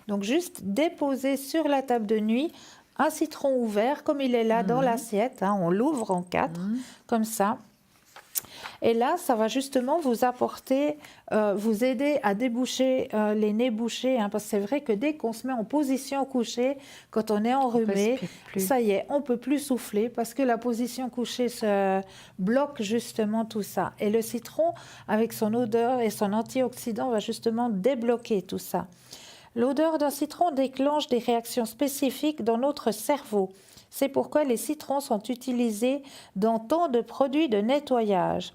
S1: Donc juste déposer sur la table de nuit un citron ouvert comme il est là dans l'assiette, hein, on l'ouvre en quatre, comme ça. Et là, ça va justement vous apporter, vous aider à déboucher les nez bouchés, hein, parce que c'est vrai que dès qu'on se met en position couchée, quand on est enrhumé,
S2: respire plus.
S1: ça y est, on peut plus souffler parce que la position couchée se bloque justement tout ça. Et le citron, avec son odeur et son antioxydant, va justement débloquer tout ça. L'odeur d'un citron déclenche des réactions spécifiques dans notre cerveau. C'est pourquoi les citrons sont utilisés dans tant de produits de nettoyage.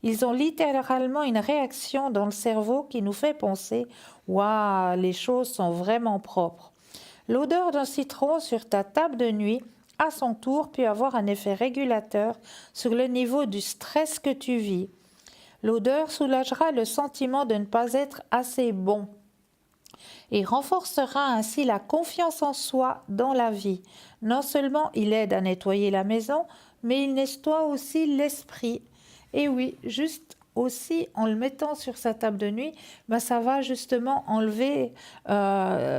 S1: Ils ont littéralement une réaction dans le cerveau qui nous fait penser « Waouh, les choses sont vraiment propres ». L'odeur d'un citron sur ta table de nuit, à son tour, peut avoir un effet régulateur sur le niveau du stress que tu vis. L'odeur soulagera le sentiment de ne pas être assez bon et renforcera ainsi la confiance en soi dans la vie. Non seulement il aide à nettoyer la maison, mais il nettoie aussi l'esprit. Et oui, juste aussi en le mettant sur sa table de nuit, ça va justement enlever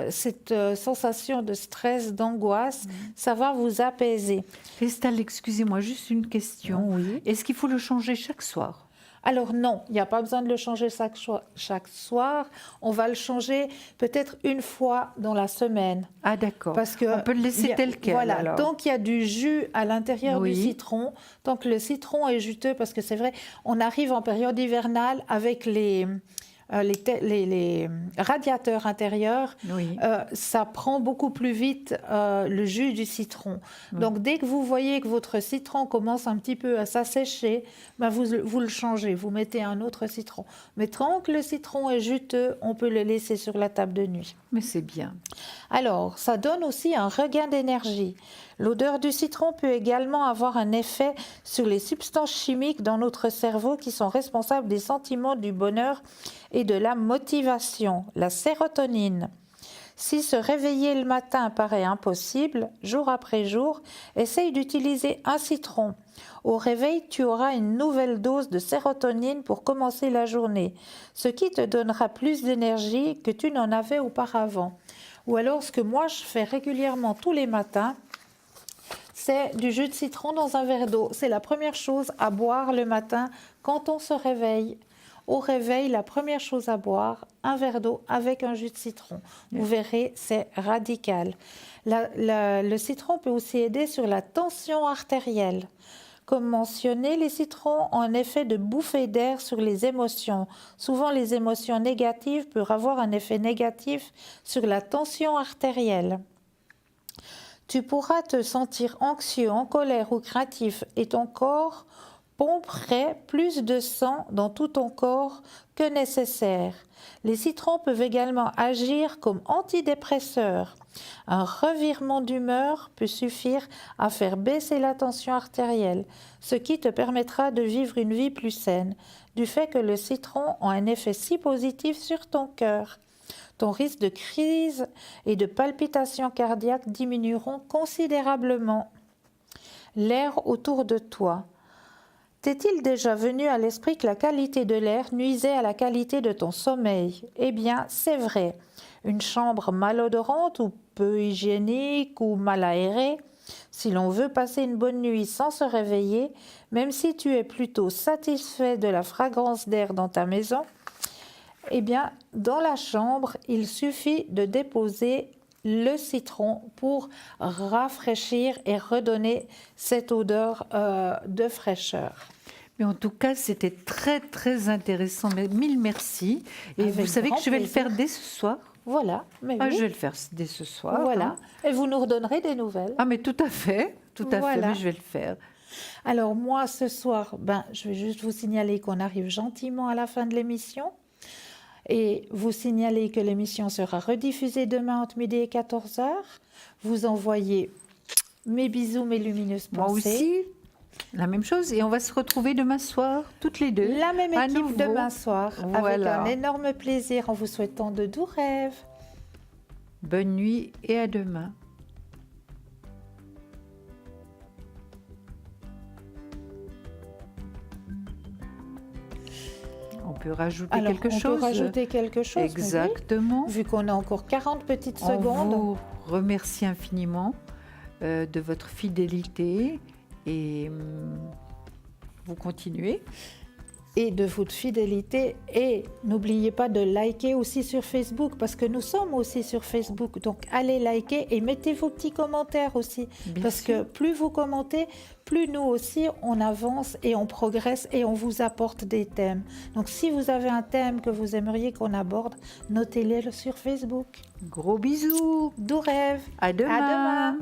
S1: cette sensation de stress, d'angoisse. Ça va vous apaiser.
S2: Cristal, excusez-moi, juste une question.
S1: Oui.
S2: Est-ce qu'il faut le changer chaque soir?
S1: Alors non, il n'y a pas besoin de le changer chaque soir. On va le changer peut-être une fois dans la semaine.
S2: Ah d'accord.
S1: Parce que
S2: on peut le laisser tel quel.
S1: Voilà,
S2: alors.
S1: tant qu'il y a du jus à l'intérieur
S2: Oui.
S1: du citron, tant que le citron est juteux, parce que c'est vrai, on arrive en période hivernale avec les radiateurs intérieurs,
S2: Oui.
S1: ça prend beaucoup plus vite le jus du citron.
S2: Oui.
S1: Donc dès que vous voyez que votre citron commence un petit peu à s'assécher, vous le changez, vous mettez un autre citron. Mais tant que le citron est juteux, on peut le laisser sur la table de nuit.
S2: Mais c'est bien.
S1: Alors, ça donne aussi un regain d'énergie. L'odeur du citron peut également avoir un effet sur les substances chimiques dans notre cerveau qui sont responsables des sentiments du bonheur et de la motivation, la sérotonine. Si se réveiller le matin paraît impossible, jour après jour, essaye d'utiliser un citron. Au réveil, tu auras une nouvelle dose de sérotonine pour commencer la journée, ce qui te donnera plus d'énergie que tu n'en avais auparavant. Ou alors, ce que moi je fais régulièrement tous les matins, c'est du jus de citron dans un verre d'eau. C'est la première chose à boire le matin quand on se réveille. Au réveil, la première chose à boire, un verre d'eau avec un jus de citron. Vous verrez, c'est radical. Le citron peut aussi aider sur la tension artérielle. Comme mentionné, les citrons ont un effet de bouffée d'air sur les émotions. Souvent, les émotions négatives peuvent avoir un effet négatif sur la tension artérielle. Tu pourras te sentir anxieux, en colère ou craintif et ton corps pomperait plus de sang dans tout ton corps que nécessaire. Les citrons peuvent également agir comme antidépresseurs. Un revirement d'humeur peut suffire à faire baisser la tension artérielle, ce qui te permettra de vivre une vie plus saine, du fait que le citron a un effet si positif sur ton cœur. Ton risque de crise et de palpitations cardiaques diminueront considérablement. L'air autour de toi. T'est-il déjà venu à l'esprit que la qualité de l'air nuisait à la qualité de ton sommeil? Eh bien, c'est vrai. Une chambre malodorante ou peu hygiénique ou mal aérée, si l'on veut passer une bonne nuit sans se réveiller, même si tu es plutôt satisfait de la fragrance d'air dans ta maison, eh bien, dans la chambre, il suffit de déposer le citron pour rafraîchir et redonner cette odeur de fraîcheur.
S2: Mais en tout cas, c'était très, très intéressant. Mais mille merci. Et
S1: Avec
S2: vous savez que
S1: grand
S2: je vais le
S1: plaisir.
S2: faire dès ce soir.
S1: Voilà, mais
S2: Ah,
S1: oui.
S2: je vais le faire dès ce soir.
S1: Voilà,
S2: hein.
S1: et vous nous redonnerez des nouvelles.
S2: Ah, mais tout à fait. Tout à fait,
S1: Voilà.
S2: mais je vais le faire.
S1: Alors moi, ce soir, je vais juste vous signaler qu'on arrive gentiment à la fin de l'émission et vous signaler que l'émission sera rediffusée demain entre midi et 14h. Vous envoyez mes bisous, mes lumineuses pensées.
S2: Moi aussi, la même chose. Et on va se retrouver demain soir, toutes les deux.
S1: La même
S2: à
S1: équipe
S2: nouveau.
S1: demain soir,
S2: Voilà.
S1: avec un énorme plaisir en vous souhaitant de doux rêves.
S2: Bonne nuit et à demain. On peut rajouter
S1: Alors,
S2: quelque
S1: on
S2: chose.
S1: peut rajouter quelque chose, mais oui,
S2: Exactement.
S1: vu qu'on a encore 40 petites
S2: On
S1: secondes.
S2: vous remercie infiniment de votre fidélité et vous continuez.
S1: Et de votre fidélité. Et n'oubliez pas de liker aussi sur Facebook, parce que nous sommes aussi sur Facebook. Donc allez liker et mettez vos petits commentaires aussi.
S2: Bien
S1: parce
S2: sûr.
S1: que plus vous commentez, plus nous aussi on avance et on progresse et on vous apporte des thèmes. Donc si vous avez un thème que vous aimeriez qu'on aborde, notez-le sur Facebook.
S2: Gros bisous.
S1: Doux rêves.
S2: À demain.
S1: À demain.